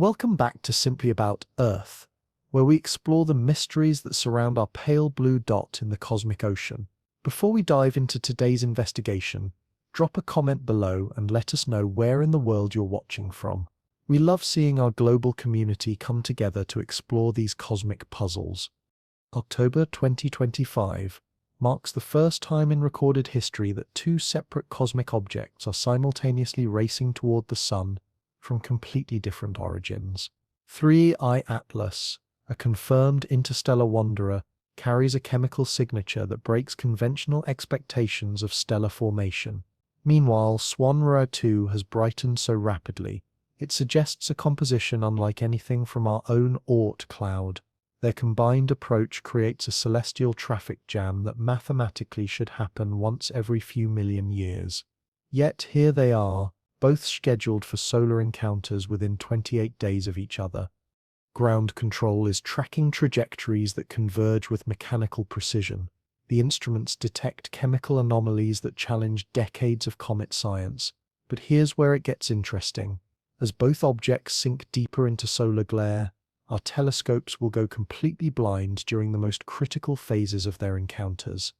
Welcome back to Simply About Earth, where we explore the mysteries that surround our pale blue dot in the cosmic ocean. Before we dive into today's investigation, drop a comment below and let us know where in the world you're watching from. We love seeing our global community come together to explore these cosmic puzzles. October 2025 marks the first time in recorded history that two separate cosmic objects are simultaneously racing toward the Sun from completely different origins. 3I Atlas, a confirmed interstellar wanderer, carries a chemical signature that breaks conventional expectations of stellar formation. Meanwhile, Swan 2 has brightened so rapidly, it suggests a composition unlike anything from our own Oort cloud. Their combined approach creates a celestial traffic jam that mathematically should happen once every few million years. Yet here they are, both scheduled for solar encounters within 28 days of each other. Ground control is tracking trajectories that converge with mechanical precision. The instruments detect chemical anomalies that challenge decades of comet science. But here's where it gets interesting. As both objects sink deeper into solar glare, our telescopes will go completely blind during the most critical phases of their encounters.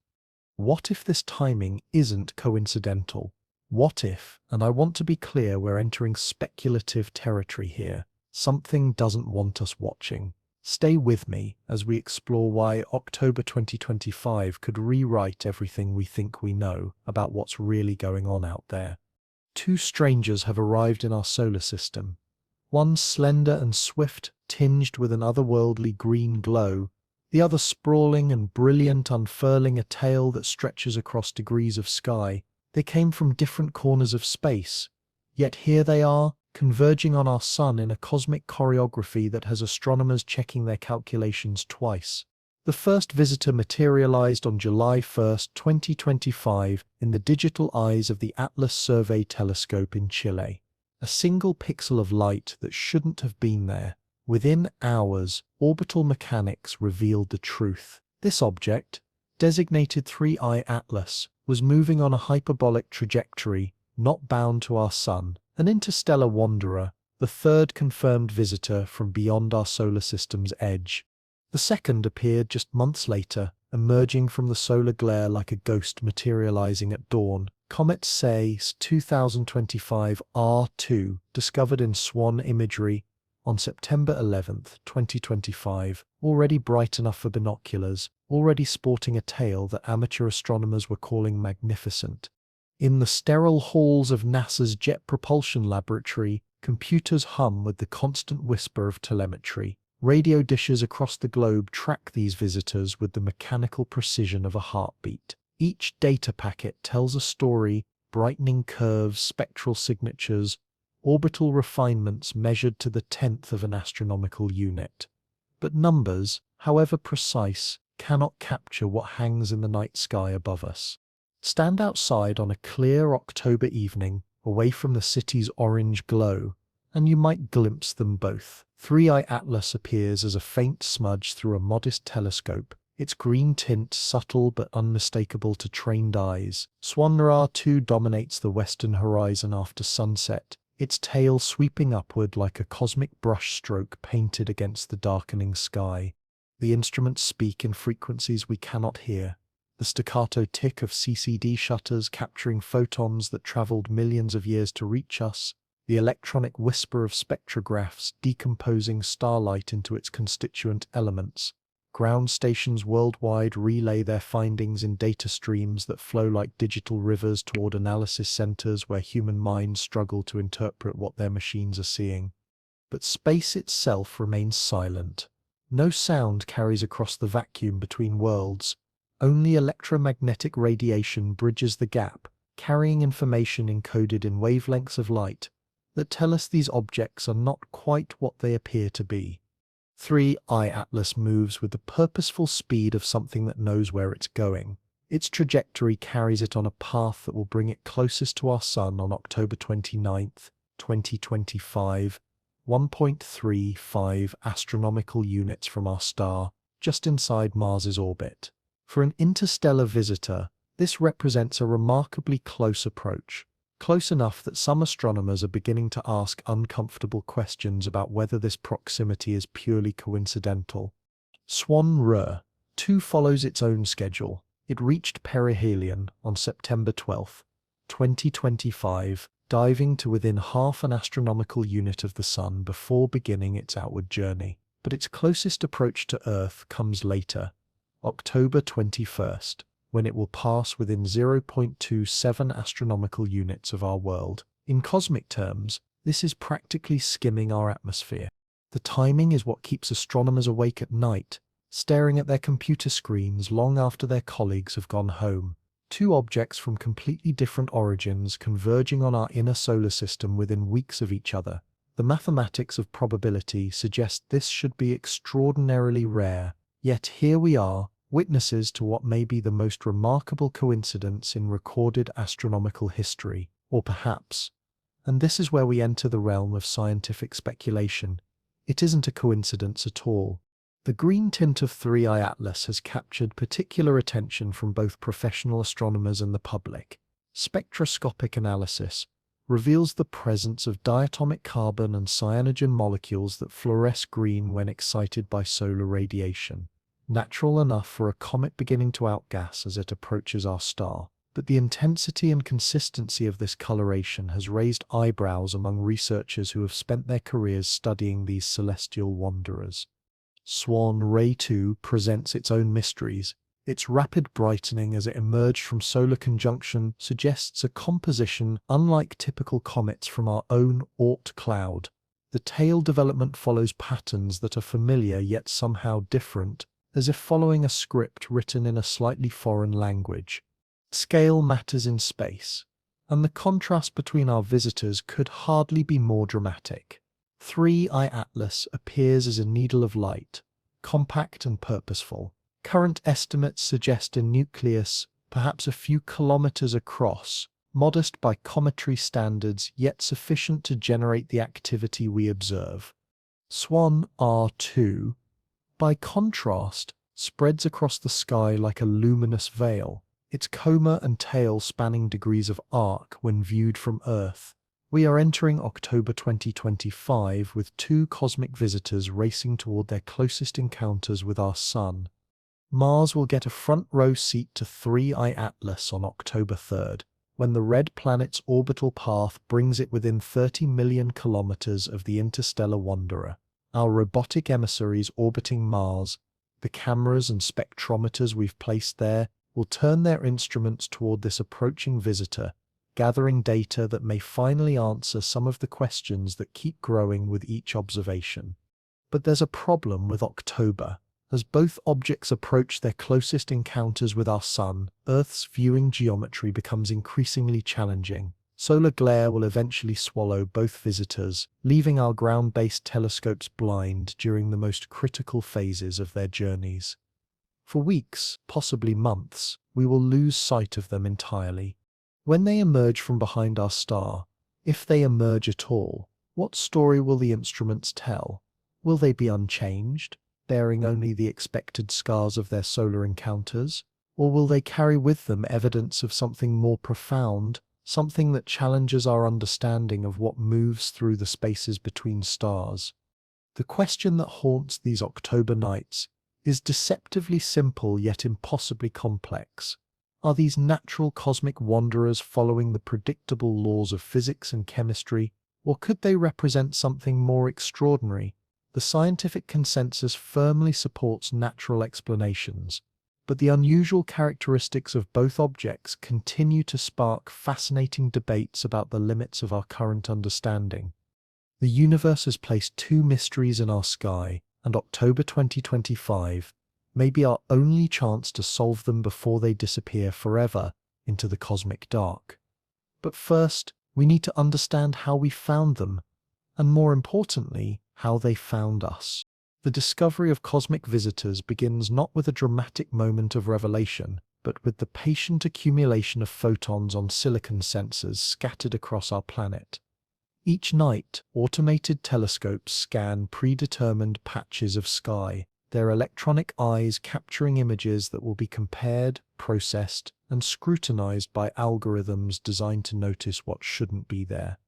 What if this timing isn't coincidental? What if, and I want to be clear, we're entering speculative territory here, something doesn't want us watching? Stay with me as we explore why October 2025 could rewrite everything we think we know about what's really going on out there. Two strangers have arrived in our solar system. One slender and swift, tinged with an otherworldly green glow, the other sprawling and brilliant, unfurling a tail that stretches across degrees of sky. They came from different corners of space, yet here they are, converging on our sun in a cosmic choreography that has astronomers checking their calculations twice. The first visitor materialized on July 1, 2025, in the digital eyes of the Atlas Survey telescope in Chile. A single pixel of light that shouldn't have been there. Within hours, orbital mechanics revealed the truth. This object, designated 3I Atlas, was moving on a hyperbolic trajectory, not bound to our sun. An interstellar wanderer, the third confirmed visitor from beyond our solar system's edge. The second appeared just months later, emerging from the solar glare like a ghost materializing at dawn. Comet SEIS 2025 R2, discovered in Swan imagery on September 11, 2025, already bright enough for binoculars, already sporting a tail that amateur astronomers were calling magnificent. In the sterile halls of NASA's Jet Propulsion Laboratory, computers hum with the constant whisper of telemetry. Radio dishes across the globe track these visitors with the mechanical precision of a heartbeat. Each data packet tells a story, brightening curves, spectral signatures, orbital refinements measured to the tenth of an astronomical unit. But numbers, however precise, cannot capture what hangs in the night sky above us. Stand outside on a clear October evening, away from the city's orange glow, and you might glimpse them both. 3I Atlas appears as a faint smudge through a modest telescope, its green tint subtle but unmistakable to trained eyes. Swan 2 dominates the western horizon after sunset, its tail sweeping upward like a cosmic brushstroke painted against the darkening sky. The instruments speak in frequencies we cannot hear. The staccato tick of CCD shutters capturing photons that traveled millions of years to reach us. The electronic whisper of spectrographs decomposing starlight into its constituent elements. Ground stations worldwide relay their findings in data streams that flow like digital rivers toward analysis centers where human minds struggle to interpret what their machines are seeing. But space itself remains silent. No sound carries across the vacuum between worlds. Only electromagnetic radiation bridges the gap, carrying information encoded in wavelengths of light that tell us these objects are not quite what they appear to be. 3I Atlas moves with the purposeful speed of something that knows where it's going. Its trajectory carries it on a path that will bring it closest to our sun on October 29, 2025, 1.35 astronomical units from our star, just inside Mars's orbit. For an interstellar visitor, this represents a remarkably close approach. close enough that some astronomers are beginning to ask uncomfortable questions about whether this proximity is purely coincidental. Swan R 2 follows its own schedule. It reached perihelion on September 12, 2025, diving to within half an astronomical unit of the Sun before beginning its outward journey. But its closest approach to Earth comes later, October 21st, when it will pass within 0.27 astronomical units of our world. In cosmic terms, this is practically skimming our atmosphere. The timing is what keeps astronomers awake at night, staring at their computer screens long after their colleagues have gone home. Two objects from completely different origins converging on our inner solar system within weeks of each other. The mathematics of probability suggest this should be extraordinarily rare, yet here we are, witnesses to what may be the most remarkable coincidence in recorded astronomical history, or perhaps, and this is where we enter the realm of scientific speculation, it isn't a coincidence at all. The green tint of 3I Atlas has captured particular attention from both professional astronomers and the public. Spectroscopic analysis reveals the presence of diatomic carbon and cyanogen molecules that fluoresce green when excited by solar radiation. Natural enough for a comet beginning to outgas as it approaches our star, but the intensity and consistency of this coloration has raised eyebrows among researchers who have spent their careers studying these celestial wanderers. Swan Ray 2 presents its own mysteries. Its rapid brightening as it emerged from solar conjunction suggests a composition unlike typical comets from our own Oort cloud. The tail development follows patterns that are familiar yet somehow different, as if following a script written in a slightly foreign language. Scale matters in space, and the contrast between our visitors could hardly be more dramatic. 3I Atlas appears as a needle of light, compact and purposeful. Current estimates suggest a nucleus, perhaps a few kilometers across, modest by cometry standards yet sufficient to generate the activity we observe. Swan R2, by contrast, spreads across the sky like a luminous veil, its coma and tail spanning degrees of arc when viewed from Earth. We are entering October 2025 with two cosmic visitors racing toward their closest encounters with our Sun. Mars will get a front-row seat to 3I Atlas on October 3rd, when the red planet's orbital path brings it within 30 million kilometers of the interstellar wanderer. Our robotic emissaries orbiting Mars, the cameras and spectrometers we've placed there, will turn their instruments toward this approaching visitor, gathering data that may finally answer some of the questions that keep growing with each observation. But there's a problem with October. As both objects approach their closest encounters with our Sun, Earth's viewing geometry becomes increasingly challenging. Solar glare will eventually swallow both visitors, leaving our ground-based telescopes blind during the most critical phases of their journeys. For weeks, possibly months, we will lose sight of them entirely. When they emerge from behind our star, if they emerge at all, what story will the instruments tell? Will they be unchanged, bearing only the expected scars of their solar encounters? Or will they carry with them evidence of something more profound, something that challenges our understanding of what moves through the spaces between stars? The question that haunts these October nights is deceptively simple yet impossibly complex. Are these natural cosmic wanderers following the predictable laws of physics and chemistry, or could they represent something more extraordinary? The scientific consensus firmly supports natural explanations, but the unusual characteristics of both objects continue to spark fascinating debates about the limits of our current understanding. The universe has placed two mysteries in our sky, and October 2025 may be our only chance to solve them before they disappear forever into the cosmic dark. But first, we need to understand how we found them, and more importantly, how they found us. The discovery of cosmic visitors begins not with a dramatic moment of revelation, but with the patient accumulation of photons on silicon sensors scattered across our planet. Each night, automated telescopes scan predetermined patches of sky, their electronic eyes capturing images that will be compared, processed, and scrutinized by algorithms designed to notice what shouldn't be there.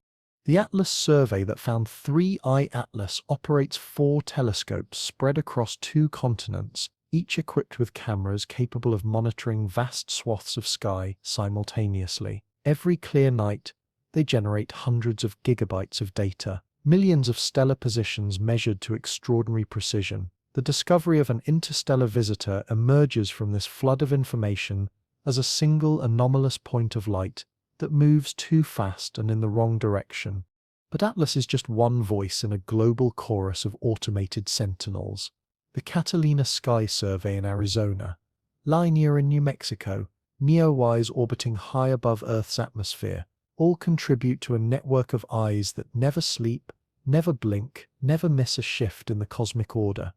The Atlas survey that found 3I Atlas operates 4 telescopes spread across 2 continents, each equipped with cameras capable of monitoring vast swaths of sky simultaneously. Every clear night, they generate hundreds of gigabytes of data, millions of stellar positions measured to extraordinary precision. The discovery of an interstellar visitor emerges from this flood of information as a single anomalous point of light that moves too fast and in the wrong direction. But Atlas is just one voice in a global chorus of automated sentinels. The Catalina Sky Survey in Arizona, Linear in New Mexico, Neowise orbiting high above Earth's atmosphere, all contribute to a network of eyes that never sleep, never blink, never miss a shift in the cosmic order.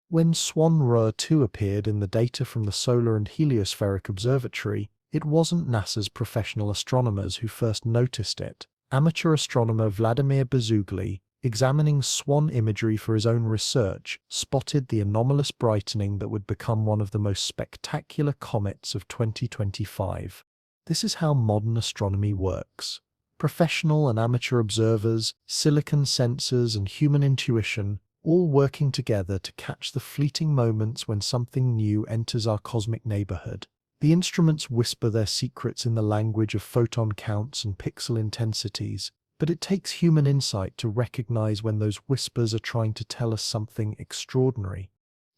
When Swan-RA-2 appeared in the data from the Solar and Heliospheric Observatory, it wasn't NASA's professional astronomers who first noticed it. Amateur astronomer Vladimir Bezugli, examining Swan imagery for his own research, spotted the anomalous brightening that would become one of the most spectacular comets of 2025. This is how modern astronomy works. Professional and amateur observers, silicon sensors, and human intuition all working together to catch the fleeting moments when something new enters our cosmic neighborhood. The instruments whisper their secrets in the language of photon counts and pixel intensities, but it takes human insight to recognize when those whispers are trying to tell us something extraordinary.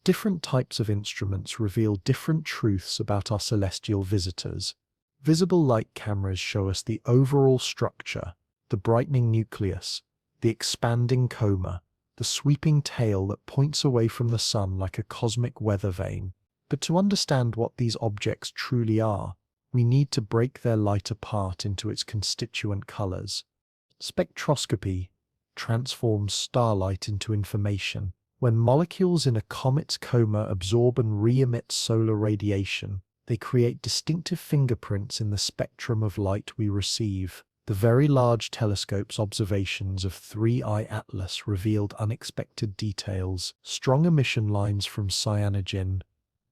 Different types of instruments reveal different truths about our celestial visitors. Visible light cameras show us the overall structure, the brightening nucleus, the expanding coma, the sweeping tail that points away from the sun like a cosmic weather vane. But to understand what these objects truly are, we need to break their light apart into its constituent colors. Spectroscopy transforms starlight into information. When molecules in a comet's coma absorb and re-emit solar radiation, they create distinctive fingerprints in the spectrum of light we receive. The Very Large Telescope's observations of 3I Atlas revealed unexpected details, strong emission lines from cyanogen,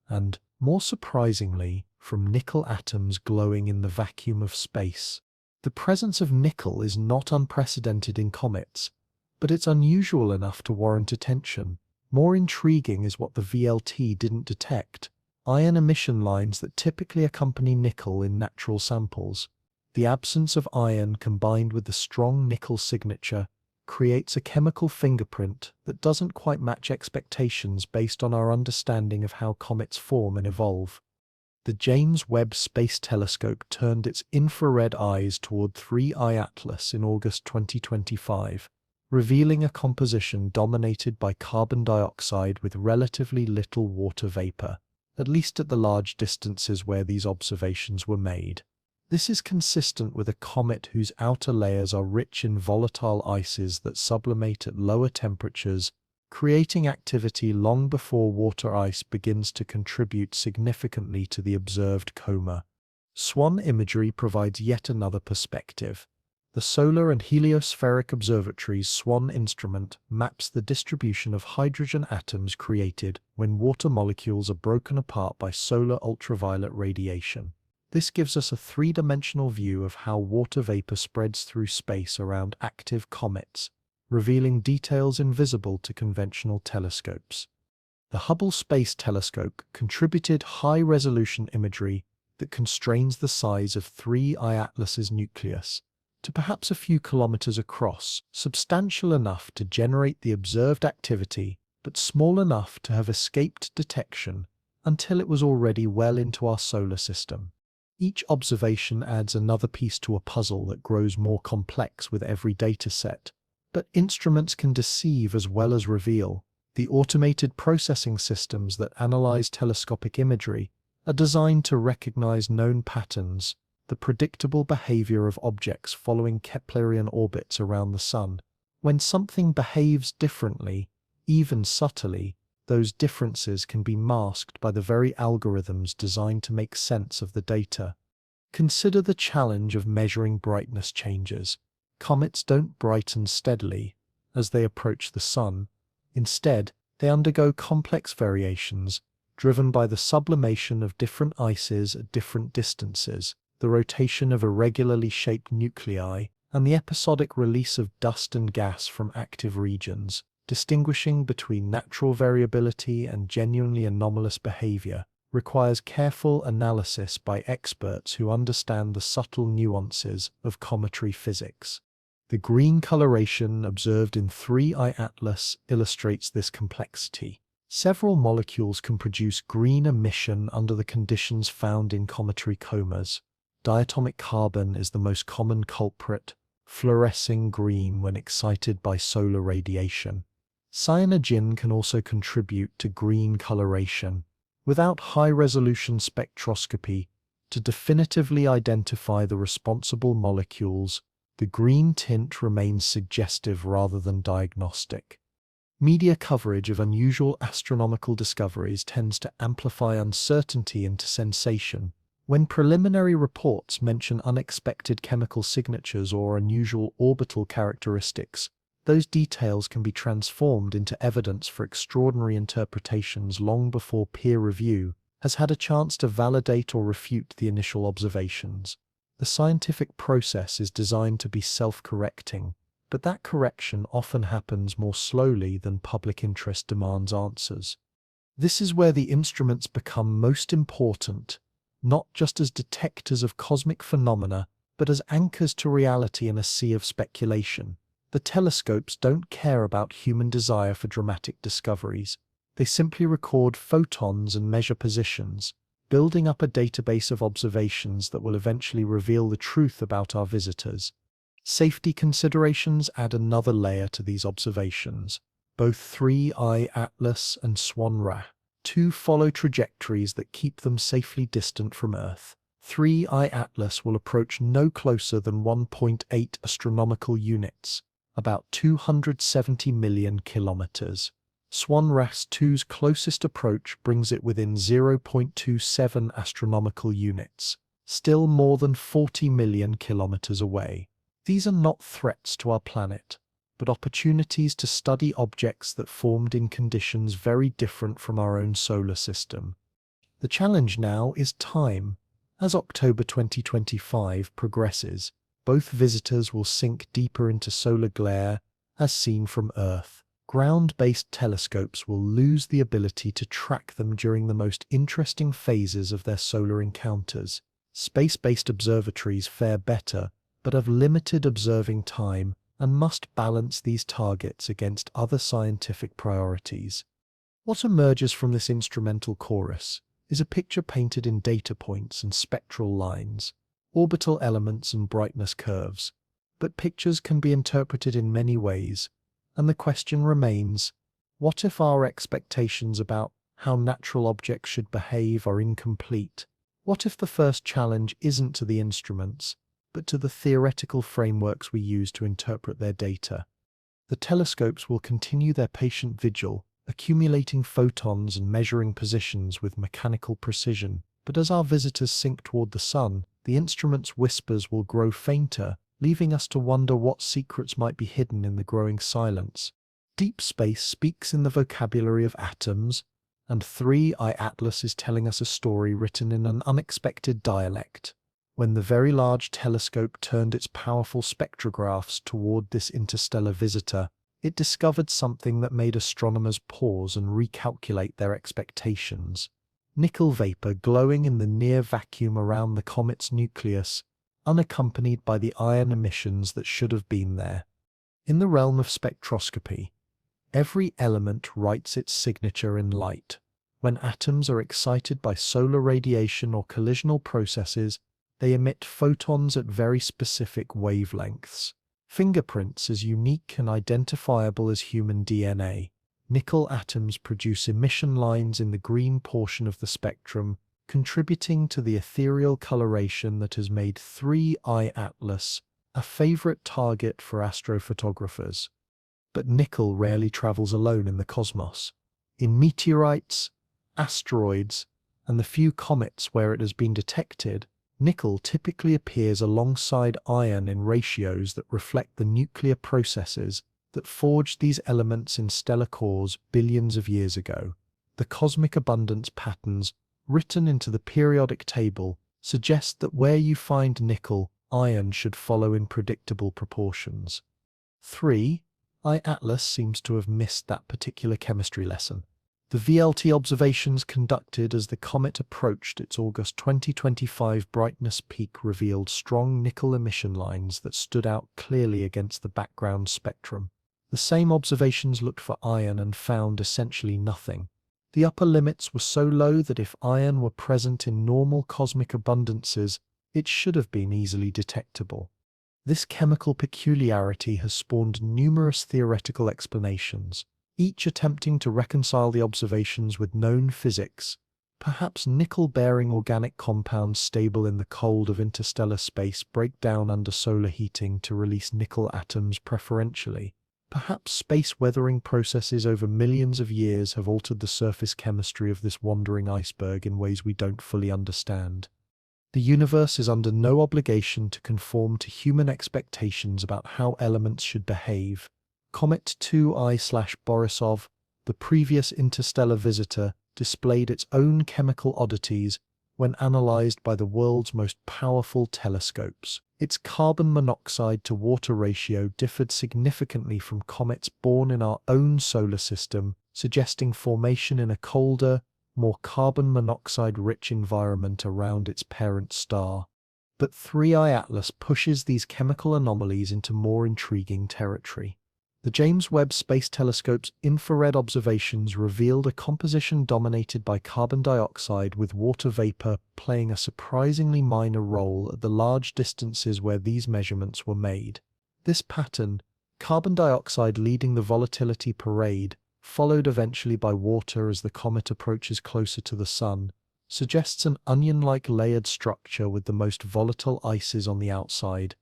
and, more surprisingly, from nickel atoms glowing in the vacuum of space. The presence of nickel is not unprecedented in comets, but it's unusual enough to warrant attention. More intriguing is what the VLT didn't detect: iron emission lines that typically accompany nickel in natural samples. The absence of iron combined with the strong nickel signature creates a chemical fingerprint that doesn't quite match expectations based on our understanding of how comets form and evolve. The James Webb Space Telescope turned its infrared eyes toward 3I Atlas in August 2025, revealing a composition dominated by carbon dioxide with relatively little water vapor, at least at the large distances where these observations were made. This is consistent with a comet whose outer layers are rich in volatile ices that sublimate at lower temperatures, creating activity long before water ice begins to contribute significantly to the observed coma. Swan imagery provides yet another perspective. The Solar and Heliospheric Observatory's Swan instrument maps the distribution of hydrogen atoms created when water molecules are broken apart by solar ultraviolet radiation. This gives us a three-dimensional view of how water vapor spreads through space around active comets, revealing details invisible to conventional telescopes. The Hubble Space Telescope contributed high-resolution imagery that constrains the size of 3I Atlas's nucleus to perhaps a few kilometers across, substantial enough to generate the observed activity, but small enough to have escaped detection until it was already well into our solar system. Each observation adds another piece to a puzzle that grows more complex with every data set. But instruments can deceive as well as reveal. The automated processing systems that analyze telescopic imagery are designed to recognize known patterns, the predictable behavior of objects following Keplerian orbits around the Sun. When something behaves differently, even subtly, those differences can be masked by the very algorithms designed to make sense of the data. Consider the challenge of measuring brightness changes. Comets don't brighten steadily as they approach the Sun. Instead, they undergo complex variations, driven by the sublimation of different ices at different distances, the rotation of irregularly shaped nuclei, and the episodic release of dust and gas from active regions. Distinguishing between natural variability and genuinely anomalous behavior requires careful analysis by experts who understand the subtle nuances of cometary physics. The green coloration observed in 3I Atlas illustrates this complexity. Several molecules can produce green emission under the conditions found in cometary comas. Diatomic carbon is the most common culprit, fluorescing green when excited by solar radiation. Cyanogen can also contribute to green coloration. Without high-resolution spectroscopy to definitively identify the responsible molecules, the green tint remains suggestive rather than diagnostic. Media coverage of unusual astronomical discoveries tends to amplify uncertainty into sensation. When preliminary reports mention unexpected chemical signatures or unusual orbital characteristics, those details can be transformed into evidence for extraordinary interpretations long before peer review has had a chance to validate or refute the initial observations. The scientific process is designed to be self-correcting, but that correction often happens more slowly than public interest demands answers. This is where the instruments become most important, not just as detectors of cosmic phenomena, but as anchors to reality in a sea of speculation. The telescopes don't care about human desire for dramatic discoveries. They simply record photons and measure positions, building up a database of observations that will eventually reveal the truth about our visitors. Safety considerations add another layer to these observations. Both 3I Atlas and Swan-Ra 2 follow trajectories that keep them safely distant from Earth. 3I Atlas will approach no closer than 1.8 astronomical units, about 270 million kilometers. Swan-Ra 2's closest approach brings it within 0.27 astronomical units, still more than 40 million kilometers away. These are not threats to our planet, but opportunities to study objects that formed in conditions very different from our own solar system. The challenge now is time. As October 2025 progresses, both visitors will sink deeper into solar glare as seen from Earth. Ground-based telescopes will lose the ability to track them during the most interesting phases of their solar encounters. Space-based observatories fare better, but have limited observing time and must balance these targets against other scientific priorities. What emerges from this instrumental chorus is a picture painted in data points and spectral lines, orbital elements and brightness curves. But pictures can be interpreted in many ways, and the question remains, what if our expectations about how natural objects should behave are incomplete? What if the first challenge isn't to the instruments, but to the theoretical frameworks we use to interpret their data? The telescopes will continue their patient vigil, accumulating photons and measuring positions with mechanical precision. But as our visitors sink toward the sun, the instrument's whispers will grow fainter, leaving us to wonder what secrets might be hidden in the growing silence. Deep space speaks in the vocabulary of atoms, and 3I Atlas is telling us a story written in an unexpected dialect. When the Very Large Telescope turned its powerful spectrographs toward this interstellar visitor, it discovered something that made astronomers pause and recalculate their expectations. Nickel vapor glowing in the near vacuum around the comet's nucleus, unaccompanied by the ion emissions that should have been there. In the realm of spectroscopy, every element writes its signature in light. When atoms are excited by solar radiation or collisional processes, they emit photons at very specific wavelengths. Fingerprints as unique and identifiable as human DNA. Nickel atoms produce emission lines in the green portion of the spectrum, contributing to the ethereal coloration that has made 3I Atlas a favorite target for astrophotographers. But nickel rarely travels alone in the cosmos. In meteorites, asteroids, and the few comets where it has been detected, nickel typically appears alongside iron in ratios that reflect the nuclear processes that forged these elements in stellar cores billions of years ago. The cosmic abundance patterns written into the periodic table suggest that where you find nickel, iron should follow in predictable proportions. 3. Atlas seems to have missed that particular chemistry lesson. The VLT observations conducted as the comet approached its August 2025 brightness peak revealed strong nickel emission lines that stood out clearly against the background spectrum. The same observations looked for iron and found essentially nothing. The upper limits were so low that if iron were present in normal cosmic abundances, it should have been easily detectable. This chemical peculiarity has spawned numerous theoretical explanations, each attempting to reconcile the observations with known physics. Perhaps nickel-bearing organic compounds stable in the cold of interstellar space break down under solar heating to release nickel atoms preferentially. Perhaps space weathering processes over millions of years have altered the surface chemistry of this wandering iceberg in ways we don't fully understand. The universe is under no obligation to conform to human expectations about how elements should behave. Comet 2I/Borisov, the previous interstellar visitor, displayed its own chemical oddities when analyzed by the world's most powerful telescopes. Its carbon monoxide to water ratio differed significantly from comets born in our own solar system, suggesting formation in a colder, more carbon monoxide-rich environment around its parent star. But 3I Atlas pushes these chemical anomalies into more intriguing territory. The James Webb Space Telescope's infrared observations revealed a composition dominated by carbon dioxide with water vapor playing a surprisingly minor role at the large distances where these measurements were made. This pattern, carbon dioxide leading the volatility parade, followed eventually by water as the comet approaches closer to the Sun, suggests an onion-like layered structure with the most volatile ices on the outside.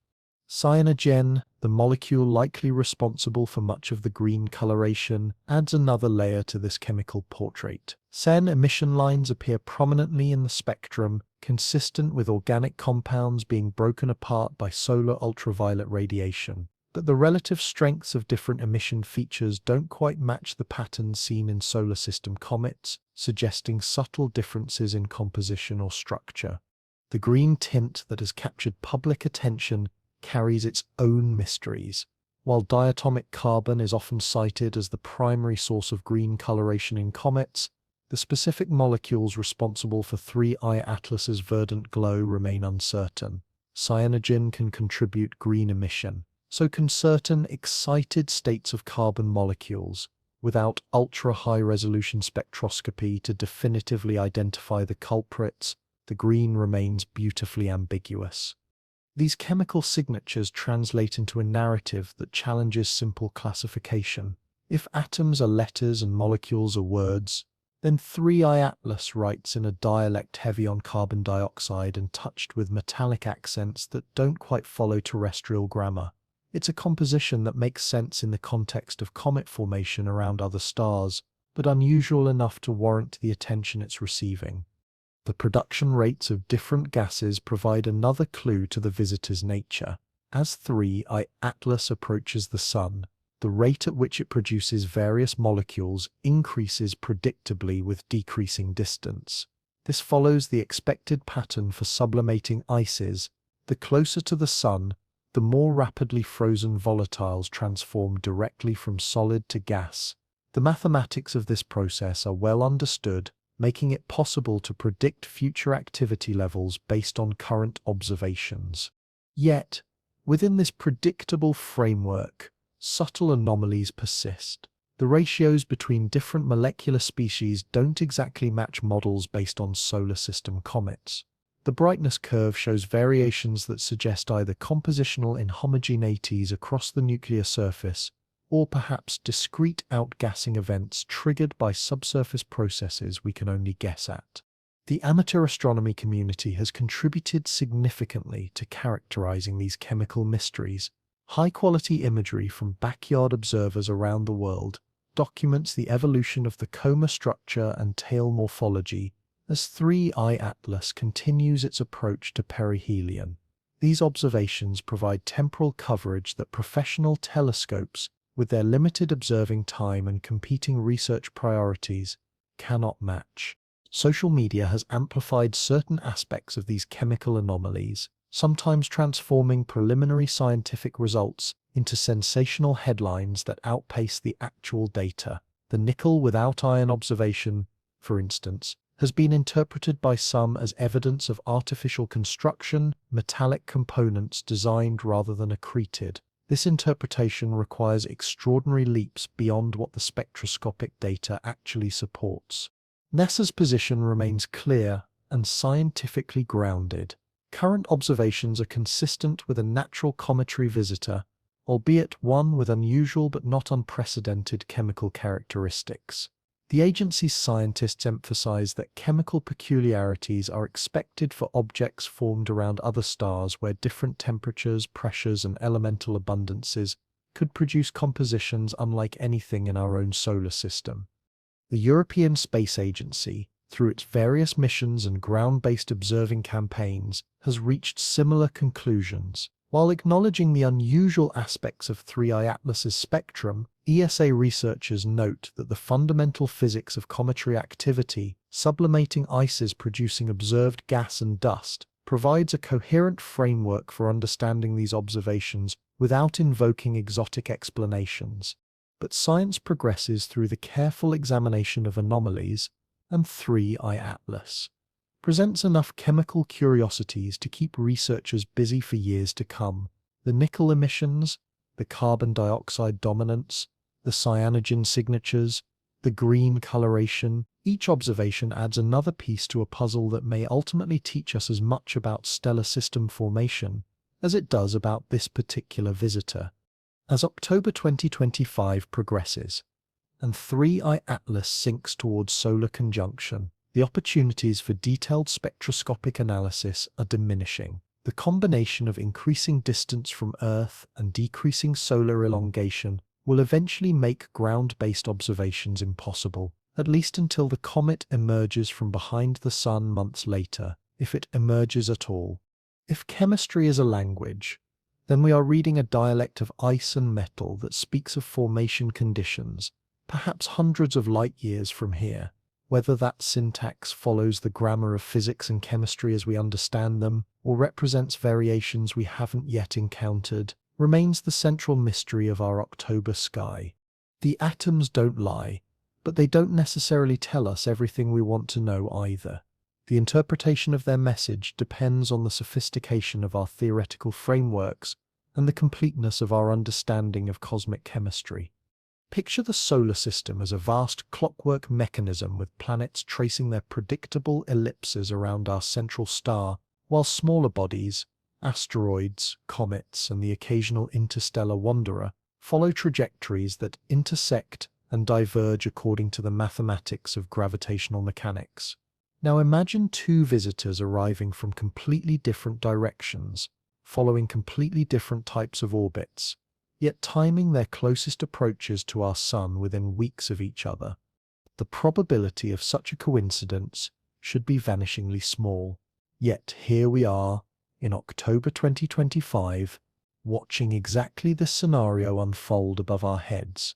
Cyanogen, the molecule likely responsible for much of the green coloration, adds another layer to this chemical portrait. CERN emission lines appear prominently in the spectrum, consistent with organic compounds being broken apart by solar ultraviolet radiation. But the relative strengths of different emission features don't quite match the patterns seen in solar system comets, suggesting subtle differences in composition or structure. The green tint that has captured public attention carries its own mysteries. While diatomic carbon is often cited as the primary source of green coloration in comets, the specific molecules responsible for 3I Atlas's verdant glow remain uncertain. Cyanogen can contribute green emission. So can certain excited states of carbon molecules. Without ultra-high-resolution spectroscopy to definitively identify the culprits, the green remains beautifully ambiguous. These chemical signatures translate into a narrative that challenges simple classification. If atoms are letters and molecules are words, then 3I Atlas writes in a dialect heavy on carbon dioxide and touched with metallic accents that don't quite follow terrestrial grammar. It's a composition that makes sense in the context of comet formation around other stars, but unusual enough to warrant the attention it's receiving. The production rates of different gases provide another clue to the visitor's nature. As 3I Atlas approaches the Sun, the rate at which it produces various molecules increases predictably with decreasing distance. This follows the expected pattern for sublimating ices. The closer to the Sun, the more rapidly frozen volatiles transform directly from solid to gas. The mathematics of this process are well understood, making it possible to predict future activity levels based on current observations. Yet, within this predictable framework, subtle anomalies persist. The ratios between different molecular species don't exactly match models based on solar system comets. The brightness curve shows variations that suggest either compositional inhomogeneities across the nuclear surface, or perhaps discrete outgassing events triggered by subsurface processes we can only guess at. The amateur astronomy community has contributed significantly to characterizing these chemical mysteries. High-quality imagery from backyard observers around the world documents the evolution of the coma structure and tail morphology as 3I Atlas continues its approach to perihelion. These observations provide temporal coverage that professional telescopes, with their limited observing time and competing research priorities, cannot match. Social media has amplified certain aspects of these chemical anomalies, sometimes transforming preliminary scientific results into sensational headlines that outpace the actual data. The nickel without iron observation, for instance, has been interpreted by some as evidence of artificial construction, metallic components designed rather than accreted. This interpretation requires extraordinary leaps beyond what the spectroscopic data actually supports. NASA's position remains clear and scientifically grounded. Current observations are consistent with a natural cometary visitor, albeit one with unusual but not unprecedented chemical characteristics. The agency's scientists emphasize that chemical peculiarities are expected for objects formed around other stars where different temperatures, pressures, and elemental abundances could produce compositions unlike anything in our own solar system. The European Space Agency, through its various missions and ground-based observing campaigns, has reached similar conclusions. While acknowledging the unusual aspects of 3I Atlas's spectrum, ESA researchers note that the fundamental physics of cometary activity, sublimating ices producing observed gas and dust, provides a coherent framework for understanding these observations without invoking exotic explanations. But science progresses through the careful examination of anomalies, and 3I Atlas presents enough chemical curiosities to keep researchers busy for years to come. The nickel emissions, the carbon dioxide dominance, the cyanogen signatures, the green coloration, each observation adds another piece to a puzzle that may ultimately teach us as much about stellar system formation as it does about this particular visitor. As October 2025 progresses, and 3I Atlas sinks towards solar conjunction, the opportunities for detailed spectroscopic analysis are diminishing. The combination of increasing distance from Earth and decreasing solar elongation will eventually make ground-based observations impossible, at least until the comet emerges from behind the Sun months later, if it emerges at all. If chemistry is a language, then we are reading a dialect of ice and metal that speaks of formation conditions, perhaps hundreds of light years from here. Whether that syntax follows the grammar of physics and chemistry as we understand them, or represents variations we haven't yet encountered, remains the central mystery of our October sky. The atoms don't lie, but they don't necessarily tell us everything we want to know either. The interpretation of their message depends on the sophistication of our theoretical frameworks and the completeness of our understanding of cosmic chemistry. Picture the solar system as a vast clockwork mechanism with planets tracing their predictable ellipses around our central star, while smaller bodies, asteroids, comets, and the occasional interstellar wanderer follow trajectories that intersect and diverge according to the mathematics of gravitational mechanics. Now imagine two visitors arriving from completely different directions, following completely different types of orbits, yet timing their closest approaches to our Sun within weeks of each other. The probability of such a coincidence should be vanishingly small. Yet here we are, in October 2025, watching exactly this scenario unfold above our heads.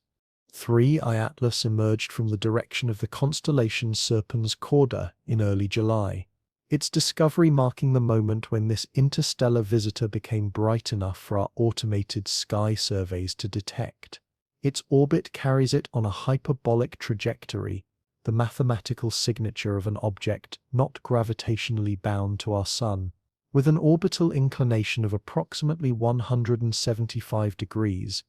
3I Atlas emerged from the direction of the constellation Serpens Cauda in early July, its discovery marking the moment when this interstellar visitor became bright enough for our automated sky surveys to detect. Its orbit carries it on a hyperbolic trajectory, the mathematical signature of an object not gravitationally bound to our Sun. With an orbital inclination of approximately 175 degrees,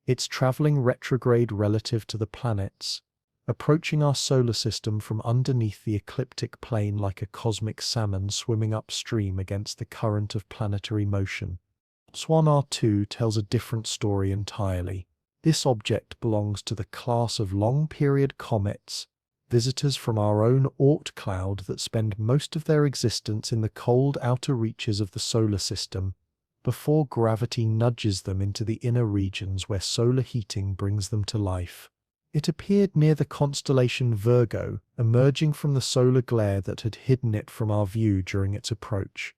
it's traveling retrograde relative to the planets, approaching our solar system from underneath the ecliptic plane like a cosmic salmon swimming upstream against the current of planetary motion. Swan R2 tells a different story entirely. This object belongs to the class of long-period comets, visitors from our own Oort cloud that spend most of their existence in the cold outer reaches of the solar system, before gravity nudges them into the inner regions where solar heating brings them to life. It appeared near the constellation Virgo, emerging from the solar glare that had hidden it from our view during its approach.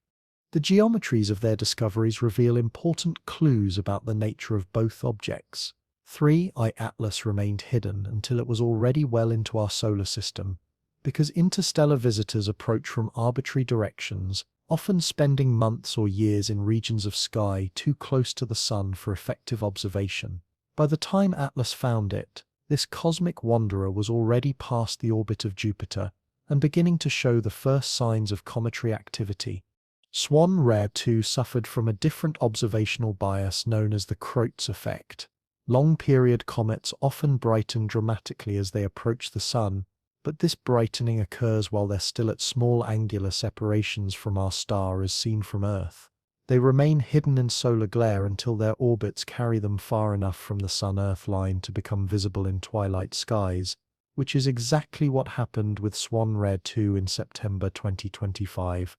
The geometries of their discoveries reveal important clues about the nature of both objects. 3I Atlas remained hidden until it was already well into our solar system, Because interstellar visitors approach from arbitrary directions, often spending months or years in regions of sky too close to the Sun for effective observation. By the time Atlas found it, this cosmic wanderer was already past the orbit of Jupiter and beginning to show the first signs of cometary activity. Swan-Rare 2 suffered from a different observational bias known as the Crote's effect. Long-period comets often brighten dramatically as they approach the Sun, but this brightening occurs while they're still at small angular separations from our star as seen from Earth. They remain hidden in solar glare until their orbits carry them far enough from the Sun-Earth line to become visible in twilight skies, which is exactly what happened with Swan-Rare 2 in September 2025.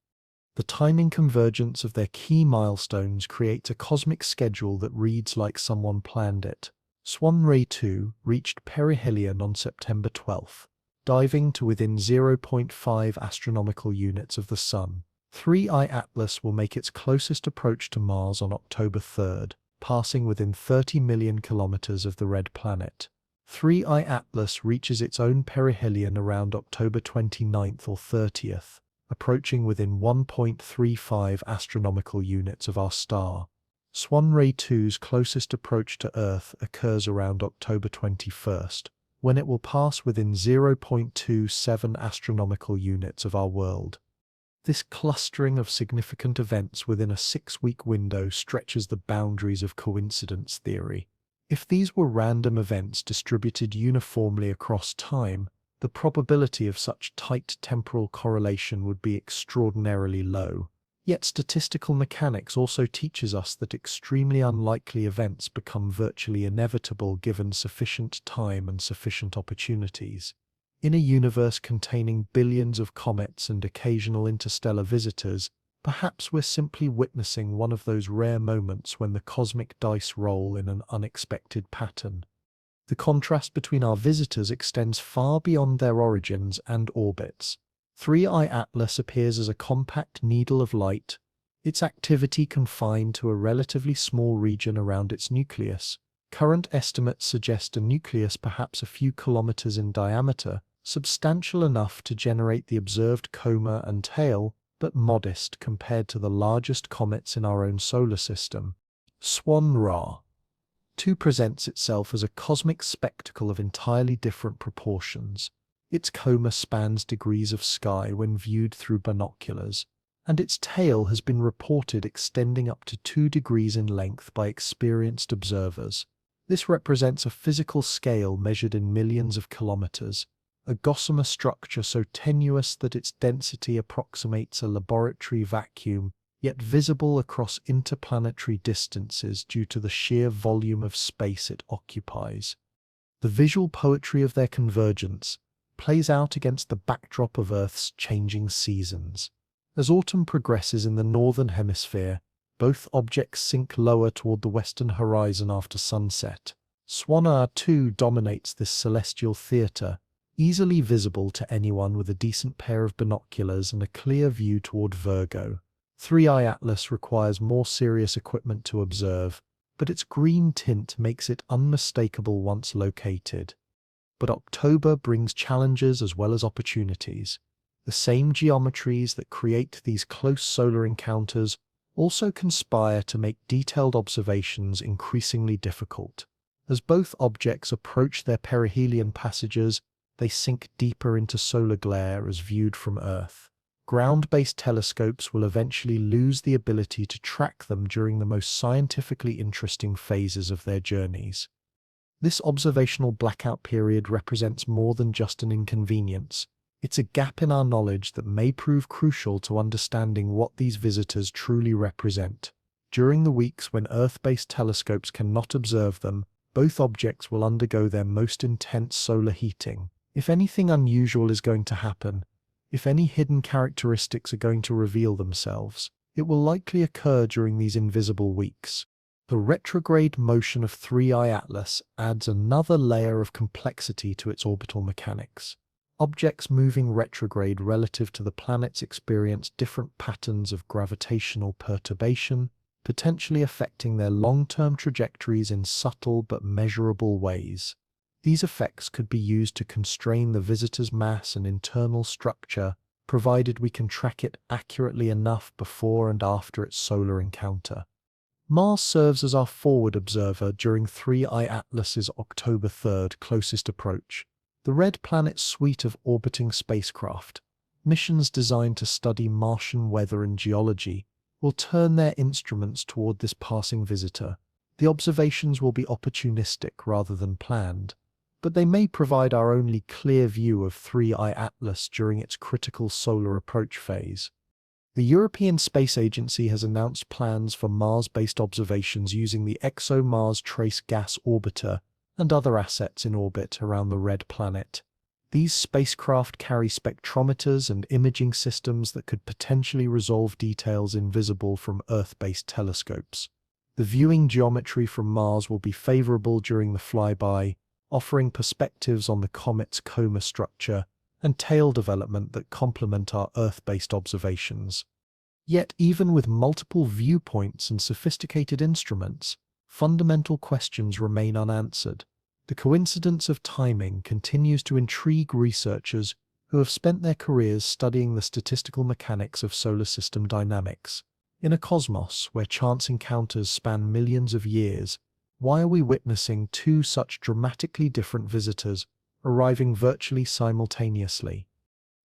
The timing convergence of their key milestones creates a cosmic schedule that reads like someone planned it. Swan-Rare 2 reached perihelion on September 12th, diving to within 0.5 astronomical units of the Sun. 3I Atlas will make its closest approach to Mars on October 3rd, passing within 30 million kilometers of the red planet. 3I Atlas reaches its own perihelion around October 29th or 30th, approaching within 1.35 astronomical units of our star. Swan-Rare 2's closest approach to Earth occurs around October 21st, when it will pass within 0.27 astronomical units of our world. This clustering of significant events within a 6-week window stretches the boundaries of coincidence theory. If these were random events distributed uniformly across time, the probability of such tight temporal correlation would be extraordinarily low. Yet statistical mechanics also teaches us that extremely unlikely events become virtually inevitable given sufficient time and sufficient opportunities. In a universe containing billions of comets and occasional interstellar visitors, perhaps we're simply witnessing one of those rare moments when the cosmic dice roll in an unexpected pattern. The contrast between our visitors extends far beyond their origins and orbits. 3I Atlas appears as a compact needle of light, its activity confined to a relatively small region around its nucleus. Current estimates suggest a nucleus perhaps a few kilometers in diameter, substantial enough to generate the observed coma and tail, but modest compared to the largest comets in our own solar system. Swan-Rare 2 presents itself as a cosmic spectacle of entirely different proportions. Its coma spans degrees of sky when viewed through binoculars, and its tail has been reported extending up to 2 degrees in length by experienced observers. This represents a physical scale measured in millions of kilometers, a gossamer structure so tenuous that its density approximates a laboratory vacuum, yet visible across interplanetary distances due to the sheer volume of space it occupies. The visual poetry of their convergence plays out against the backdrop of Earth's changing seasons. As autumn progresses in the northern hemisphere, both objects sink lower toward the western horizon after sunset. Swan-Rare 2 dominates this celestial theatre, easily visible to anyone with a decent pair of binoculars and a clear view toward Virgo. 3I Atlas requires more serious equipment to observe, but its green tint makes it unmistakable once located. But October brings challenges as well as opportunities. The same geometries that create these close solar encounters also conspire to make detailed observations increasingly difficult. As both objects approach their perihelion passages, they sink deeper into solar glare as viewed from Earth. Ground-based telescopes will eventually lose the ability to track them during the most scientifically interesting phases of their journeys. This observational blackout period represents more than just an inconvenience. It's a gap in our knowledge that may prove crucial to understanding what these visitors truly represent. During the weeks when Earth-based telescopes cannot observe them, both objects will undergo their most intense solar heating. If anything unusual is going to happen, if any hidden characteristics are going to reveal themselves, it will likely occur during these invisible weeks. The retrograde motion of 3I Atlas adds another layer of complexity to its orbital mechanics. Objects moving retrograde relative to the planets experience different patterns of gravitational perturbation, potentially affecting their long-term trajectories in subtle but measurable ways. These effects could be used to constrain the visitor's mass and internal structure, provided we can track it accurately enough before and after its solar encounter. Mars serves as our forward observer during 3I Atlas's October 3rd closest approach. The Red Planet suite of orbiting spacecraft, missions designed to study Martian weather and geology, will turn their instruments toward this passing visitor. The observations will be opportunistic rather than planned, but they may provide our only clear view of 3I Atlas during its critical solar approach phase. The European Space Agency has announced plans for Mars-based observations using the ExoMars Trace Gas Orbiter and other assets in orbit around the Red Planet. These spacecraft carry spectrometers and imaging systems that could potentially resolve details invisible from Earth-based telescopes. The viewing geometry from Mars will be favorable during the flyby, offering perspectives on the comet's coma structure and tail development that complement our Earth-based observations. Yet, even with multiple viewpoints and sophisticated instruments, fundamental questions remain unanswered. The coincidence of timing continues to intrigue researchers who have spent their careers studying the statistical mechanics of solar system dynamics. In a cosmos where chance encounters span millions of years, why are we witnessing two such dramatically different visitors arriving virtually simultaneously?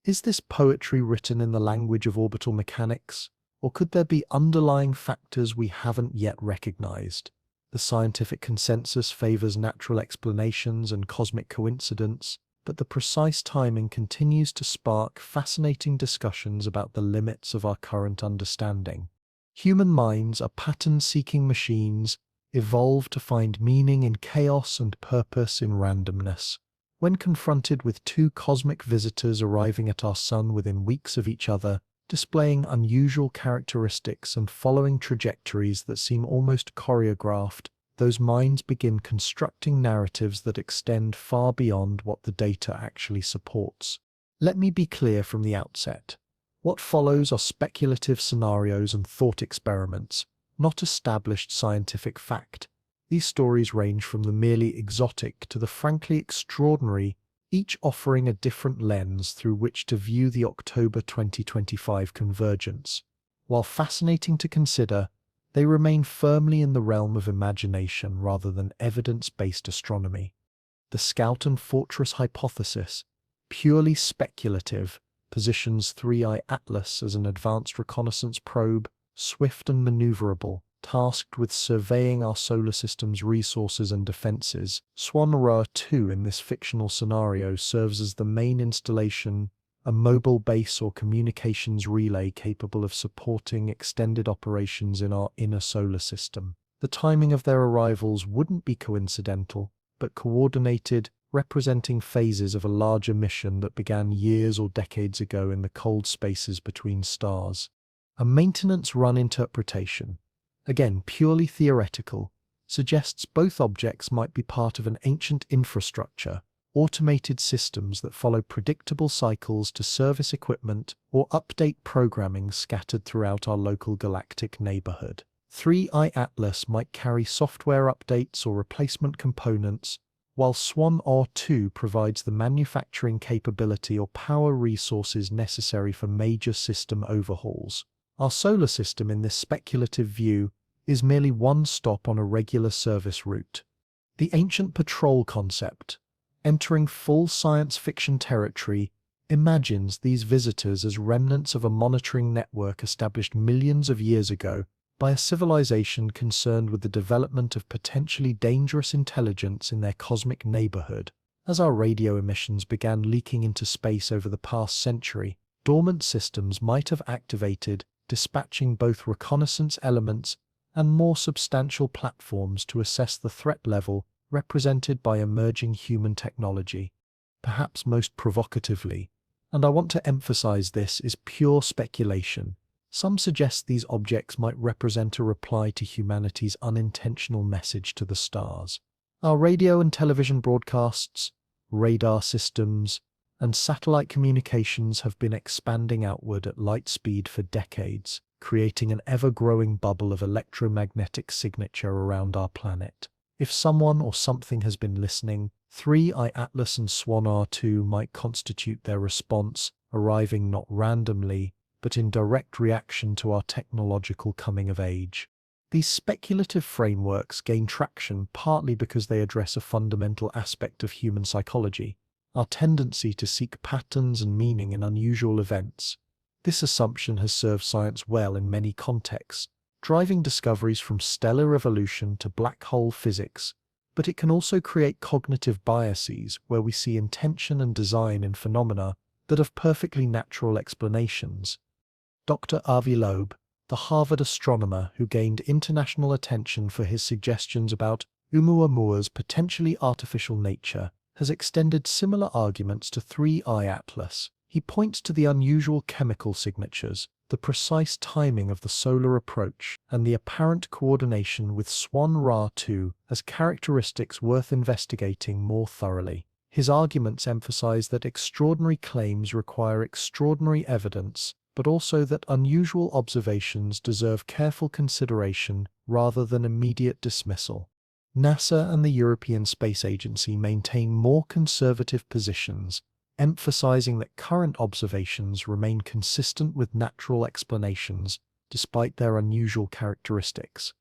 Is this poetry written in the language of orbital mechanics, or could there be underlying factors we haven't yet recognized? The scientific consensus favors natural explanations and cosmic coincidence, but the precise timing continues to spark fascinating discussions about the limits of our current understanding. Human minds are pattern-seeking machines, evolved to find meaning in chaos and purpose in randomness. When confronted with two cosmic visitors arriving at our sun within weeks of each other, displaying unusual characteristics and following trajectories that seem almost choreographed, those minds begin constructing narratives that extend far beyond what the data actually supports. Let me be clear from the outset. What follows are speculative scenarios and thought experiments, not established scientific fact. These stories range from the merely exotic to the frankly extraordinary, each offering a different lens through which to view the October 2025 convergence. While fascinating to consider, they remain firmly in the realm of imagination rather than evidence-based astronomy. The Scout and Fortress hypothesis, purely speculative, positions 3I Atlas as an advanced reconnaissance probe, swift and maneuverable, tasked with surveying our solar system's resources and defenses. Swan-Ra 2 in this fictional scenario serves as the main installation, a mobile base or communications relay capable of supporting extended operations in our inner solar system. The timing of their arrivals wouldn't be coincidental, but coordinated, representing phases of a larger mission that began years or decades ago in the cold spaces between stars. A maintenance run interpretation, again purely theoretical, suggests both objects might be part of an ancient infrastructure, automated systems that follow predictable cycles to service equipment or update programming scattered throughout our local galactic neighborhood. 3I Atlas might carry software updates or replacement components, while Swan-Ra 2 provides the manufacturing capability or power resources necessary for major system overhauls. Our solar system in this speculative view is merely one stop on a regular service route. The ancient patrol concept, entering full science fiction territory, imagines these visitors as remnants of a monitoring network established millions of years ago by a civilization concerned with the development of potentially dangerous intelligence in their cosmic neighborhood. As our radio emissions began leaking into space over the past century, dormant systems might have activated, dispatching both reconnaissance elements and more substantial platforms to assess the threat level represented by emerging human technology. Perhaps most provocatively, and I want to emphasize this, is pure speculation. Some suggest these objects might represent a reply to humanity's unintentional message to the stars. Our radio and television broadcasts, radar systems, and satellite communications have been expanding outward at light speed for decades, creating an ever-growing bubble of electromagnetic signature around our planet. If someone or something has been listening, 3i Atlas and Swan R2 might constitute their response, arriving not randomly, but in direct reaction to our technological coming of age. These speculative frameworks gain traction partly because they address a fundamental aspect of human psychology, our tendency to seek patterns and meaning in unusual events. This assumption has served science well in many contexts, driving discoveries from stellar evolution to black hole physics, but it can also create cognitive biases where we see intention and design in phenomena that have perfectly natural explanations. Dr. Avi Loeb, the Harvard astronomer who gained international attention for his suggestions about Oumuamua's potentially artificial nature, has extended similar arguments to 3i Atlas. He points to the unusual chemical signatures, the precise timing of the solar approach, and the apparent coordination with Swan Ra-2 as characteristics worth investigating more thoroughly. His arguments emphasize that extraordinary claims require extraordinary evidence, but also that unusual observations deserve careful consideration rather than immediate dismissal. NASA and the European Space Agency maintain more conservative positions, emphasizing that current observations remain consistent with natural explanations despite their unusual characteristics.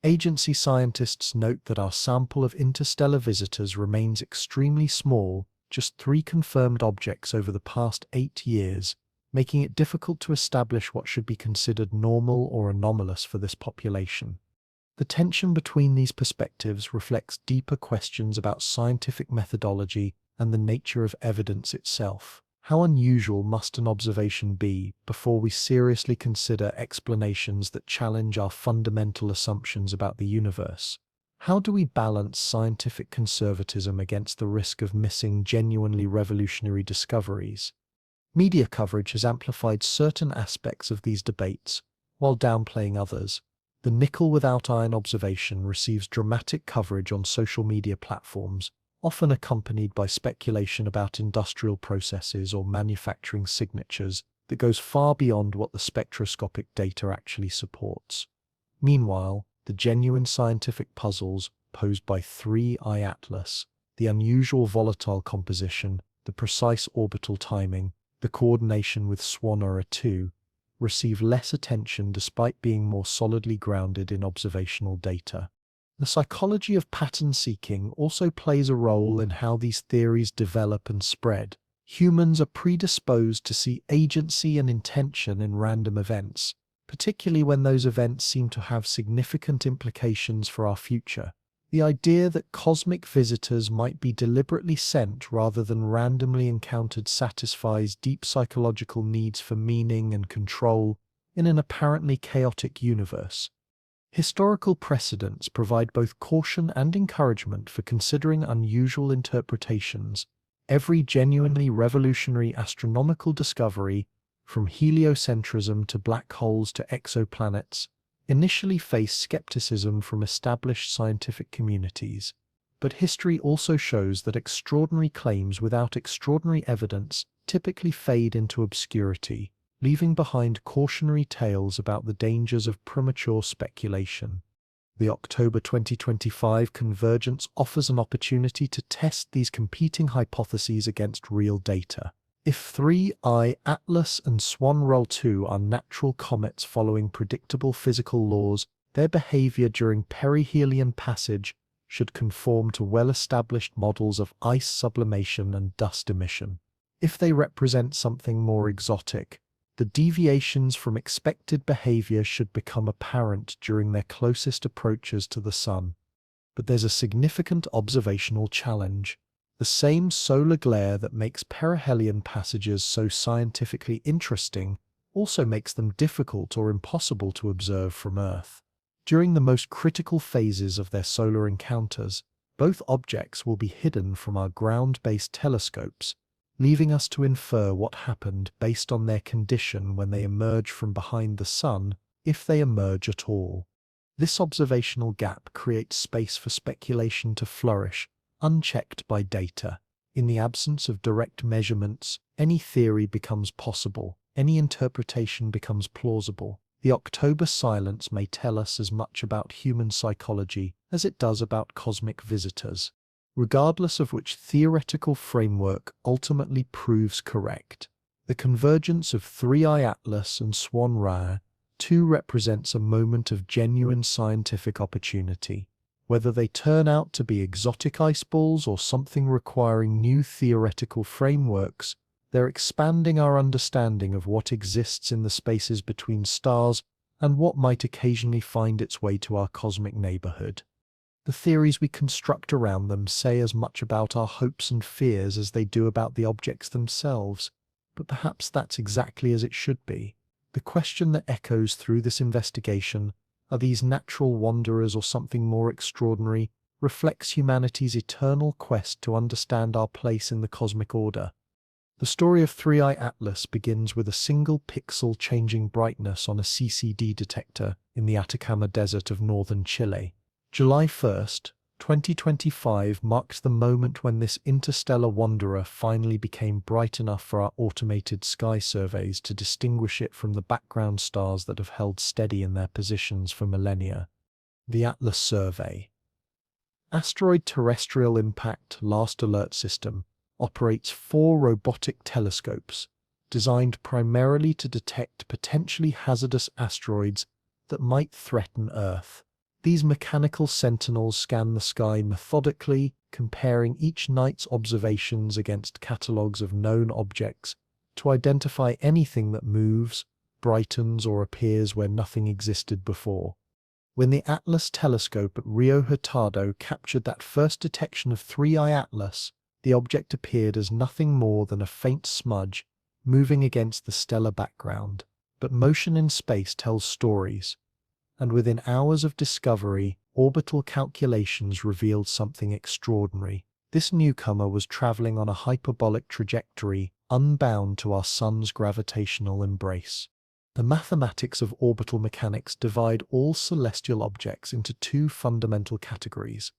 Agency scientists note that our sample of interstellar visitors remains extremely small, just 3 confirmed objects over the past 8 years, making it difficult to establish what should be considered normal or anomalous for this population. The tension between these perspectives reflects deeper questions about scientific methodology and the nature of evidence itself. How unusual must an observation be before we seriously consider explanations that challenge our fundamental assumptions about the universe? How do we balance scientific conservatism against the risk of missing genuinely revolutionary discoveries? Media coverage has amplified certain aspects of these debates, while downplaying others. The nickel without iron observation receives dramatic coverage on social media platforms, often accompanied by speculation about industrial processes or manufacturing signatures that goes far beyond what the spectroscopic data actually supports. Meanwhile, the genuine scientific puzzles posed by 3i Atlas, the unusual volatile composition, the precise orbital timing, the coordination with Swan R2, receive less attention despite being more solidly grounded in observational data. The psychology of pattern seeking also plays a role in how these theories develop and spread. Humans are predisposed to see agency and intention in random events, particularly when those events seem to have significant implications for our future. The idea that cosmic visitors might be deliberately sent rather than randomly encountered satisfies deep psychological needs for meaning and control in an apparently chaotic universe. Historical precedents provide both caution and encouragement for considering unusual interpretations. Every genuinely revolutionary astronomical discovery, from heliocentrism to black holes to exoplanets, initially faced skepticism from established scientific communities. But history also shows that extraordinary claims without extraordinary evidence typically fade into obscurity, leaving behind cautionary tales about the dangers of premature speculation. The October 2025 convergence offers an opportunity to test these competing hypotheses against real data. If 3i Atlas and Swan R2 are natural comets following predictable physical laws, their behavior during perihelion passage should conform to well-established models of ice sublimation and dust emission. If they represent something more exotic, the deviations from expected behavior should become apparent during their closest approaches to the Sun. But there's a significant observational challenge. The same solar glare that makes perihelion passages so scientifically interesting also makes them difficult or impossible to observe from Earth. During the most critical phases of their solar encounters, both objects will be hidden from our ground-based telescopes, leaving us to infer what happened based on their condition when they emerge from behind the Sun, if they emerge at all. This observational gap creates space for speculation to flourish, unchecked by data. In the absence of direct measurements, any theory becomes possible, any interpretation becomes plausible. The October silence may tell us as much about human psychology as it does about cosmic visitors, regardless of which theoretical framework ultimately proves correct. The convergence of Three-Eye Atlas and Swan Ra too represents a moment of genuine scientific opportunity. Whether they turn out to be exotic ice balls or something requiring new theoretical frameworks, they're expanding our understanding of what exists in the spaces between stars and what might occasionally find its way to our cosmic neighborhood. The theories we construct around them say as much about our hopes and fears as they do about the objects themselves, but perhaps that's exactly as it should be. The question that echoes through this investigation, are these natural wanderers or something more extraordinary, reflects humanity's eternal quest to understand our place in the cosmic order. The story of Three-Eye Atlas begins with a single pixel changing brightness on a CCD detector in the Atacama Desert of northern Chile. July 1st, 2025 marked the moment when this interstellar wanderer finally became bright enough for our automated sky surveys to distinguish it from the background stars that have held steady in their positions for millennia. The Atlas Survey. Asteroid Terrestrial Impact Last Alert System operates 4 robotic telescopes designed primarily to detect potentially hazardous asteroids that might threaten Earth. These mechanical sentinels scan the sky methodically, comparing each night's observations against catalogues of known objects to identify anything that moves, brightens, or appears where nothing existed before. When the Atlas telescope at Rio Hurtado captured that first detection of Three-Eye Atlas, the object appeared as nothing more than a faint smudge moving against the stellar background. But motion in space tells stories, and within hours of discovery, orbital calculations revealed something extraordinary. This newcomer was traveling on a hyperbolic trajectory, unbound to our sun's gravitational embrace. The mathematics of orbital mechanics divide all celestial objects into 2 fundamental categories: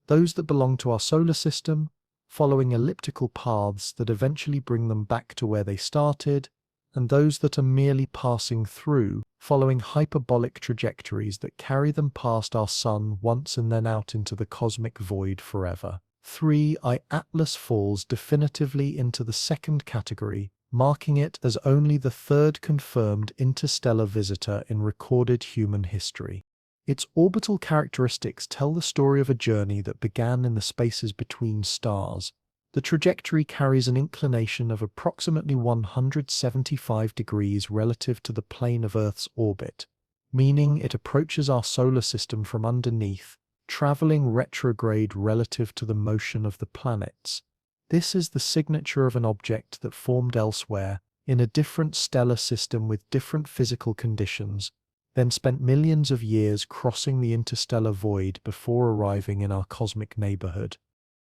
those that belong to our solar system, following elliptical paths that eventually bring them back to where they started, and those that are merely passing through, following hyperbolic trajectories that carry them past our sun once and then out into the cosmic void forever. Three-Eye Atlas falls definitively into the second category, marking it as only the 3rd confirmed interstellar visitor in recorded human history. Its orbital characteristics tell the story of a journey that began in the spaces between stars. The trajectory carries an inclination of approximately 175 degrees relative to the plane of Earth's orbit, meaning it approaches our solar system from underneath, traveling retrograde relative to the motion of the planets. This is the signature of an object that formed elsewhere, in a different stellar system with different physical conditions, then spent millions of years crossing the interstellar void before arriving in our cosmic neighborhood.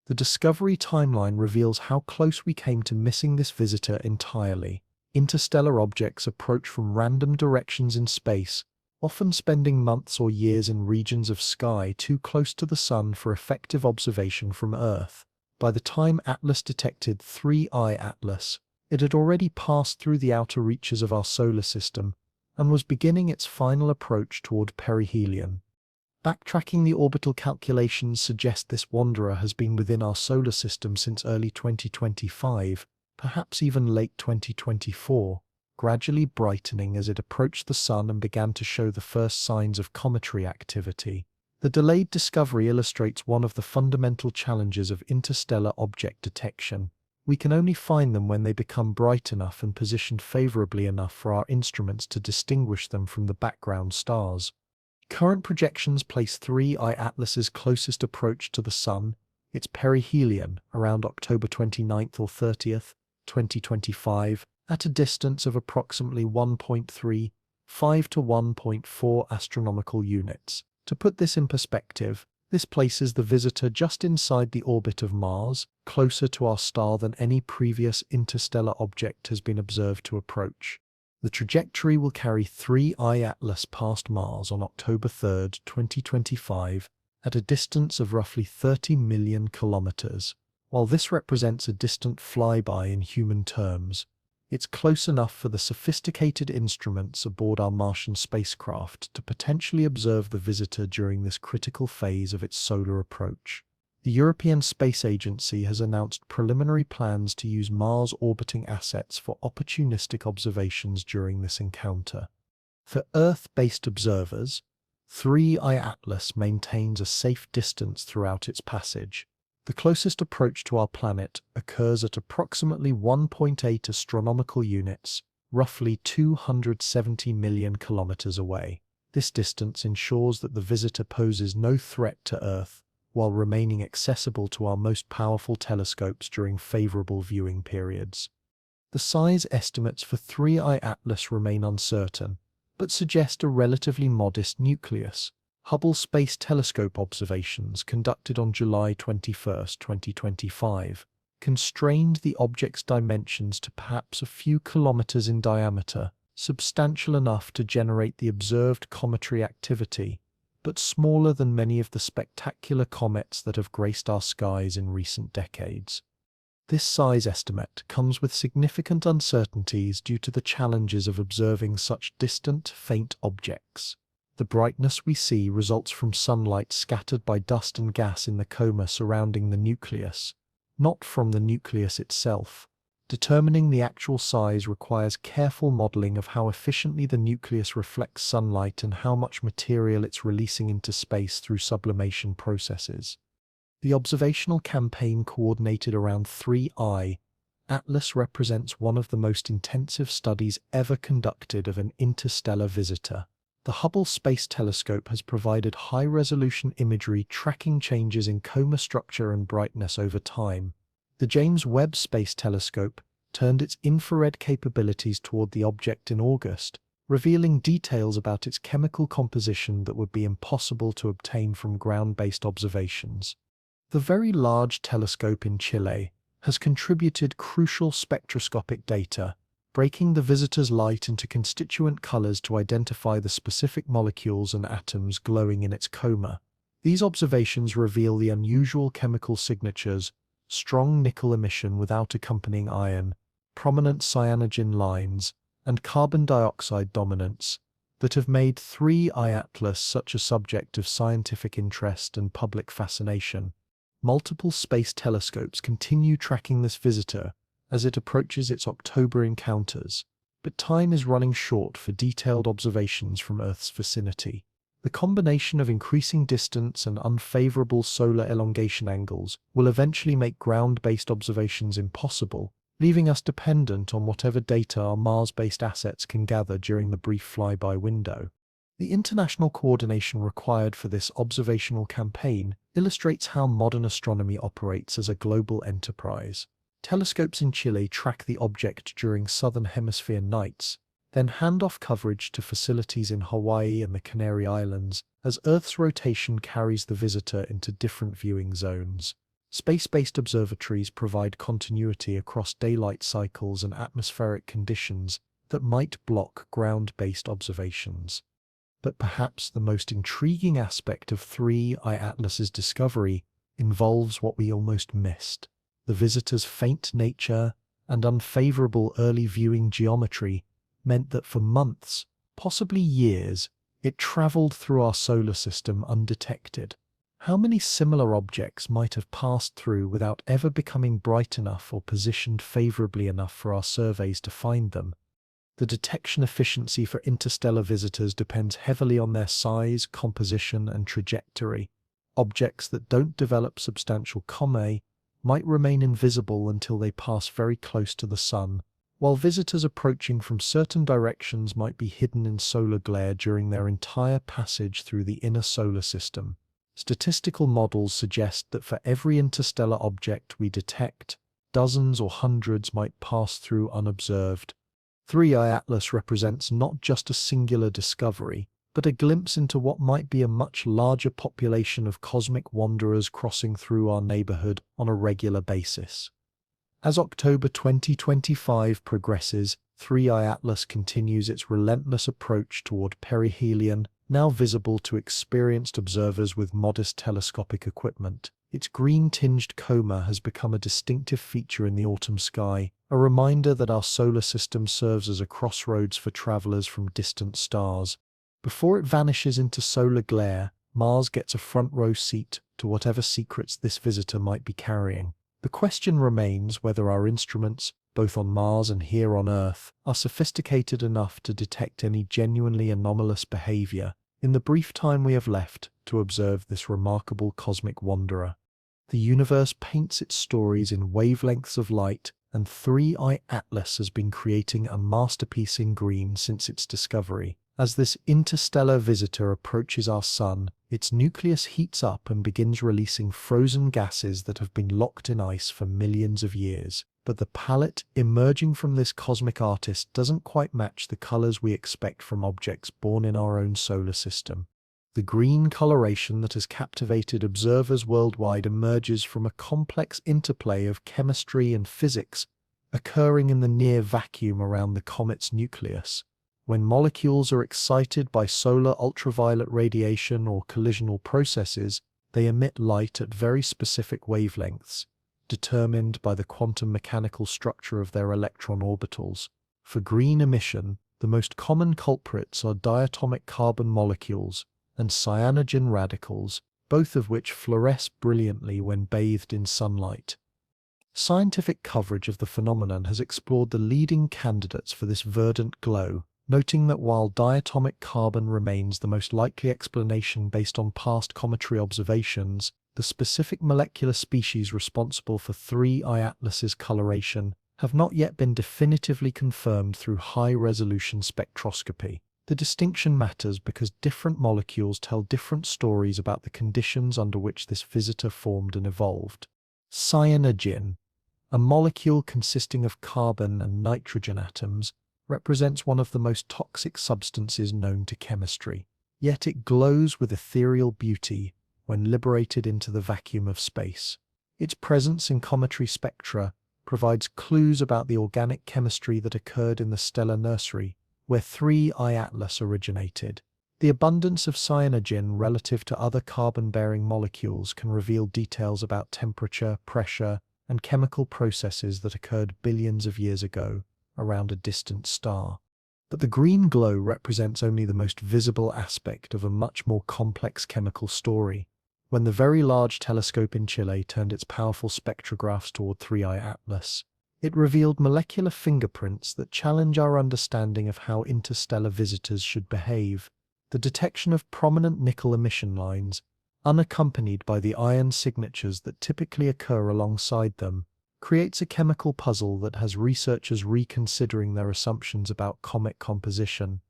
The discovery timeline reveals how close we came to missing this visitor entirely. Interstellar objects approach from random directions in space, often spending months or years in regions of sky too close to the sun for effective observation from Earth. By the time Atlas detected Three-Eye Atlas, it had already passed through the outer reaches of our solar system and was beginning its final approach toward perihelion. Backtracking the orbital calculations suggest this wanderer has been within our solar system since early 2025, perhaps even late 2024, gradually brightening as it approached the sun and began to show the first signs of cometary activity. The delayed discovery illustrates one of the fundamental challenges of interstellar object detection. We can only find them when they become bright enough and positioned favorably enough for our instruments to distinguish them from the background stars. Current projections place Three-Eye Atlas's closest approach to the sun, its perihelion, around October 29th or 30th, 2025, at a distance of approximately 1.35 to 1.4 astronomical units. To put this in perspective, this places the visitor just inside the orbit of Mars, closer to our star than any previous interstellar object has been observed to approach. The trajectory will carry Three-Eye Atlas past Mars on October 3rd, 2025, at a distance of roughly 30 million kilometers. While this represents a distant flyby in human terms, It's close enough for the sophisticated instruments aboard our Martian spacecraft to potentially observe the visitor during this critical phase of its solar approach. The European Space Agency has announced preliminary plans to use Mars-orbiting assets for opportunistic observations during this encounter. For Earth-based observers, 3I Atlas maintains a safe distance throughout its passage. The closest approach to our planet occurs at approximately 1.8 astronomical units, roughly 270 million kilometers away. This distance ensures that the visitor poses no threat to Earth, while remaining accessible to our most powerful telescopes during favorable viewing periods. The size estimates for 3I Atlas remain uncertain, but suggest a relatively modest nucleus. Hubble Space Telescope observations conducted on July 21, 2025, constrained the object's dimensions to perhaps a few kilometers in diameter, substantial enough to generate the observed cometary activity, but smaller than many of the spectacular comets that have graced our skies in recent decades. This size estimate comes with significant uncertainties due to the challenges of observing such distant, faint objects. The brightness we see results from sunlight scattered by dust and gas in the coma surrounding the nucleus, not from the nucleus itself. Determining the actual size requires careful modeling of how efficiently the nucleus reflects sunlight and how much material it's releasing into space through sublimation processes. The observational campaign coordinated around 3I Atlas represents one of the most intensive studies ever conducted of an interstellar visitor. The Hubble Space Telescope has provided high-resolution imagery tracking changes in coma structure and brightness over time. The James Webb Space Telescope turned its infrared capabilities toward the object in August, revealing details about its chemical composition that would be impossible to obtain from ground-based observations. The Very Large Telescope in Chile has contributed crucial spectroscopic data, breaking the visitor's light into constituent colors to identify the specific molecules and atoms glowing in its coma. These observations reveal the unusual chemical signatures, strong nickel emission without accompanying iron, prominent cyanogen lines, and carbon dioxide dominance that have made 3I Atlas such a subject of scientific interest and public fascination. Multiple space telescopes continue tracking this visitor as it approaches its October encounters, but time is running short for detailed observations from Earth's vicinity. The combination of increasing distance and unfavorable solar elongation angles will eventually make ground-based observations impossible, leaving us dependent on whatever data our Mars-based assets can gather during the brief flyby window. The international coordination required for this observational campaign illustrates how modern astronomy operates as a global enterprise. Telescopes in Chile track the object during Southern Hemisphere nights, then hand off coverage to facilities in Hawaii and the Canary Islands as Earth's rotation carries the visitor into different viewing zones. Space-based observatories provide continuity across daylight cycles and atmospheric conditions that might block ground-based observations. But perhaps the most intriguing aspect of 3I Atlas's discovery involves what we almost missed. The visitor's faint nature and unfavorable early viewing geometry meant that for months, possibly years, it traveled through our solar system undetected. How many similar objects might have passed through without ever becoming bright enough or positioned favorably enough for our surveys to find them? The detection efficiency for interstellar visitors depends heavily on their size, composition, and trajectory. Objects that don't develop substantial comae might remain invisible until they pass very close to the Sun, while visitors approaching from certain directions might be hidden in solar glare during their entire passage through the inner solar system. Statistical models suggest that for every interstellar object we detect, dozens or hundreds might pass through unobserved. 3I Atlas represents not just a singular discovery, but a glimpse into what might be a much larger population of cosmic wanderers crossing through our neighborhood on a regular basis. As October 2025 progresses, 3I Atlas continues its relentless approach toward perihelion, now visible to experienced observers with modest telescopic equipment. Its green-tinged coma has become a distinctive feature in the autumn sky, a reminder that our solar system serves as a crossroads for travelers from distant stars. Before it vanishes into solar glare, Mars gets a front-row seat to whatever secrets this visitor might be carrying. The question remains whether our instruments, both on Mars and here on Earth, are sophisticated enough to detect any genuinely anomalous behavior in the brief time we have left to observe this remarkable cosmic wanderer. The universe paints its stories in wavelengths of light, and 3-Eye Atlas has been creating a masterpiece in green since its discovery. As this interstellar visitor approaches our Sun, its nucleus heats up and begins releasing frozen gases that have been locked in ice for millions of years. But the palette emerging from this cosmic artist doesn't quite match the colors we expect from objects born in our own solar system. The green coloration that has captivated observers worldwide emerges from a complex interplay of chemistry and physics occurring in the near vacuum around the comet's nucleus. When molecules are excited by solar ultraviolet radiation or collisional processes, they emit light at very specific wavelengths, determined by the quantum mechanical structure of their electron orbitals. For green emission, the most common culprits are diatomic carbon molecules and cyanogen radicals, both of which fluoresce brilliantly when bathed in sunlight. Scientific coverage of the phenomenon has explored the leading candidates for this verdant glow, noting that while diatomic carbon remains the most likely explanation based on past cometary observations, the specific molecular species responsible for 3-Eye Atlas's coloration have not yet been definitively confirmed through high-resolution spectroscopy. The distinction matters because different molecules tell different stories about the conditions under which this visitor formed and evolved. Cyanogen, a molecule consisting of carbon and nitrogen atoms, represents one of the most toxic substances known to chemistry. Yet it glows with ethereal beauty when liberated into the vacuum of space. Its presence in cometary spectra provides clues about the organic chemistry that occurred in the stellar nursery, where 3-Eye Atlas originated. The abundance of cyanogen relative to other carbon-bearing molecules can reveal details about temperature, pressure, and chemical processes that occurred billions of years ago around a distant star. But the green glow represents only the most visible aspect of a much more complex chemical story. When the Very Large Telescope in Chile turned its powerful spectrographs toward 3-Eye Atlas, it revealed molecular fingerprints that challenge our understanding of how interstellar visitors should behave. The detection of prominent nickel emission lines, unaccompanied by the iron signatures that typically occur alongside them, creates a chemical puzzle that has researchers reconsidering their assumptions about comet composition.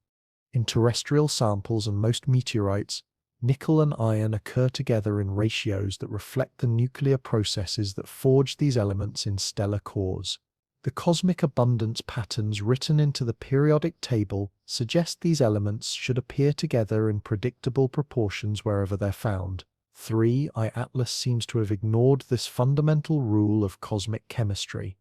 In terrestrial samples and most meteorites, nickel and iron occur together in ratios that reflect the nuclear processes that forge these elements in stellar cores. The cosmic abundance patterns written into the periodic table suggest these elements should appear together in predictable proportions wherever they're found. 3-Eye Atlas seems to have ignored this fundamental rule of cosmic chemistry.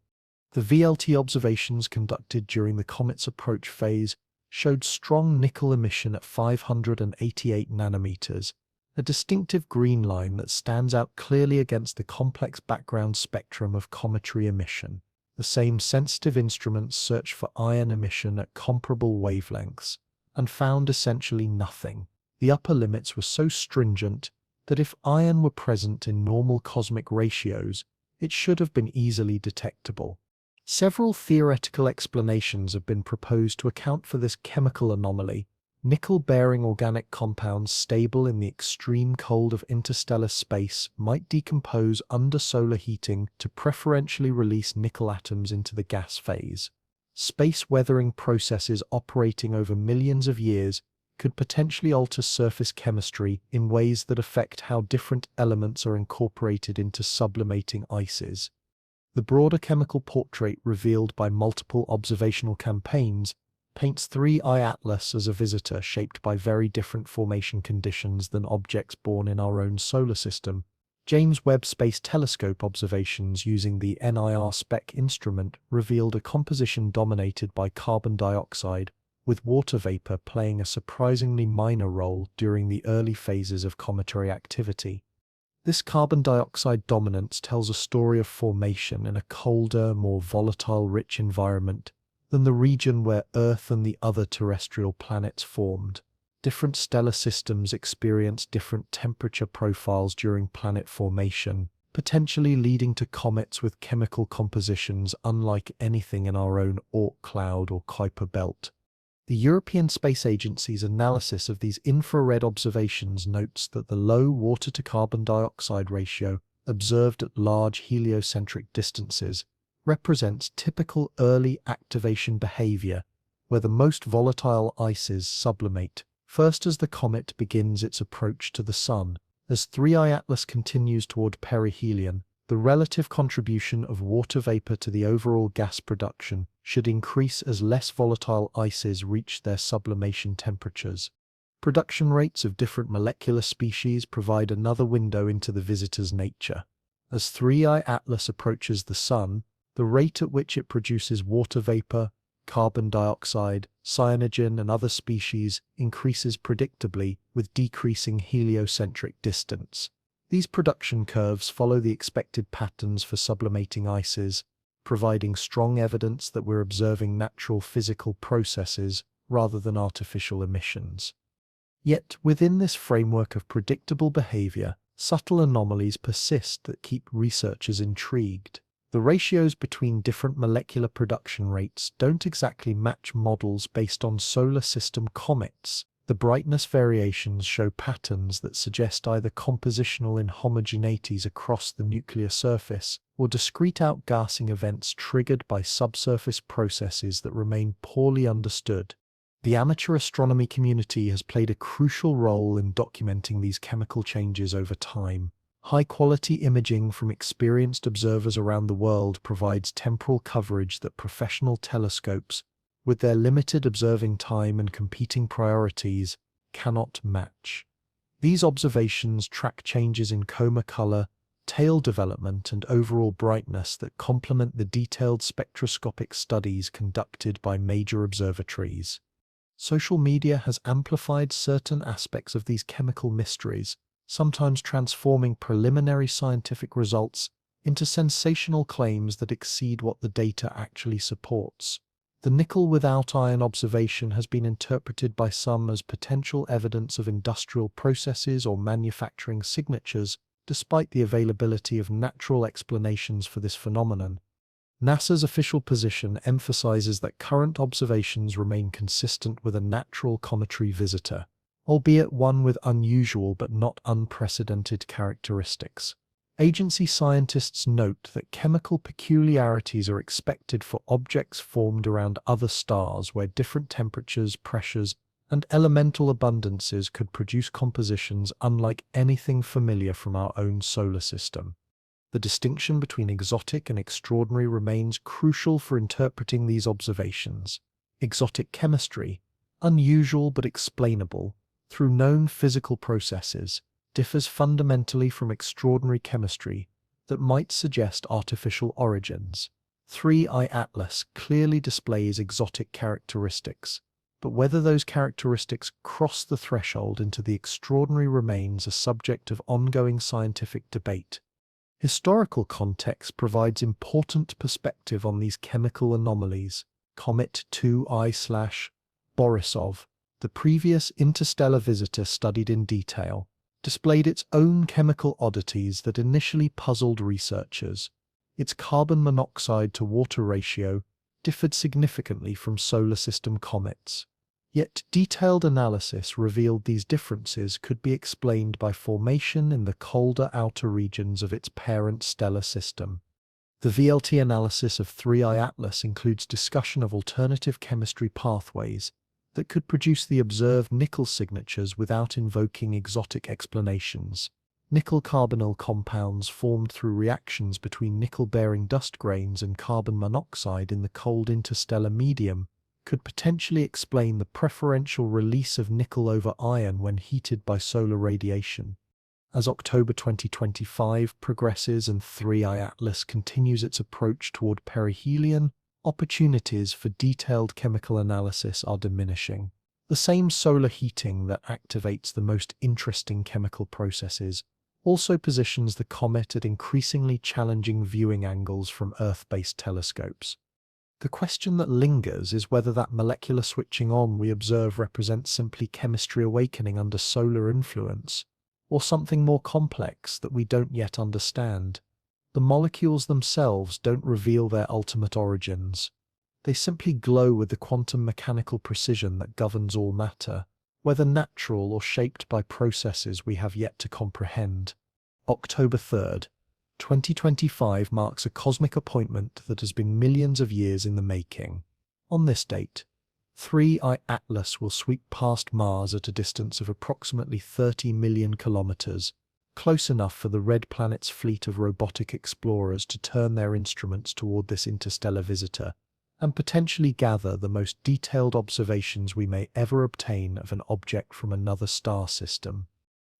The VLT observations conducted during the comet's approach phase showed strong nickel emission at 588 nanometers, a distinctive green line that stands out clearly against the complex background spectrum of cometary emission. The same sensitive instruments searched for iron emission at comparable wavelengths and found essentially nothing. The upper limits were so stringent that if iron were present in normal cosmic ratios, it should have been easily detectable. Several theoretical explanations have been proposed to account for this chemical anomaly. Nickel-bearing organic compounds stable in the extreme cold of interstellar space might decompose under solar heating to preferentially release nickel atoms into the gas phase. Space weathering processes operating over millions of years could potentially alter surface chemistry in ways that affect how different elements are incorporated into sublimating ices. The broader chemical portrait revealed by multiple observational campaigns paints 3-Eye Atlas as a visitor shaped by very different formation conditions than objects born in our own solar system. James Webb Space Telescope observations using the NIR SPEC instrument revealed a composition dominated by carbon dioxide, with water vapor playing a surprisingly minor role during the early phases of cometary activity. This carbon dioxide dominance tells a story of formation in a colder, more volatile-rich environment than the region where Earth and the other terrestrial planets formed. Different stellar systems experience different temperature profiles during planet formation, potentially leading to comets with chemical compositions unlike anything in our own Oort cloud or Kuiper belt. The European Space Agency's analysis of these infrared observations notes that the low water-to-carbon dioxide ratio observed at large heliocentric distances represents typical early activation behavior, where the most volatile ices sublimate, first as the comet begins its approach to the Sun. As 3I Atlas continues toward perihelion, the relative contribution of water vapor to the overall gas production should increase as less volatile ices reach their sublimation temperatures. Production rates of different molecular species provide another window into the visitor's nature. As 3I Atlas approaches the Sun, the rate at which it produces water vapor, carbon dioxide, cyanogen, and other species increases predictably with decreasing heliocentric distance. These production curves follow the expected patterns for sublimating ices, providing strong evidence that we're observing natural physical processes rather than artificial emissions. Yet, within this framework of predictable behavior, subtle anomalies persist that keep researchers intrigued. The ratios between different molecular production rates don't exactly match models based on solar system comets. The brightness variations show patterns that suggest either compositional inhomogeneities across the nuclear surface or discrete outgassing events triggered by subsurface processes that remain poorly understood. The amateur astronomy community has played a crucial role in documenting these chemical changes over time. High-quality imaging from experienced observers around the world provides temporal coverage that professional telescopes, with their limited observing time and competing priorities, cannot match. These observations track changes in coma color, tail development, and overall brightness that complement the detailed spectroscopic studies conducted by major observatories. Social media has amplified certain aspects of these chemical mysteries, sometimes transforming preliminary scientific results into sensational claims that exceed what the data actually supports. The nickel without iron observation has been interpreted by some as potential evidence of industrial processes or manufacturing signatures, despite the availability of natural explanations for this phenomenon. NASA's official position emphasizes that current observations remain consistent with a natural cometary visitor, albeit one with unusual but not unprecedented characteristics. Agency scientists note that chemical peculiarities are expected for objects formed around other stars where different temperatures, pressures, and elemental abundances could produce compositions unlike anything familiar from our own solar system. The distinction between exotic and extraordinary remains crucial for interpreting these observations. Exotic chemistry, unusual but explainable through known physical processes, differs fundamentally from extraordinary chemistry that might suggest artificial origins. 3I Atlas clearly displays exotic characteristics, but whether those characteristics cross the threshold into the extraordinary remains a subject of ongoing scientific debate. Historical context provides important perspective on these chemical anomalies. Comet 2I/Borisov, the previous interstellar visitor studied in detail, displayed its own chemical oddities that initially puzzled researchers. Its carbon monoxide to water ratio differed significantly from solar system comets. Yet detailed analysis revealed these differences could be explained by formation in the colder outer regions of its parent stellar system. The VLT analysis of 3I Atlas includes discussion of alternative chemistry pathways that could produce the observed nickel signatures without invoking exotic explanations. Nickel-carbonyl compounds formed through reactions between nickel-bearing dust grains and carbon monoxide in the cold interstellar medium could potentially explain the preferential release of nickel over iron when heated by solar radiation. As October 2025 progresses and 3I Atlas continues its approach toward perihelion, opportunities for detailed chemical analysis are diminishing. The same solar heating that activates the most interesting chemical processes also positions the comet at increasingly challenging viewing angles from Earth-based telescopes. The question that lingers is whether that molecular switching on we observe represents simply chemistry awakening under solar influence, or something more complex that we don't yet understand. The molecules themselves don't reveal their ultimate origins. They simply glow with the quantum mechanical precision that governs all matter, whether natural or shaped by processes we have yet to comprehend. October 3rd, 2025 marks a cosmic appointment that has been millions of years in the making. On this date, 3I Atlas will sweep past Mars at a distance of approximately 30 million kilometers, close enough for the red planet's fleet of robotic explorers to turn their instruments toward this interstellar visitor and potentially gather the most detailed observations we may ever obtain of an object from another star system.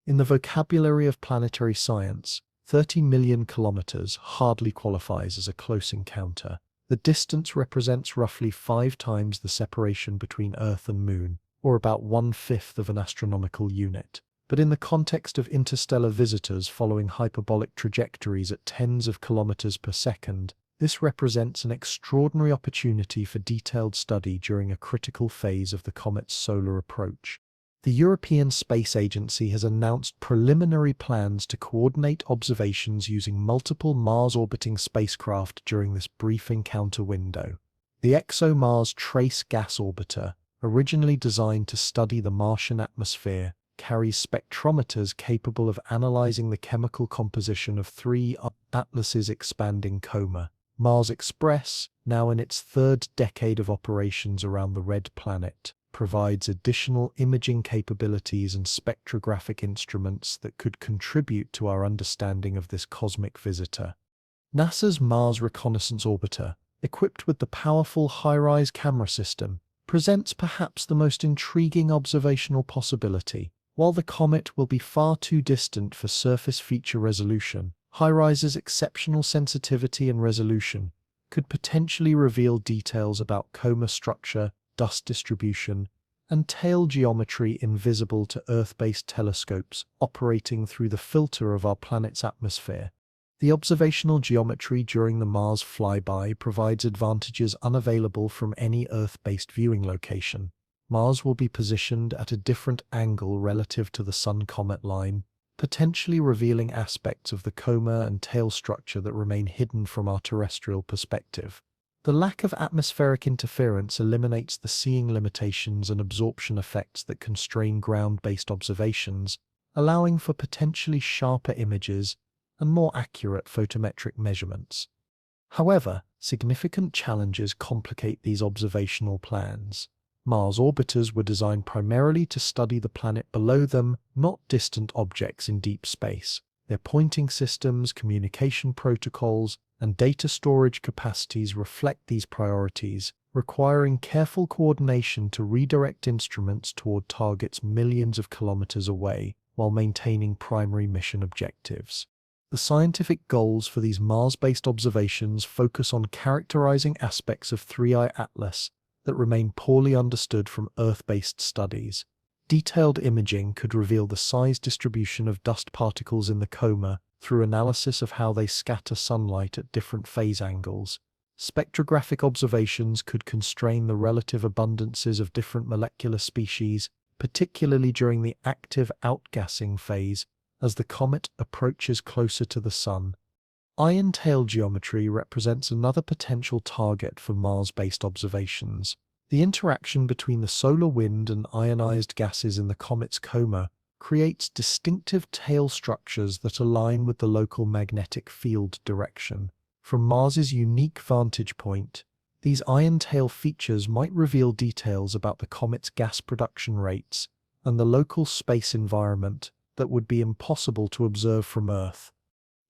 In the vocabulary of planetary science, 30 million kilometers hardly qualifies as a close encounter. The distance represents roughly 5 times the separation between Earth and Moon, or about 1/5 of an astronomical unit. But in the context of interstellar visitors following hyperbolic trajectories at tens of kilometers per second, this represents an extraordinary opportunity for detailed study during a critical phase of the comet's solar approach. The European Space Agency has announced preliminary plans to coordinate observations using multiple Mars-orbiting spacecraft during this brief encounter window. The ExoMars Trace Gas Orbiter, originally designed to study the Martian atmosphere, carries spectrometers capable of analyzing the chemical composition of 3I Atlas's expanding coma. Mars Express, now in its 3rd decade of operations around the red planet, provides additional imaging capabilities and spectrographic instruments that could contribute to our understanding of this cosmic visitor. NASA's Mars Reconnaissance Orbiter, equipped with the powerful HiRISE camera system, presents perhaps the most intriguing observational possibility. While the comet will be far too distant for surface feature resolution, HiRISE's exceptional sensitivity and resolution could potentially reveal details about coma structure, dust distribution, and tail geometry invisible to Earth-based telescopes operating through the filter of our planet's atmosphere. The observational geometry during the Mars flyby provides advantages unavailable from any Earth-based viewing location. Mars will be positioned at a different angle relative to the Sun-comet line, potentially revealing aspects of the coma and tail structure that remain hidden from our terrestrial perspective. The lack of atmospheric interference eliminates the seeing limitations and absorption effects that constrain ground-based observations, allowing for potentially sharper images and more accurate photometric measurements. However, significant challenges complicate these observational plans. Mars orbiters were designed primarily to study the planet below them, not distant objects in deep space. Their pointing systems, communication protocols, and data storage capacities reflect these priorities, requiring careful coordination to redirect instruments toward targets millions of kilometers away while maintaining primary mission objectives. The scientific goals for these Mars-based observations focus on characterizing aspects of 3I Atlas that remain poorly understood from Earth-based studies. Detailed imaging could reveal the size distribution of dust particles in the coma through analysis of how they scatter sunlight at different phase angles. Spectrographic observations could constrain the relative abundances of different molecular species, particularly during the active outgassing phase as the comet approaches closer to the Sun. Ion tail geometry represents another potential target for Mars-based observations. The interaction between the solar wind and ionized gases in the comet's coma creates distinctive tail structures that align with the local magnetic field direction. From Mars's unique vantage point, these ion tail features might reveal details about the comet's gas production rates and the local space environment that would be impossible to observe from Earth.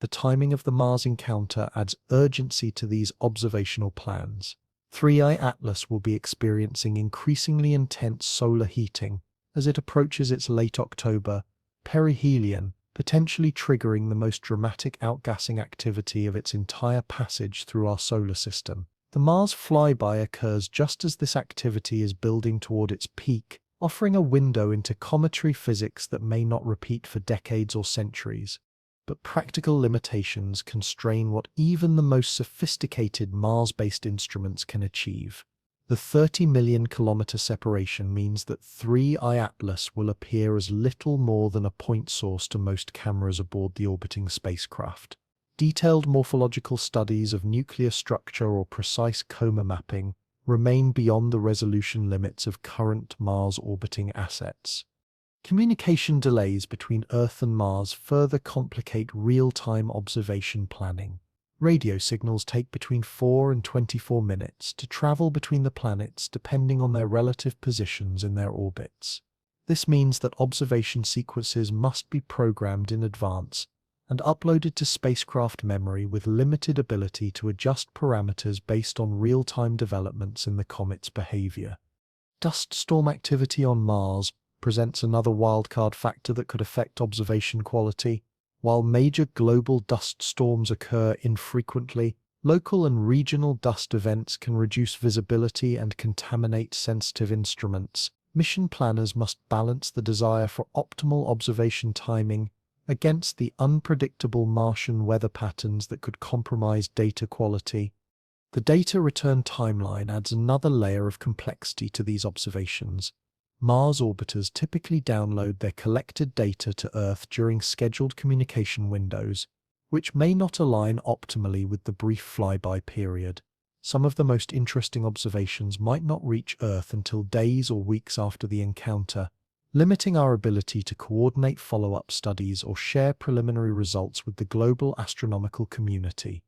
The timing of the Mars encounter adds urgency to these observational plans. 3I Atlas will be experiencing increasingly intense solar heating as it approaches its late October perihelion, potentially triggering the most dramatic outgassing activity of its entire passage through our solar system. The Mars flyby occurs just as this activity is building toward its peak, offering a window into cometary physics that may not repeat for decades or centuries. but practical limitations constrain what even the most sophisticated Mars-based instruments can achieve. The 30 million kilometer separation means that 3I Atlas will appear as little more than a point source to most cameras aboard the orbiting spacecraft. Detailed morphological studies of nuclear structure or precise coma mapping remain beyond the resolution limits of current Mars-orbiting assets. Communication delays between Earth and Mars further complicate real-time observation planning. Radio signals take between 4 and 24 minutes to travel between the planets depending on their relative positions in their orbits. This means that observation sequences must be programmed in advance and uploaded to spacecraft memory with limited ability to adjust parameters based on real-time developments in the comet's behavior. Dust storm activity on Mars presents another wildcard factor that could affect observation quality. While major global dust storms occur infrequently, local and regional dust events can reduce visibility and contaminate sensitive instruments. Mission planners must balance the desire for optimal observation timing against the unpredictable Martian weather patterns that could compromise data quality. The data return timeline adds another layer of complexity to these observations. Mars orbiters typically download their collected data to Earth during scheduled communication windows, which may not align optimally with the brief flyby period. Some of the most interesting observations might not reach Earth until days or weeks after the encounter, limiting our ability to coordinate follow-up studies or share preliminary results with the global astronomical community.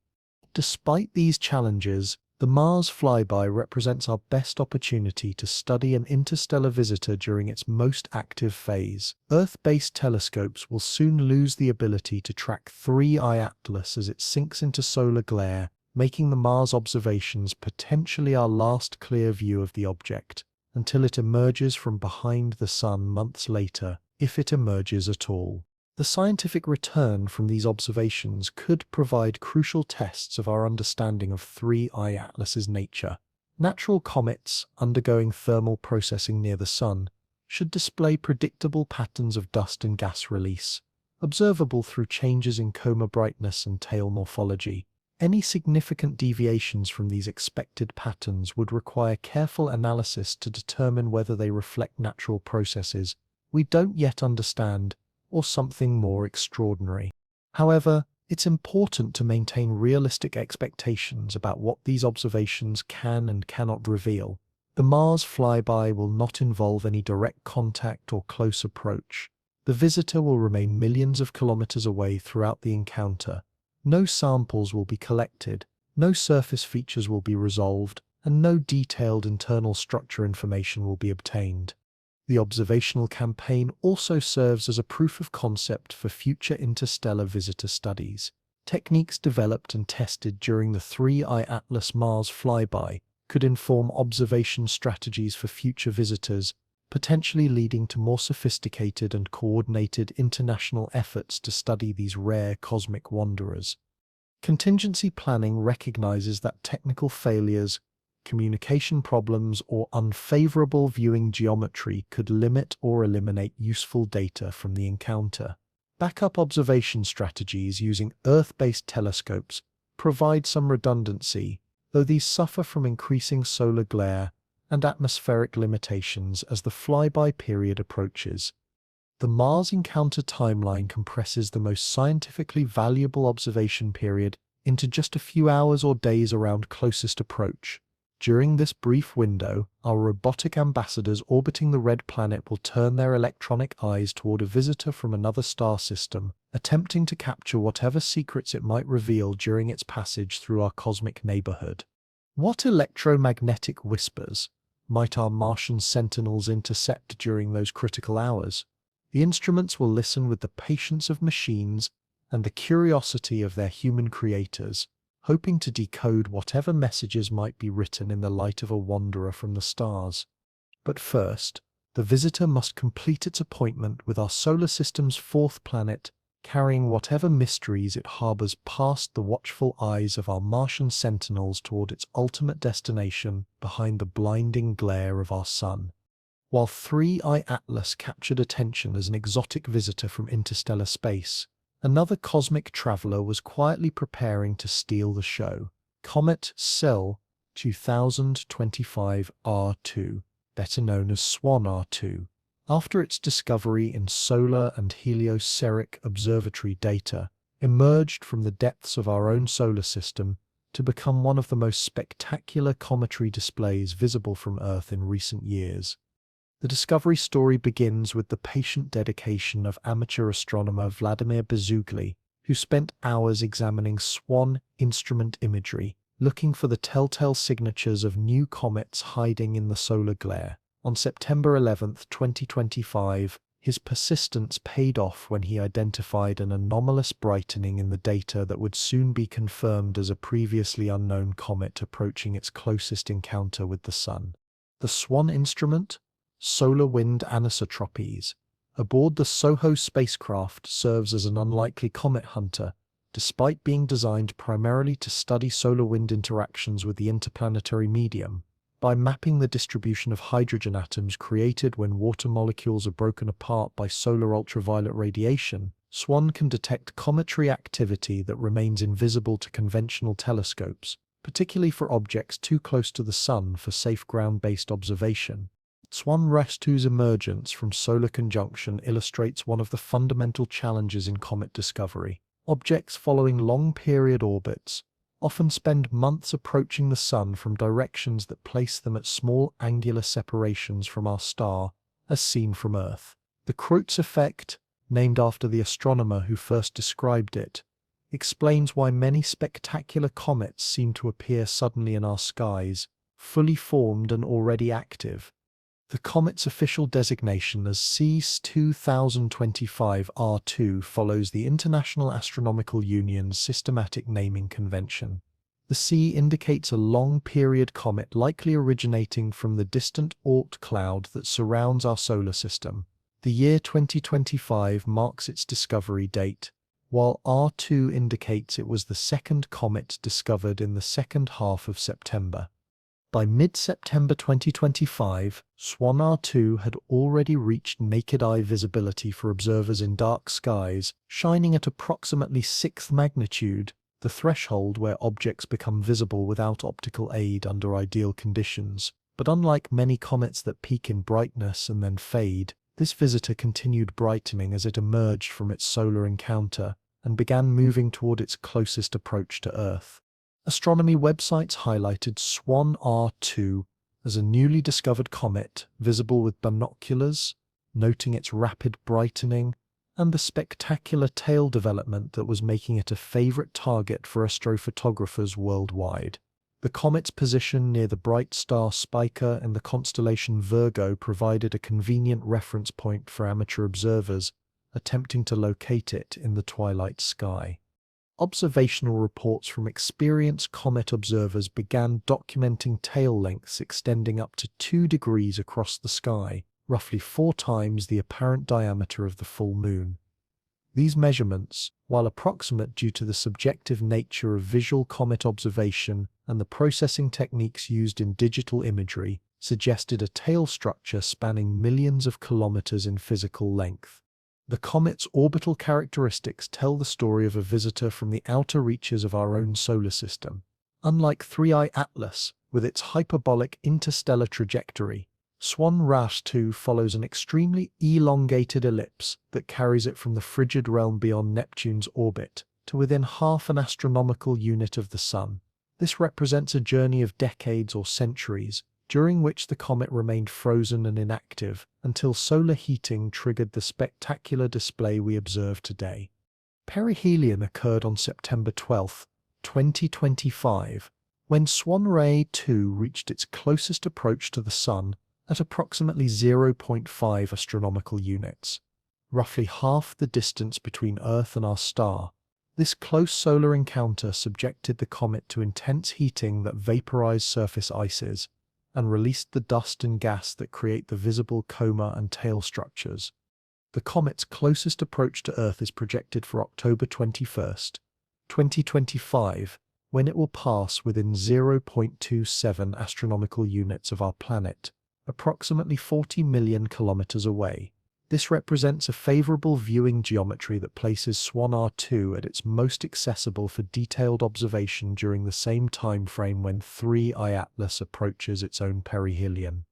Despite these challenges, the Mars flyby represents our best opportunity to study an interstellar visitor during its most active phase. Earth-based telescopes will soon lose the ability to track 3I Atlas as it sinks into solar glare, making the Mars observations potentially our last clear view of the object, until it emerges from behind the Sun months later, if it emerges at all. The scientific return from these observations could provide crucial tests of our understanding of 3I Atlas's nature. Natural comets undergoing thermal processing near the Sun should display predictable patterns of dust and gas release, observable through changes in coma brightness and tail morphology. Any significant deviations from these expected patterns would require careful analysis to determine whether they reflect natural processes we don't yet understand, or something more extraordinary. However, it's important to maintain realistic expectations about what these observations can and cannot reveal. The Mars flyby will not involve any direct contact or close approach. The visitor will remain millions of kilometers away throughout the encounter. No samples will be collected, no surface features will be resolved, and no detailed internal structure information will be obtained. The observational campaign also serves as a proof of concept for future interstellar visitor studies. Techniques developed and tested during the 3I Atlas Mars flyby could inform observation strategies for future visitors, potentially leading to more sophisticated and coordinated international efforts to study these rare cosmic wanderers. Contingency planning recognizes that technical failures, communication problems, or unfavorable viewing geometry could limit or eliminate useful data from the encounter. Backup observation strategies using Earth-based telescopes provide some redundancy, though these suffer from increasing solar glare and atmospheric limitations as the flyby period approaches. The Mars encounter timeline compresses the most scientifically valuable observation period into just a few hours or days around closest approach. During this brief window, our robotic ambassadors orbiting the red planet will turn their electronic eyes toward a visitor from another star system, attempting to capture whatever secrets it might reveal during its passage through our cosmic neighborhood. What electromagnetic whispers might our Martian sentinels intercept during those critical hours? The instruments will listen with the patience of machines and the curiosity of their human creators, hoping to decode whatever messages might be written in the light of a wanderer from the stars. But first, the visitor must complete its appointment with our solar system's fourth planet, carrying whatever mysteries it harbors past the watchful eyes of our Martian sentinels toward its ultimate destination behind the blinding glare of our sun. While 3I Atlas captured attention as an exotic visitor from interstellar space, Another cosmic traveler was quietly preparing to steal the show. Comet SEL 2025 R2, better known as Swan R2. After its discovery in solar and heliospheric observatory data, emerged from the depths of our own solar system to become one of the most spectacular cometary displays visible from Earth in recent years. The discovery story begins with the patient dedication of amateur astronomer Vladimir Bezugli, who spent hours examining SWAN instrument imagery, looking for the telltale signatures of new comets hiding in the solar glare. On September 11, 2025, his persistence paid off when he identified an anomalous brightening in the data that would soon be confirmed as a previously unknown comet approaching its closest encounter with the Sun. The SWAN instrument, Solar Wind Anisotropes, aboard the SOHO spacecraft serves as an unlikely comet hunter, despite being designed primarily to study solar wind interactions with the interplanetary medium. By mapping the distribution of hydrogen atoms created when water molecules are broken apart by solar ultraviolet radiation, SWAN can detect cometary activity that remains invisible to conventional telescopes, particularly for objects too close to the Sun for safe ground-based observation. SWAN RES-2's emergence from solar conjunction illustrates one of the fundamental challenges in comet discovery. Objects following long-period orbits often spend months approaching the Sun from directions that place them at small angular separations from our star, as seen from Earth. The Kreutz effect, named after the astronomer who first described it, explains why many spectacular comets seem to appear suddenly in our skies, fully formed and already active. The comet's official designation as CES 2025 R2 follows the International Astronomical Union's systematic naming convention. The C indicates a long-period comet likely originating from the distant Oort cloud that surrounds our solar system. The year 2025 marks its discovery date, while R2 indicates it was the second comet discovered in the second half of September. By mid-September 2025, SWAN R2 had already reached naked-eye visibility for observers in dark skies, shining at approximately 6th magnitude, the threshold where objects become visible without optical aid under ideal conditions. But unlike many comets that peak in brightness and then fade, this visitor continued brightening as it emerged from its solar encounter and began moving toward its closest approach to Earth. Astronomy websites highlighted SWAN R2 as a newly discovered comet visible with binoculars, noting its rapid brightening and the spectacular tail development that was making it a favorite target for astrophotographers worldwide. The comet's position near the bright star Spica in the constellation Virgo provided a convenient reference point for amateur observers attempting to locate it in the twilight sky. Observational reports from experienced comet observers began documenting tail lengths extending up to 2 degrees across the sky, roughly 4 times the apparent diameter of the full moon. These measurements, while approximate due to the subjective nature of visual comet observation and the processing techniques used in digital imagery, suggested a tail structure spanning millions of kilometers in physical length. The comet's orbital characteristics tell the story of a visitor from the outer reaches of our own solar system. Unlike 3I Atlas, with its hyperbolic interstellar trajectory, SWAN RAS-2 follows an extremely elongated ellipse that carries it from the frigid realm beyond Neptune's orbit to within half an astronomical unit of the Sun. This represents a journey of decades or centuries, during which the comet remained frozen and inactive until solar heating triggered the spectacular display we observe today. Perihelion occurred on September 12, 2025, when SWAN RAS-2 reached its closest approach to the Sun at approximately 0.5 astronomical units, roughly half the distance between Earth and our star. This close solar encounter subjected the comet to intense heating that vaporized surface ices and released the dust and gas that create the visible coma and tail structures. The comet's closest approach to Earth is projected for October 21, 2025, when it will pass within 0.27 astronomical units of our planet, approximately 40 million kilometers away. This represents a favorable viewing geometry that places Swan R2 at its most accessible for detailed observation during the same time frame when 3I Atlas approaches its own perihelion.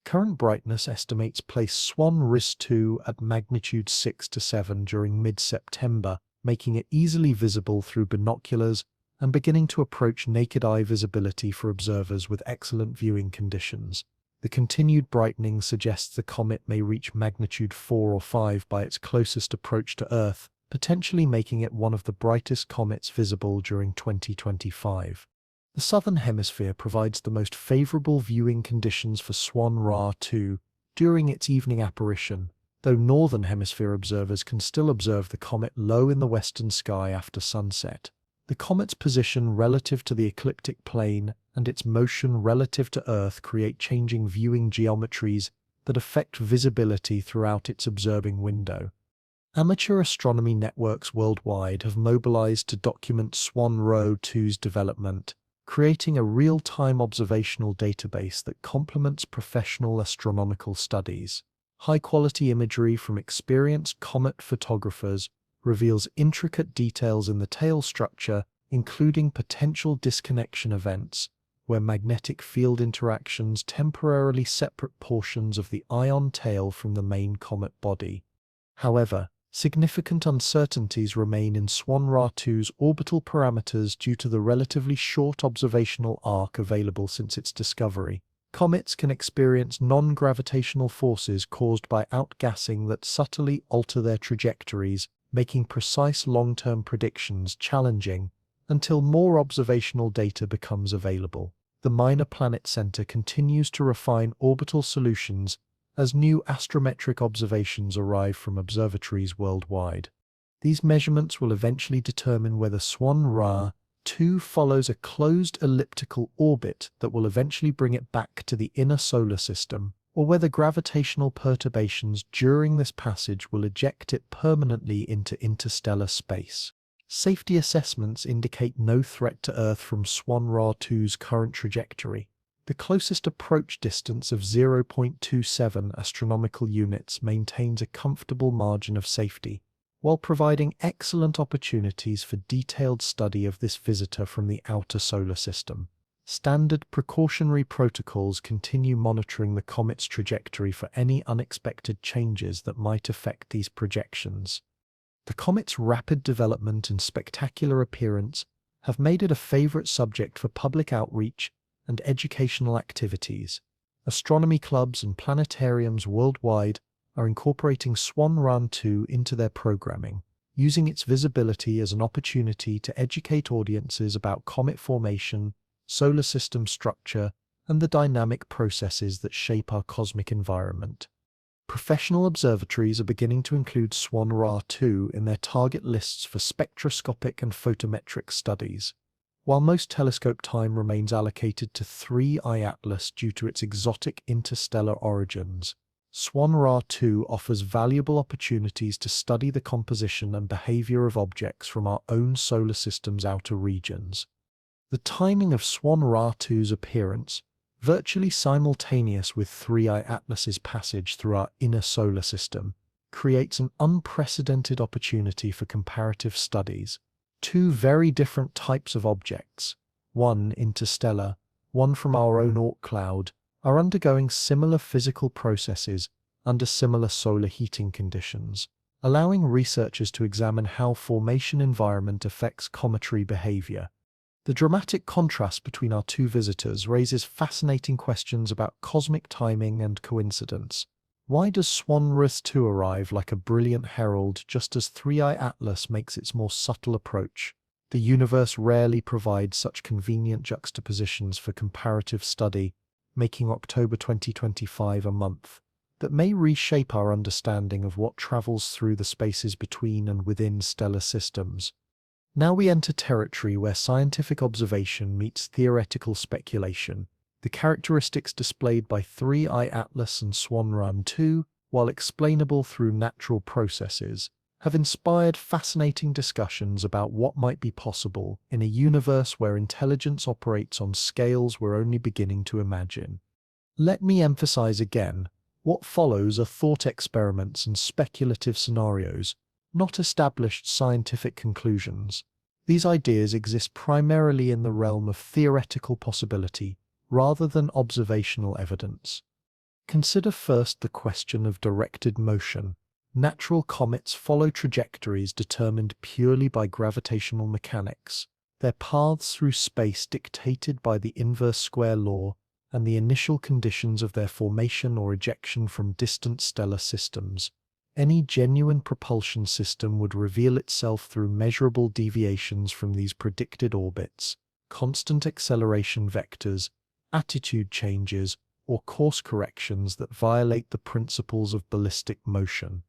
Current brightness estimates place Swan RIS-2 at magnitude 6 to 7 during mid-September, making it easily visible through binoculars and beginning to approach naked eye visibility for observers with excellent viewing conditions. The continued brightening suggests the comet may reach magnitude 4 or 5 by its closest approach to Earth, potentially making it one of the brightest comets visible during 2025. The southern hemisphere provides the most favorable viewing conditions for Swan Ra-2 during its evening apparition, though northern hemisphere observers can still observe the comet low in the western sky after sunset. The comet's position relative to the ecliptic plane and its motion relative to Earth create changing viewing geometries that affect visibility throughout its observing window. Amateur astronomy networks worldwide have mobilized to document Swan Ra-2's development, creating a real-time observational database that complements professional astronomical studies. High-quality imagery from experienced comet photographers reveals intricate details in the tail structure, including potential disconnection events, where magnetic field interactions temporarily separate portions of the ion tail from the main comet body. However, significant uncertainties remain in Swan Ra-2's orbital parameters due to the relatively short observational arc available since its discovery. Comets can experience non-gravitational forces caused by outgassing that subtly alter their trajectories, making precise long-term predictions challenging until more observational data becomes available. The Minor Planet Center continues to refine orbital solutions as new astrometric observations arrive from observatories worldwide. These measurements will eventually determine whether Swan Ra-2 follows a closed elliptical orbit that will eventually bring it back to the inner solar system, or whether gravitational perturbations during this passage will eject it permanently into interstellar space. Safety assessments indicate no threat to Earth from Swan Ra-2's current trajectory. The closest approach distance of 0.27 astronomical units maintains a comfortable margin of safety, while providing excellent opportunities for detailed study of this visitor from the outer solar system. Standard precautionary protocols continue monitoring the comet's trajectory for any unexpected changes that might affect these projections. The comet's rapid development and spectacular appearance have made it a favorite subject for public outreach and educational activities. Astronomy clubs and planetariums worldwide are incorporating Swan Ra-2 into their programming, using its visibility as an opportunity to educate audiences about comet formation, solar system structure, and the dynamic processes that shape our cosmic environment. Professional observatories are beginning to include Swan Ra-2 in their target lists for spectroscopic and photometric studies. While most telescope time remains allocated to 3I Atlas due to its exotic interstellar origins, Swan Ra-2 offers valuable opportunities to study the composition and behavior of objects from our own solar system's outer regions. The timing of Swan Ra-2's appearance, virtually simultaneous with 3I Atlas's passage through our inner solar system, creates an unprecedented opportunity for comparative studies. Two very different types of objects, one interstellar, one from our own Oort cloud, are undergoing similar physical processes under similar solar heating conditions, allowing researchers to examine how formation environment affects cometary behavior. The dramatic contrast between our two visitors raises fascinating questions about cosmic timing and coincidence. Why does Swan RIS-2 arrive like a brilliant herald just as 3I Atlas makes its more subtle approach? The universe rarely provides such convenient juxtapositions for comparative study, making October 2025 a month that may reshape our understanding of what travels through the spaces between and within stellar systems. Now we enter territory where scientific observation meets theoretical speculation. The characteristics displayed by 3I Atlas and Swan Ra-2, while explainable through natural processes, have inspired fascinating discussions about what might be possible in a universe where intelligence operates on scales we're only beginning to imagine. Let me emphasize again, What follows are thought experiments and speculative scenarios, not established scientific conclusions. These ideas exist primarily in the realm of theoretical possibility rather than observational evidence. Consider first the question of directed motion. Natural comets follow trajectories determined purely by gravitational mechanics, their paths through space dictated by the inverse square law and the initial conditions of their formation or ejection from distant stellar systems. Any genuine propulsion system would reveal itself through measurable deviations from these predicted orbits, constant acceleration vectors, attitude changes, or course corrections that violate the principles of ballistic motion.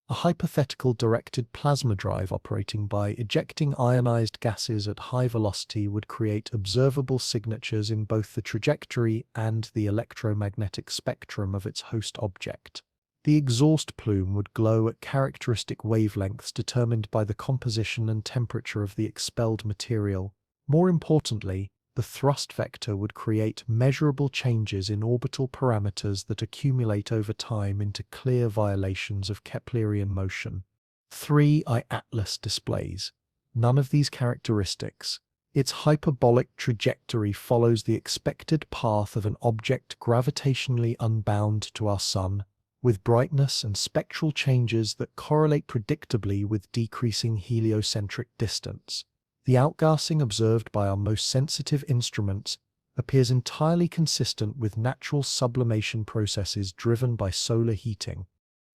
A hypothetical directed plasma drive operating by ejecting ionized gases at high velocity would create observable signatures in both the trajectory and the electromagnetic spectrum of its host object. The exhaust plume would glow at characteristic wavelengths determined by the composition and temperature of the expelled material. More importantly, the thrust vector would create measurable changes in orbital parameters that accumulate over time into clear violations of Keplerian motion. 3I Atlas displays none of these characteristics. Its hyperbolic trajectory follows the expected path of an object gravitationally unbound to our Sun, with brightness and spectral changes that correlate predictably with decreasing heliocentric distance. The outgassing observed by our most sensitive instruments appears entirely consistent with natural sublimation processes driven by solar heating.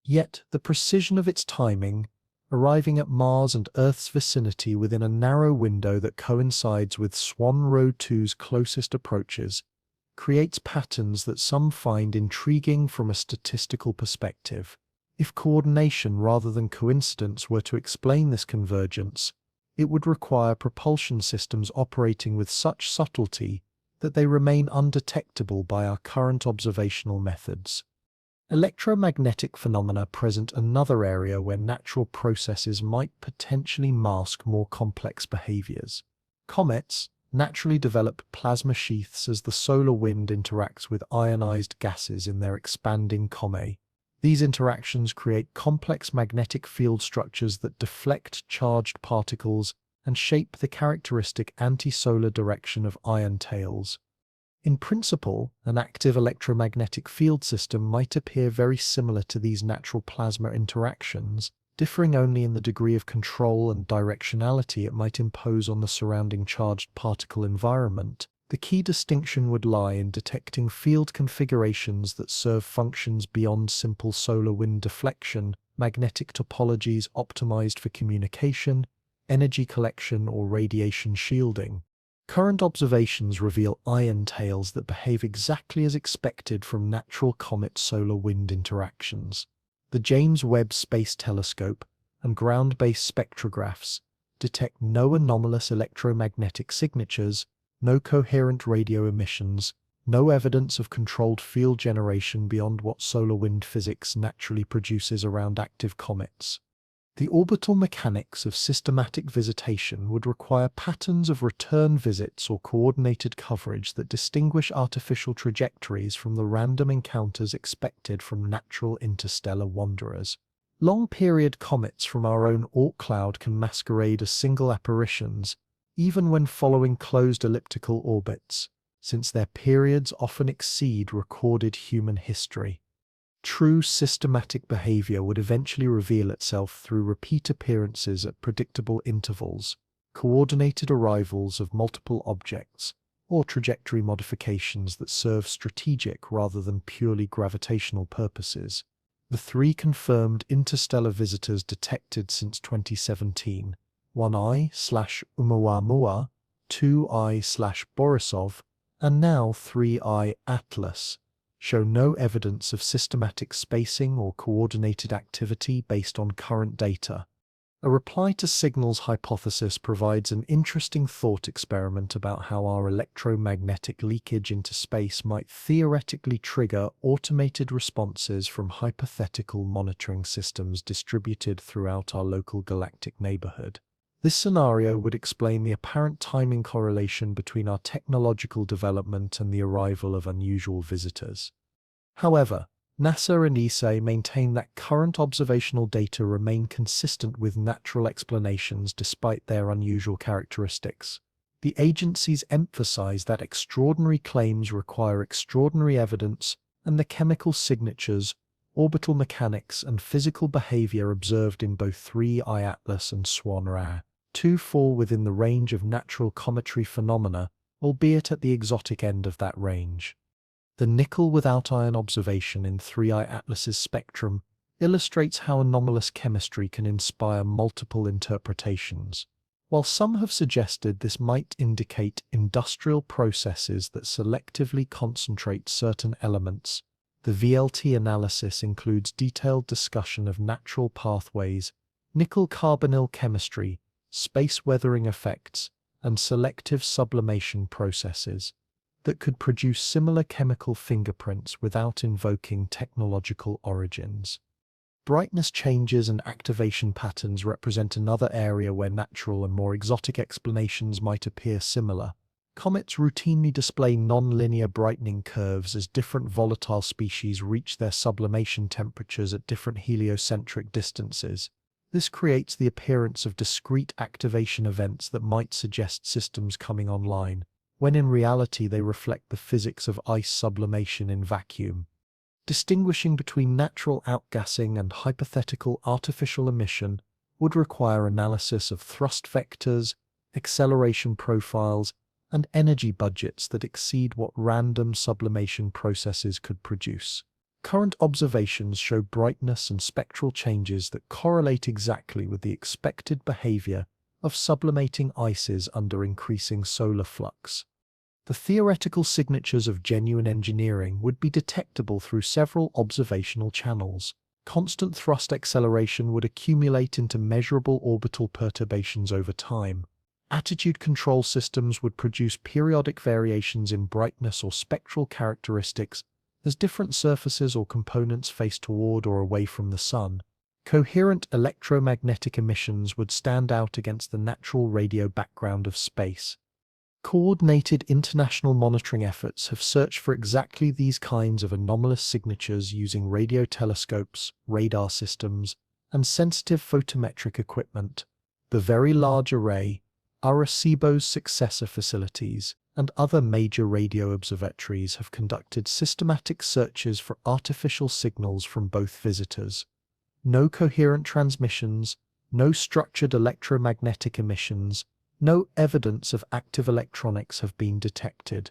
Yet, the precision of its timing, arriving at Mars and Earth's vicinity within a narrow window that coincides with Swan Road 2's closest approaches, creates patterns that some find intriguing from a statistical perspective. If coordination rather than coincidence were to explain this convergence, it would require propulsion systems operating with such subtlety that they remain undetectable by our current observational methods. Electromagnetic phenomena present another area where natural processes might potentially mask more complex behaviors. Comets naturally develop plasma sheaths as the solar wind interacts with ionized gases in their expanding comet. These interactions create complex magnetic field structures that deflect charged particles and shape the characteristic anti-solar direction of ion tails. In principle, an active electromagnetic field system might appear very similar to these natural plasma interactions, differing only in the degree of control and directionality it might impose on the surrounding charged particle environment. The key distinction would lie in detecting field configurations that serve functions beyond simple solar wind deflection, magnetic topologies optimized for communication, energy collection, or radiation shielding. Current observations reveal ion tails that behave exactly as expected from natural comet-solar wind interactions. The James Webb Space Telescope and ground-based spectrographs detect no anomalous electromagnetic signatures, no coherent radio emissions, no evidence of controlled field generation beyond what solar wind physics naturally produces around active comets. The orbital mechanics of systematic visitation would require patterns of return visits or coordinated coverage that distinguish artificial trajectories from the random encounters expected from natural interstellar wanderers. Long-period comets from our own Oort cloud can masquerade as single apparitions, even when following closed elliptical orbits, since their periods often exceed recorded human history. True systematic behavior would eventually reveal itself through repeat appearances at predictable intervals, coordinated arrivals of multiple objects, or trajectory modifications that serve strategic rather than purely gravitational purposes. The 3 confirmed interstellar visitors detected since 2017, 1I/Oumuamua, 2I/Borisov, and now 3I Atlas, show no evidence of systematic spacing or coordinated activity based on current data. A reply to signals hypothesis provides an interesting thought experiment about how our electromagnetic leakage into space might theoretically trigger automated responses from hypothetical monitoring systems distributed throughout our local galactic neighborhood. This scenario would explain the apparent timing correlation between our technological development and the arrival of unusual visitors. However, NASA and ESA maintain that current observational data remain consistent with natural explanations despite their unusual characteristics. The agencies emphasize that extraordinary claims require extraordinary evidence, and the chemical signatures, orbital mechanics, and physical behavior observed in both 3I Atlas and SWAN-RA 2 fall within the range of natural cometary phenomena, albeit at the exotic end of that range. The nickel without iron observation in 3I Atlas's spectrum illustrates how anomalous chemistry can inspire multiple interpretations. While some have suggested this might indicate industrial processes that selectively concentrate certain elements, the VLT analysis includes detailed discussion of natural pathways, nickel-carbonyl chemistry, space weathering effects, and selective sublimation processes that could produce similar chemical fingerprints without invoking technological origins. Brightness changes and activation patterns represent another area where natural and more exotic explanations might appear similar. Comets routinely display non-linear brightening curves as different volatile species reach their sublimation temperatures at different heliocentric distances. This creates the appearance of discrete activation events that might suggest systems coming online, when in reality they reflect the physics of ice sublimation in vacuum. Distinguishing between natural outgassing and hypothetical artificial emission would require analysis of thrust vectors, acceleration profiles, and energy budgets that exceed what random sublimation processes could produce. Current observations show brightness and spectral changes that correlate exactly with the expected behavior of sublimating ices under increasing solar flux. The theoretical signatures of genuine engineering would be detectable through several observational channels. Constant thrust acceleration would accumulate into measurable orbital perturbations over time. Attitude control systems would produce periodic variations in brightness or spectral characteristics as different surfaces or components face toward or away from the Sun. Coherent electromagnetic emissions would stand out against the natural radio background of space. Coordinated international monitoring efforts have searched for exactly these kinds of anomalous signatures using radio telescopes, radar systems, and sensitive photometric equipment. The Very Large Array, Arecibo's successor facilities, and other major radio observatories have conducted systematic searches for artificial signals from both visitors. No coherent transmissions, no structured electromagnetic emissions, no evidence of active electronics have been detected.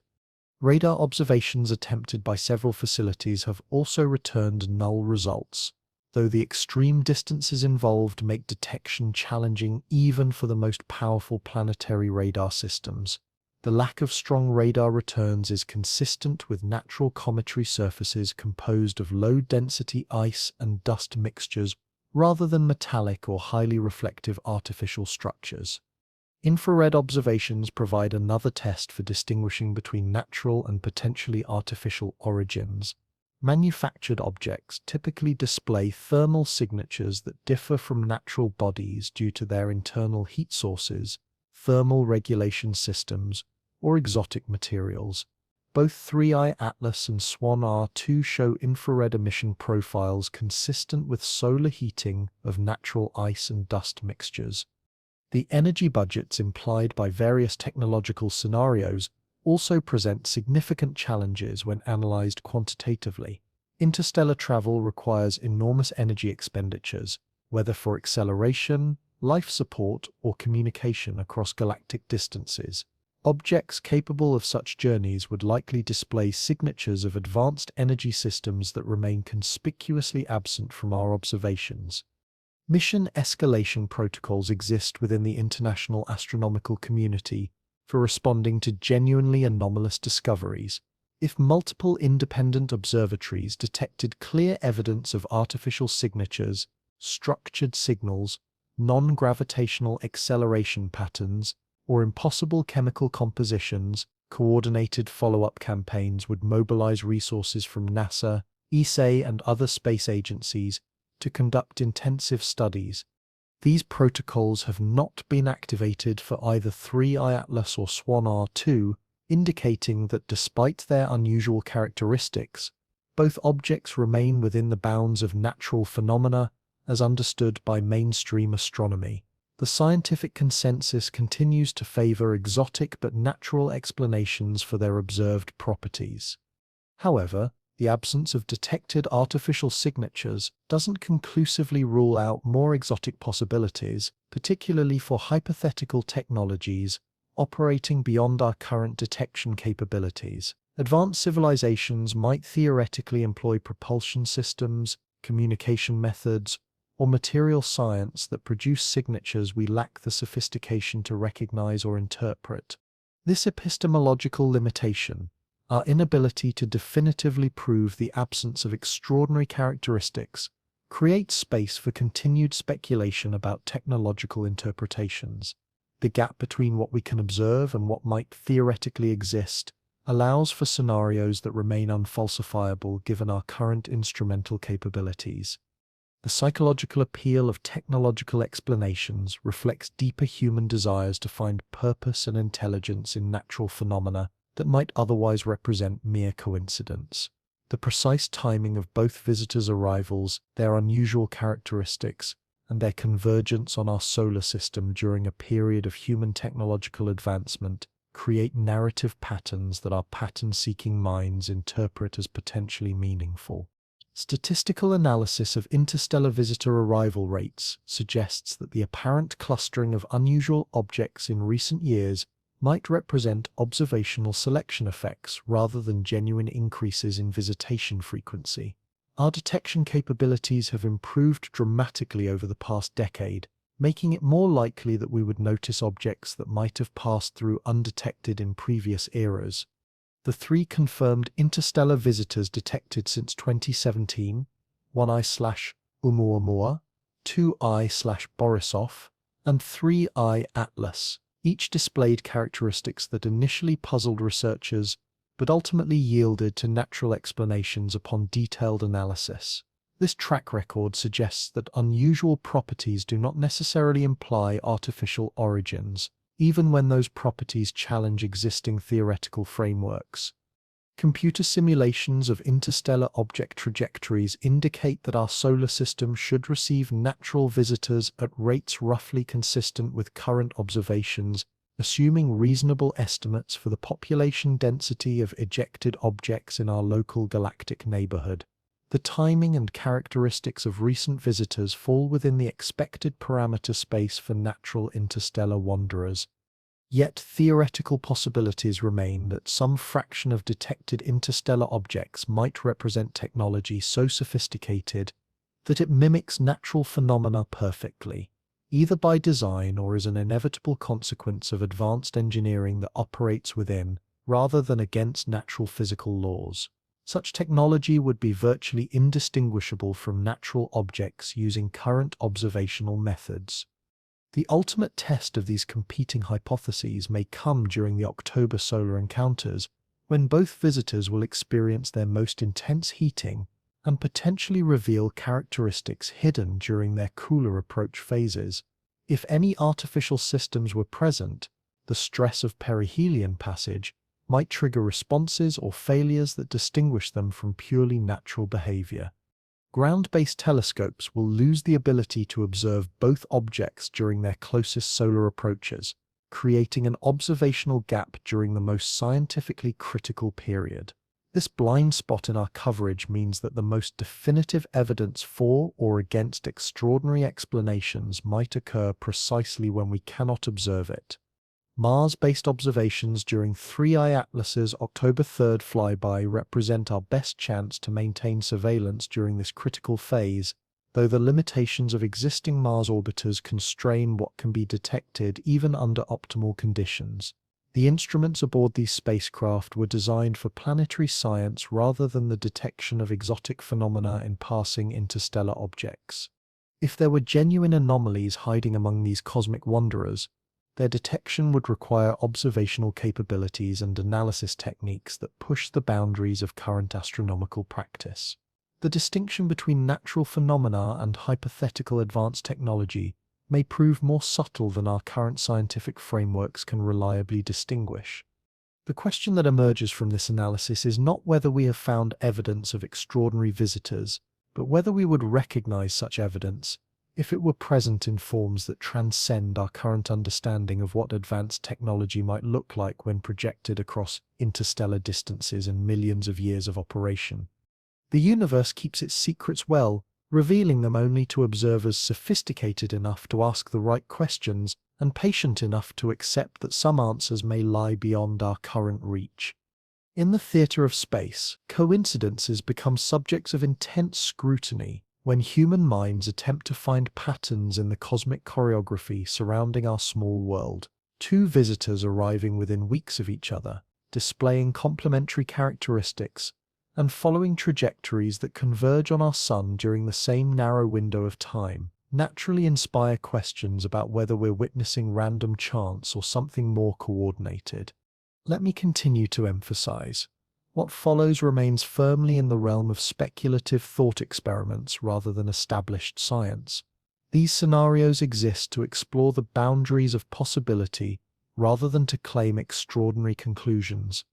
Radar observations attempted by several facilities have also returned null results, though the extreme distances involved make detection challenging even for the most powerful planetary radar systems. The lack of strong radar returns is consistent with natural cometary surfaces composed of low-density ice and dust mixtures rather than metallic or highly reflective artificial structures. Infrared observations provide another test for distinguishing between natural and potentially artificial origins. Manufactured objects typically display thermal signatures that differ from natural bodies due to their internal heat sources, thermal regulation systems, or exotic materials. Both 3I Atlas and SWAN-R2 show infrared emission profiles consistent with solar heating of natural ice and dust mixtures. The energy budgets implied by various technological scenarios also present significant challenges when analyzed quantitatively. Interstellar travel requires enormous energy expenditures, whether for acceleration, life support, or communication across galactic distances. Objects capable of such journeys would likely display signatures of advanced energy systems that remain conspicuously absent from our observations. Mission escalation protocols exist within the international astronomical community for responding to genuinely anomalous discoveries. If multiple independent observatories detected clear evidence of artificial signatures, structured signals, non-gravitational acceleration patterns, or impossible chemical compositions, coordinated follow-up campaigns would mobilize resources from NASA, ESA, and other space agencies to conduct intensive studies. These protocols have not been activated for either 3I Atlas or SWAN-R2, indicating that despite their unusual characteristics, both objects remain within the bounds of natural phenomena as understood by mainstream astronomy. The scientific consensus continues to favor exotic but natural explanations for their observed properties. However, the absence of detected artificial signatures doesn't conclusively rule out more exotic possibilities, particularly for hypothetical technologies operating beyond our current detection capabilities. Advanced civilizations might theoretically employ propulsion systems, communication methods, or material science that produce signatures we lack the sophistication to recognize or interpret. This epistemological limitation, our inability to definitively prove the absence of extraordinary characteristics, creates space for continued speculation about technological interpretations. The gap between what we can observe and what might theoretically exist allows for scenarios that remain unfalsifiable given our current instrumental capabilities. The psychological appeal of technological explanations reflects deeper human desires to find purpose and intelligence in natural phenomena that might otherwise represent mere coincidence. The precise timing of both visitors' arrivals, their unusual characteristics, and their convergence on our solar system during a period of human technological advancement create narrative patterns that our pattern-seeking minds interpret as potentially meaningful. Statistical analysis of interstellar visitor arrival rates suggests that the apparent clustering of unusual objects in recent years might represent observational selection effects rather than genuine increases in visitation frequency. Our detection capabilities have improved dramatically over the past decade, making it more likely that we would notice objects that might have passed through undetected in previous eras. The 3 confirmed interstellar visitors detected since 2017, 1I/Oumuamua, 2I/Borisov, and 3I Atlas, each displayed characteristics that initially puzzled researchers but ultimately yielded to natural explanations upon detailed analysis. This track record suggests that unusual properties do not necessarily imply artificial origins, even when those properties challenge existing theoretical frameworks. Computer simulations of interstellar object trajectories indicate that our solar system should receive natural visitors at rates roughly consistent with current observations, assuming reasonable estimates for the population density of ejected objects in our local galactic neighborhood. The timing and characteristics of recent visitors fall within the expected parameter space for natural interstellar wanderers. Yet theoretical possibilities remain that some fraction of detected interstellar objects might represent technology so sophisticated that it mimics natural phenomena perfectly, either by design or as an inevitable consequence of advanced engineering that operates within, rather than against natural physical laws. Such technology would be virtually indistinguishable from natural objects using current observational methods. The ultimate test of these competing hypotheses may come during the October solar encounters, when both visitors will experience their most intense heating and potentially reveal characteristics hidden during their cooler approach phases. If any artificial systems were present, the stress of perihelion passage might trigger responses or failures that distinguish them from purely natural behavior. Ground-based telescopes will lose the ability to observe both objects during their closest solar approaches, creating an observational gap during the most scientifically critical period. This blind spot in our coverage means that the most definitive evidence for or against extraordinary explanations might occur precisely when we cannot observe it. Mars-based observations during 3I Atlas's October 3rd flyby represent our best chance to maintain surveillance during this critical phase, though the limitations of existing Mars orbiters constrain what can be detected even under optimal conditions. The instruments aboard these spacecraft were designed for planetary science rather than the detection of exotic phenomena in passing interstellar objects. If there were genuine anomalies hiding among these cosmic wanderers, their detection would require observational capabilities and analysis techniques that push the boundaries of current astronomical practice. The distinction between natural phenomena and hypothetical advanced technology may prove more subtle than our current scientific frameworks can reliably distinguish. The question that emerges from this analysis is not whether we have found evidence of extraordinary visitors, but whether we would recognize such evidence if it were present in forms that transcend our current understanding of what advanced technology might look like when projected across interstellar distances and millions of years of operation. The universe keeps its secrets well, revealing them only to observers sophisticated enough to ask the right questions and patient enough to accept that some answers may lie beyond our current reach. In the theatre of space, coincidences become subjects of intense scrutiny when human minds attempt to find patterns in the cosmic choreography surrounding our small world. Two visitors arriving within weeks of each other, displaying complementary characteristics, and following trajectories that converge on our sun during the same narrow window of time, naturally inspire questions about whether we're witnessing random chance or something more coordinated. Let me continue to emphasize, what follows remains firmly in the realm of speculative thought experiments rather than established science. These scenarios exist to explore the boundaries of possibility rather than to claim extraordinary conclusions.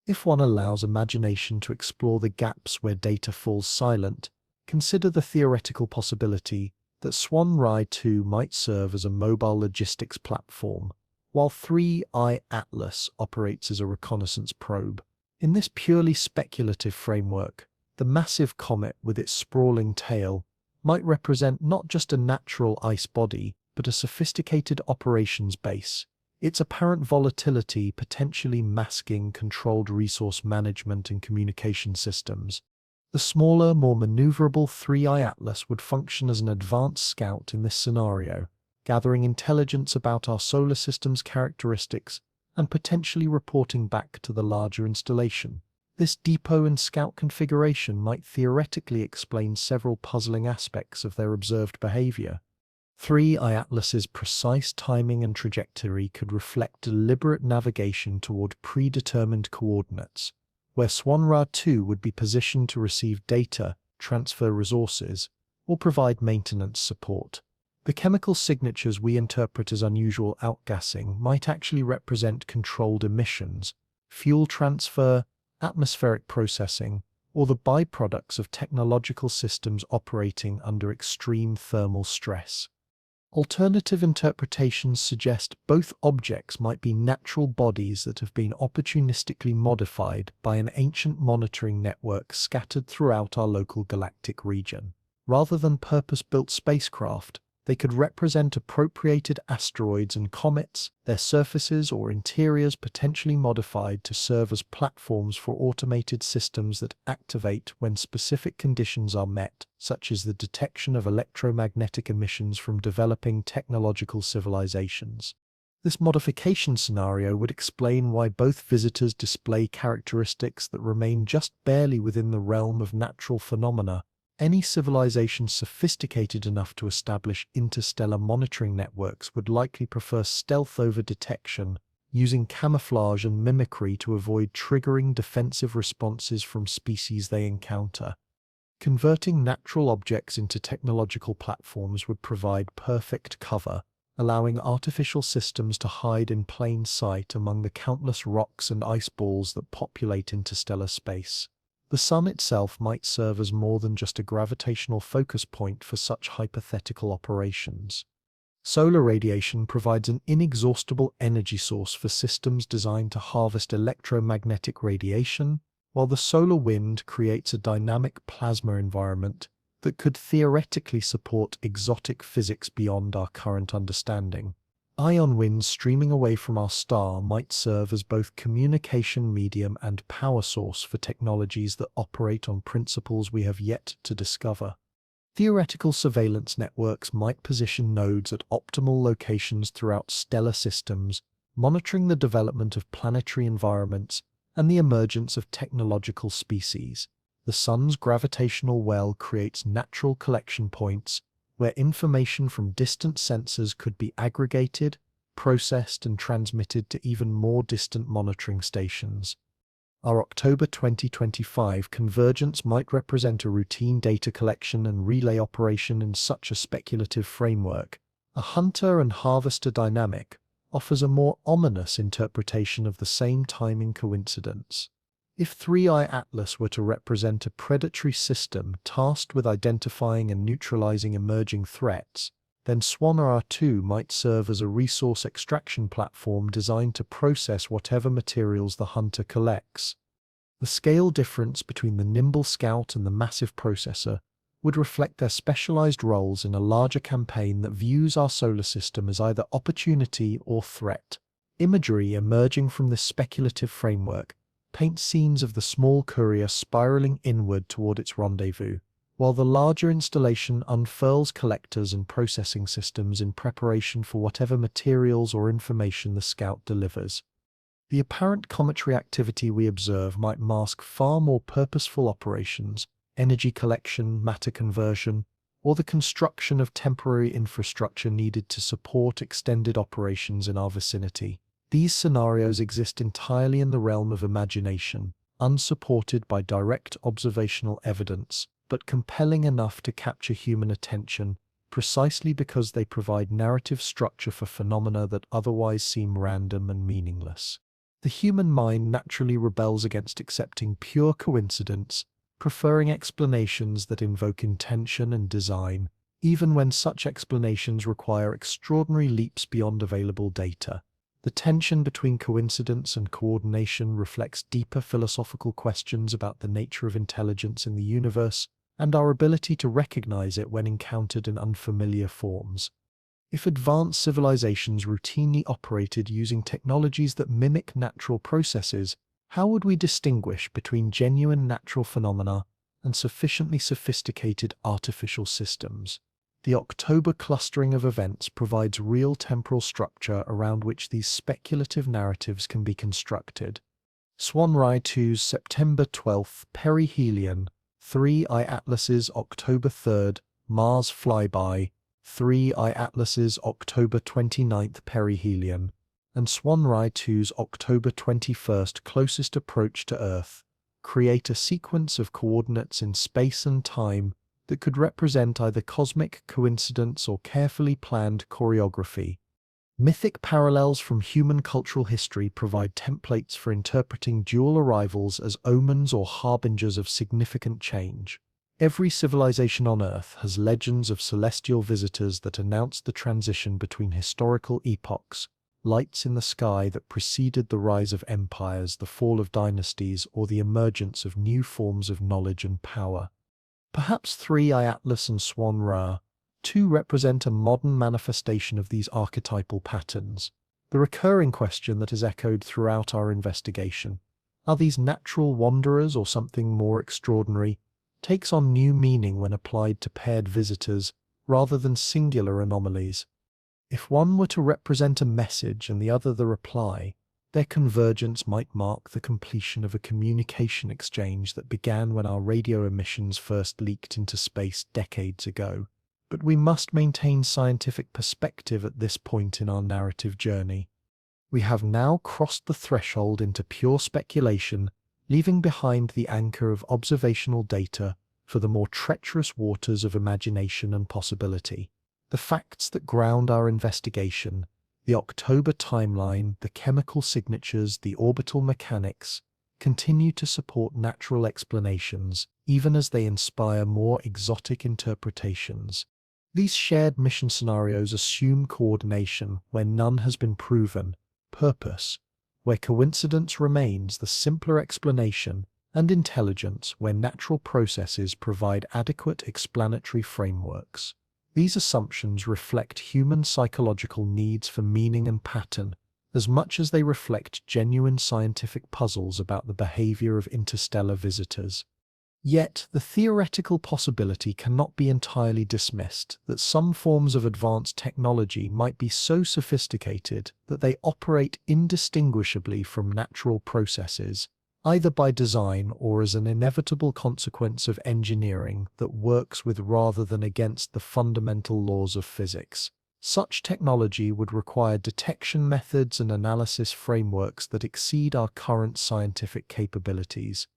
If one allows imagination to explore the gaps where data falls silent, consider the theoretical possibility that Swan Ride 2 might serve as a mobile logistics platform, while 3I Atlas operates as a reconnaissance probe. In this purely speculative framework, the massive comet with its sprawling tail might represent not just a natural ice body, but a sophisticated operations base, its apparent volatility potentially masking controlled resource management and communication systems. The smaller, more maneuverable 3I Atlas would function as an advanced scout in this scenario, gathering intelligence about our solar system's characteristics and potentially reporting back to the larger installation. This depot and scout configuration might theoretically explain several puzzling aspects of their observed behavior. 3I Atlas's precise timing and trajectory could reflect deliberate navigation toward predetermined coordinates, where Swanrad 2 would be positioned to receive data, transfer resources, or provide maintenance support. The chemical signatures we interpret as unusual outgassing might actually represent controlled emissions, fuel transfer, atmospheric processing, or the byproducts of technological systems operating under extreme thermal stress. Alternative interpretations suggest both objects might be natural bodies that have been opportunistically modified by an ancient monitoring network scattered throughout our local galactic region. Rather than purpose-built spacecraft, they could represent appropriated asteroids and comets, their surfaces or interiors potentially modified to serve as platforms for automated systems that activate when specific conditions are met, such as the detection of electromagnetic emissions from developing technological civilizations. This modification scenario would explain why both visitors display characteristics that remain just barely within the realm of natural phenomena. Any civilization sophisticated enough to establish interstellar monitoring networks would likely prefer stealth over detection, using camouflage and mimicry to avoid triggering defensive responses from species they encounter. Converting natural objects into technological platforms would provide perfect cover, allowing artificial systems to hide in plain sight among the countless rocks and ice balls that populate interstellar space. The Sun itself might serve as more than just a gravitational focus point for such hypothetical operations. Solar radiation provides an inexhaustible energy source for systems designed to harvest electromagnetic radiation, while the solar wind creates a dynamic plasma environment that could theoretically support exotic physics beyond our current understanding. Ion winds streaming away from our star might serve as both communication medium and power source for technologies that operate on principles we have yet to discover. Theoretical surveillance networks might position nodes at optimal locations throughout stellar systems, monitoring the development of planetary environments and the emergence of technological species. The Sun's gravitational well creates natural collection points where information from distant sensors could be aggregated, processed, and transmitted to even more distant monitoring stations. Our October 2025 convergence might represent a routine data collection and relay operation in such a speculative framework, a hunter and harvester dynamic, offers a more ominous interpretation of the same timing coincidence. If 3I Atlas were to represent a predatory system tasked with identifying and neutralizing emerging threats, then Swan-Ra-2 might serve as a resource extraction platform designed to process whatever materials the hunter collects. The scale difference between the nimble scout and the massive processor would reflect their specialized roles in a larger campaign that views our solar system as either opportunity or threat. Imagery emerging from this speculative framework paints scenes of the small courier spiraling inward toward its rendezvous, while the larger installation unfurls collectors and processing systems in preparation for whatever materials or information the scout delivers. The apparent cometary activity we observe might mask far more purposeful operations: energy collection, matter conversion, or the construction of temporary infrastructure needed to support extended operations in our vicinity. These scenarios exist entirely in the realm of imagination, unsupported by direct observational evidence, but compelling enough to capture human attention, precisely because they provide narrative structure for phenomena that otherwise seem random and meaningless. The human mind naturally rebels against accepting pure coincidence, preferring explanations that invoke intention and design, even when such explanations require extraordinary leaps beyond available data. The tension between coincidence and coordination reflects deeper philosophical questions about the nature of intelligence in the universe and our ability to recognize it when encountered in unfamiliar forms. If advanced civilizations routinely operated using technologies that mimic natural processes, how would we distinguish between genuine natural phenomena and sufficiently sophisticated artificial systems? The October clustering of events provides real temporal structure around which these speculative narratives can be constructed. Swan-Ra-2's September 12th perihelion, 3I Atlas's October 3rd Mars flyby, 3I Atlas's October 29th perihelion, and Swan-Ra-2's October 21st closest approach to Earth create a sequence of coordinates in space and time that could represent either cosmic coincidence or carefully planned choreography. Mythic parallels from human cultural history provide templates for interpreting dual arrivals as omens or harbingers of significant change. Every civilization on Earth has legends of celestial visitors that announce the transition between historical epochs, lights in the sky that preceded the rise of empires, the fall of dynasties, or the emergence of new forms of knowledge and power. Perhaps 3I Atlas and Swan-Ra, too, represent a modern manifestation of these archetypal patterns. The recurring question that is echoed throughout our investigation, are these natural wanderers or something more extraordinary, takes on new meaning when applied to paired visitors rather than singular anomalies. If one were to represent a message and the other the reply, their convergence might mark the completion of a communication exchange that began when our radio emissions first leaked into space decades ago. But we must maintain scientific perspective at this point in our narrative journey. We have now crossed the threshold into pure speculation, leaving behind the anchor of observational data for the more treacherous waters of imagination and possibility. The facts that ground our investigation, the October timeline, the chemical signatures, the orbital mechanics, continue to support natural explanations, even as they inspire more exotic interpretations. These shared mission scenarios assume coordination where none has been proven, purpose where coincidence remains the simpler explanation, and intelligence where natural processes provide adequate explanatory frameworks. These assumptions reflect human psychological needs for meaning and pattern, as much as they reflect genuine scientific puzzles about the behavior of interstellar visitors. Yet, the theoretical possibility cannot be entirely dismissed that some forms of advanced technology might be so sophisticated that they operate indistinguishably from natural processes, either by design or as an inevitable consequence of engineering that works with rather than against the fundamental laws of physics. Such technology would require detection methods and analysis frameworks that exceed our current scientific capabilities.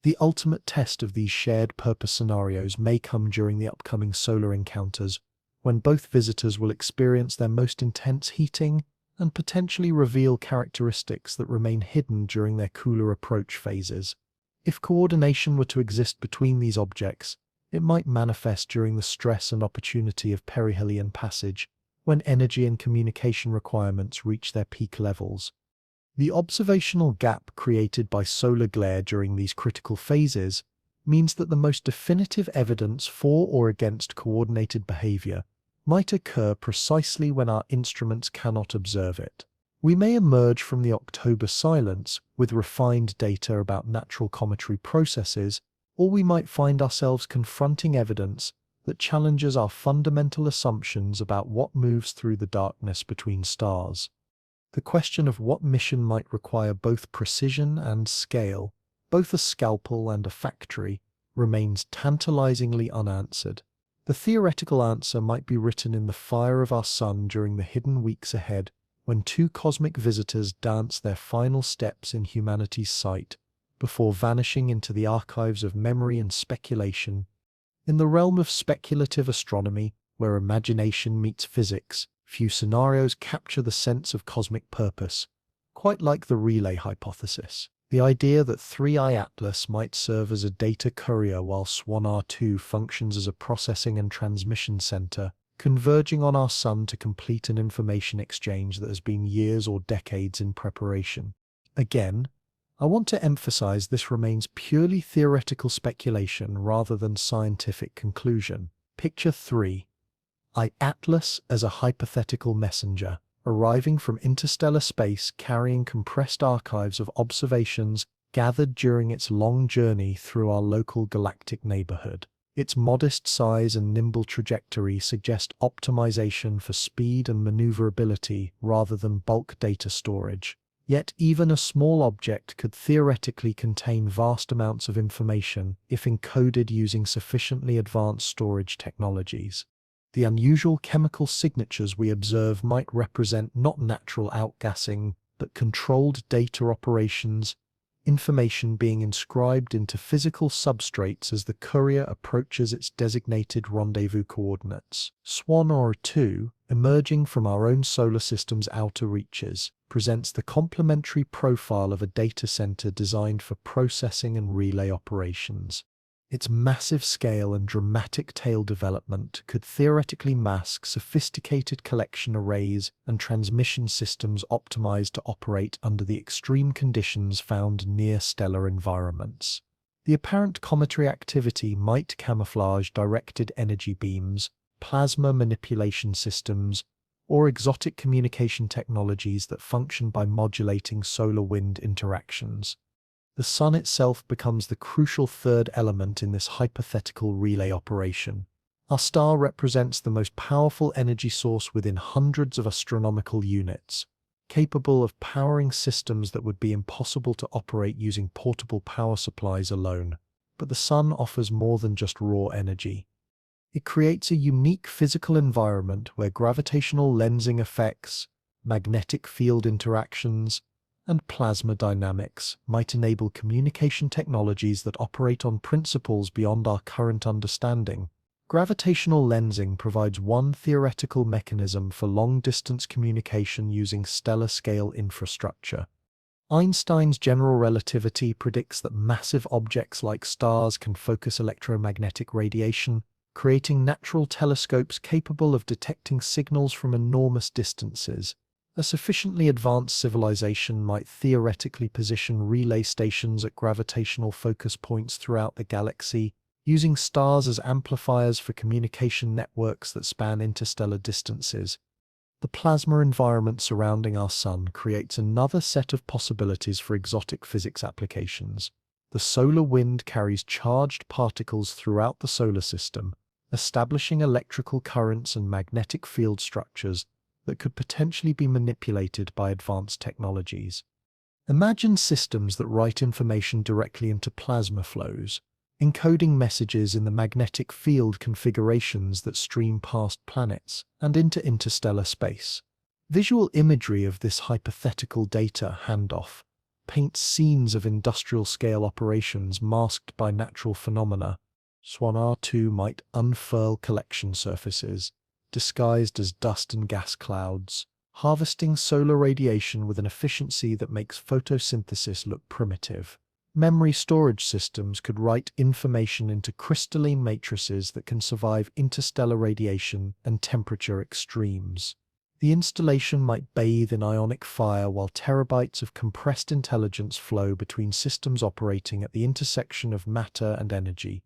The ultimate test of these shared purpose scenarios may come during the upcoming solar encounters, when both visitors will experience their most intense heating and potentially reveal characteristics that remain hidden during their cooler approach phases. If coordination were to exist between these objects, it might manifest during the stress and opportunity of perihelion passage, when energy and communication requirements reach their peak levels. The observational gap created by solar glare during these critical phases means that the most definitive evidence for or against coordinated behavior might occur precisely when our instruments cannot observe it. We may emerge from the October silence with refined data about natural cometary processes, or we might find ourselves confronting evidence that challenges our fundamental assumptions about what moves through the darkness between stars. The question of what mission might require both precision and scale, both a scalpel and a factory, remains tantalizingly unanswered. The theoretical answer might be written in the fire of our sun during the hidden weeks ahead, when two cosmic visitors dance their final steps in humanity's sight, before vanishing into the archives of memory and speculation. In the realm of speculative astronomy, where imagination meets physics, few scenarios capture the sense of cosmic purpose, quite like the relay hypothesis. The idea that 3i Atlas might serve as a data courier while Swan R2 functions as a processing and transmission center, converging on our sun to complete an information exchange that has been years or decades in preparation. Again, I want to emphasize this remains purely theoretical speculation rather than scientific conclusion. Picture 3. Atlas as a hypothetical messenger, arriving from interstellar space carrying compressed archives of observations gathered during its long journey through our local galactic neighborhood. Its modest size and nimble trajectory suggest optimization for speed and maneuverability rather than bulk data storage. Yet even a small object could theoretically contain vast amounts of information if encoded using sufficiently advanced storage technologies. The unusual chemical signatures we observe might represent not natural outgassing, but controlled data operations, information being inscribed into physical substrates as the courier approaches its designated rendezvous coordinates. Swan R2, emerging from our own solar system's outer reaches, presents the complementary profile of a data center designed for processing and relay operations. Its massive scale and dramatic tail development could theoretically mask sophisticated collection arrays and transmission systems optimized to operate under the extreme conditions found near stellar environments. The apparent cometary activity might camouflage directed energy beams, plasma manipulation systems, or exotic communication technologies that function by modulating solar-wind interactions. The sun itself becomes the crucial third element in this hypothetical relay operation. Our star represents the most powerful energy source within hundreds of astronomical units, capable of powering systems that would be impossible to operate using portable power supplies alone. But the sun offers more than just raw energy. It creates a unique physical environment where gravitational lensing effects, magnetic field interactions, and plasma dynamics might enable communication technologies that operate on principles beyond our current understanding. Gravitational lensing provides one theoretical mechanism for long-distance communication using stellar-scale infrastructure. Einstein's general relativity predicts that massive objects like stars can focus electromagnetic radiation, creating natural telescopes capable of detecting signals from enormous distances. A sufficiently advanced civilization might theoretically position relay stations at gravitational focus points throughout the galaxy, using stars as amplifiers for communication networks that span interstellar distances. The plasma environment surrounding our sun creates another set of possibilities for exotic physics applications. The solar wind carries charged particles throughout the solar system, establishing electrical currents and magnetic field structures that could potentially be manipulated by advanced technologies. Imagine systems that write information directly into plasma flows, encoding messages in the magnetic field configurations that stream past planets and into interstellar space. Visual imagery of this hypothetical data handoff paints scenes of industrial-scale operations masked by natural phenomena. Swan R2 might unfurl collection surfaces, disguised as dust and gas clouds, harvesting solar radiation with an efficiency that makes photosynthesis look primitive. Memory storage systems could write information into crystalline matrices that can survive interstellar radiation and temperature extremes. The installation might bathe in ionic fire while terabytes of compressed intelligence flow between systems operating at the intersection of matter and energy.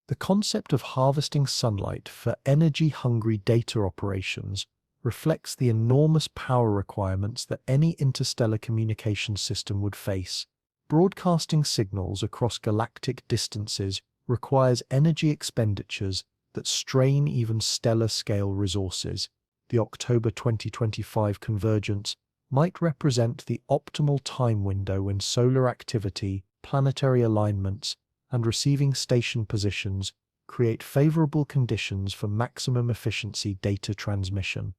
The concept of harvesting sunlight for energy-hungry data operations reflects the enormous power requirements that any interstellar communication system would face. Broadcasting signals across galactic distances requires energy expenditures that strain even stellar-scale resources. The October 2025 convergence might represent the optimal time window when solar activity, planetary alignments, and receiving station positions create favorable conditions for maximum efficiency data transmission.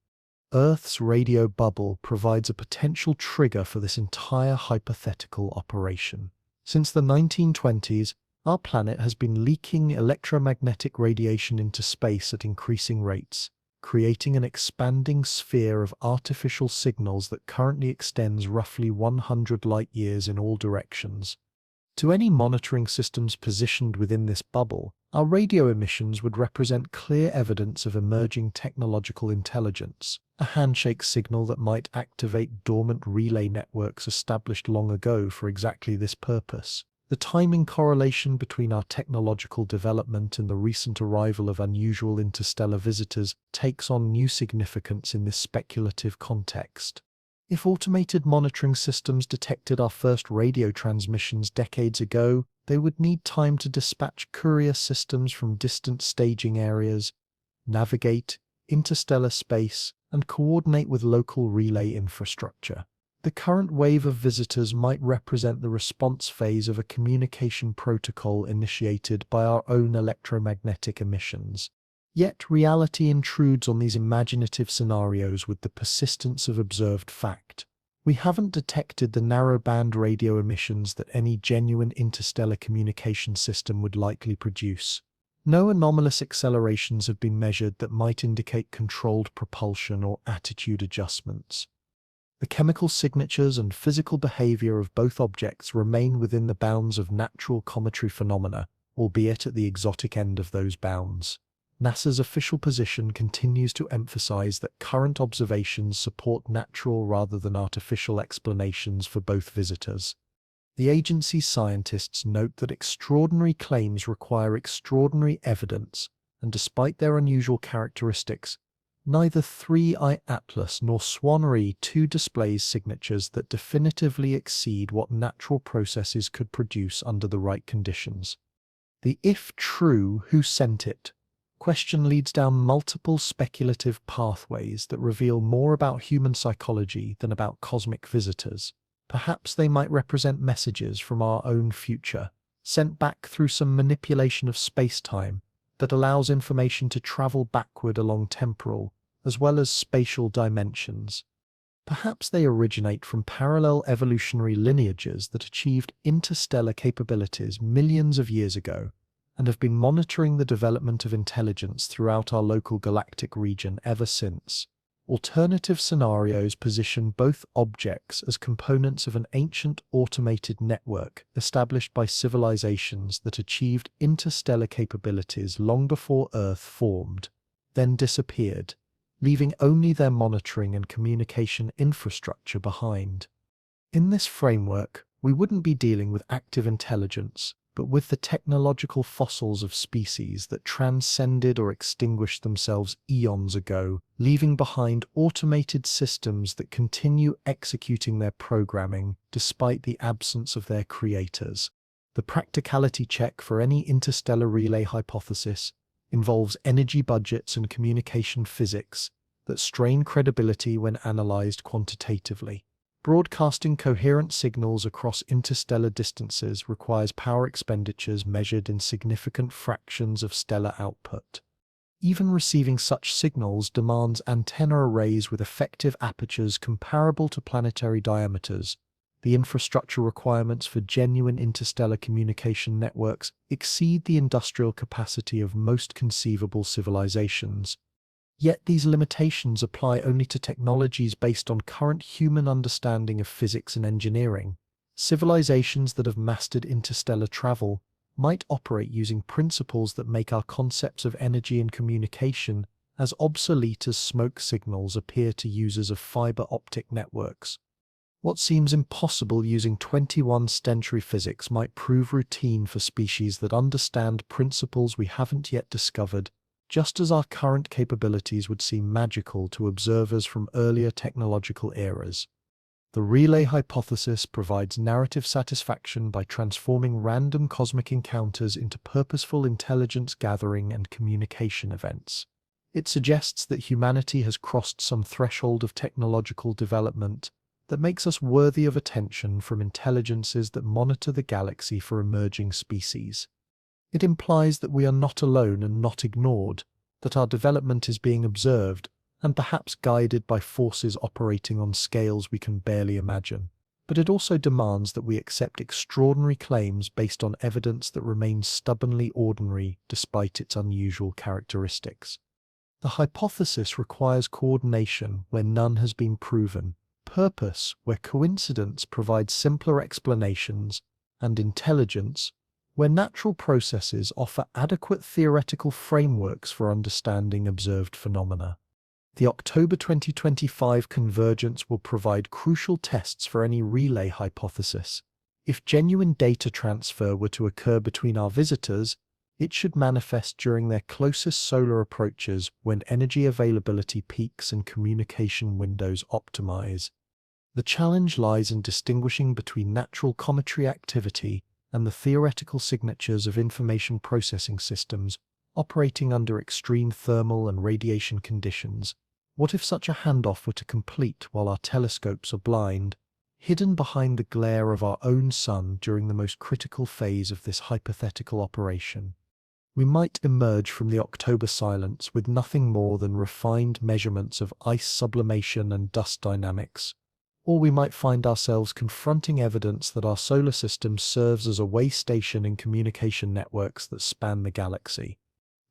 Earth's radio bubble provides a potential trigger for this entire hypothetical operation. Since the 1920s, our planet has been leaking electromagnetic radiation into space at increasing rates, creating an expanding sphere of artificial signals that currently extends roughly 100 light-years in all directions. To any monitoring systems positioned within this bubble, our radio emissions would represent clear evidence of emerging technological intelligence, a handshake signal that might activate dormant relay networks established long ago for exactly this purpose. The timing correlation between our technological development and the recent arrival of unusual interstellar visitors takes on new significance in this speculative context. If automated monitoring systems detected our first radio transmissions decades ago, they would need time to dispatch courier systems from distant staging areas, navigate interstellar space, and coordinate with local relay infrastructure. The current wave of visitors might represent the response phase of a communication protocol initiated by our own electromagnetic emissions. Yet reality intrudes on these imaginative scenarios with the persistence of observed fact. We haven't detected the narrowband radio emissions that any genuine interstellar communication system would likely produce. No anomalous accelerations have been measured that might indicate controlled propulsion or attitude adjustments. The chemical signatures and physical behavior of both objects remain within the bounds of natural cometry phenomena, albeit at the exotic end of those bounds. NASA's official position continues to emphasize that current observations support natural rather than artificial explanations for both visitors. The agency's scientists note that extraordinary claims require extraordinary evidence, and despite their unusual characteristics, neither 3I Atlas nor Swannery 2 displays signatures that definitively exceed what natural processes could produce under the right conditions. The "if true, who sent it?" question leads down multiple speculative pathways that reveal more about human psychology than about cosmic visitors. Perhaps they might represent messages from our own future, sent back through some manipulation of space-time that allows information to travel backward along temporal as well as spatial dimensions. Perhaps they originate from parallel evolutionary lineages that achieved interstellar capabilities millions of years ago and have been monitoring the development of intelligence throughout our local galactic region ever since. Alternative scenarios position both objects as components of an ancient automated network established by civilizations that achieved interstellar capabilities long before Earth formed, then disappeared, leaving only their monitoring and communication infrastructure behind. In this framework, we wouldn't be dealing with active intelligence, but with the technological fossils of species that transcended or extinguished themselves eons ago, leaving behind automated systems that continue executing their programming despite the absence of their creators. The practicality check for any interstellar relay hypothesis involves energy budgets and communication physics that strain credibility when analyzed quantitatively. Broadcasting coherent signals across interstellar distances requires power expenditures measured in significant fractions of stellar output. Even receiving such signals demands antenna arrays with effective apertures comparable to planetary diameters. The infrastructure requirements for genuine interstellar communication networks exceed the industrial capacity of most conceivable civilizations. Yet these limitations apply only to technologies based on current human understanding of physics and engineering. Civilizations that have mastered interstellar travel might operate using principles that make our concepts of energy and communication as obsolete as smoke signals appear to users of fiber optic networks. What seems impossible using 21st century physics might prove routine for species that understand principles we haven't yet discovered, just as our current capabilities would seem magical to observers from earlier technological eras. The relay hypothesis provides narrative satisfaction by transforming random cosmic encounters into purposeful intelligence gathering and communication events. It suggests that humanity has crossed some threshold of technological development that makes us worthy of attention from intelligences that monitor the galaxy for emerging species. It implies that we are not alone and not ignored, that our development is being observed and perhaps guided by forces operating on scales we can barely imagine. But it also demands that we accept extraordinary claims based on evidence that remains stubbornly ordinary despite its unusual characteristics. The hypothesis requires coordination where none has been proven, purpose where coincidence provides simpler explanations, and intelligence where natural processes offer adequate theoretical frameworks for understanding observed phenomena. The October 2025 convergence will provide crucial tests for any relay hypothesis. If genuine data transfer were to occur between our visitors, it should manifest during their closest solar approaches when energy availability peaks and communication windows optimize. The challenge lies in distinguishing between natural cometary activity and the theoretical signatures of information processing systems operating under extreme thermal and radiation conditions. What if such a handoff were to complete while our telescopes are blind, hidden behind the glare of our own sun during the most critical phase of this hypothetical operation? We might emerge from the October silence with nothing more than refined measurements of ice sublimation and dust dynamics, or we might find ourselves confronting evidence that our solar system serves as a way station in communication networks that span the galaxy.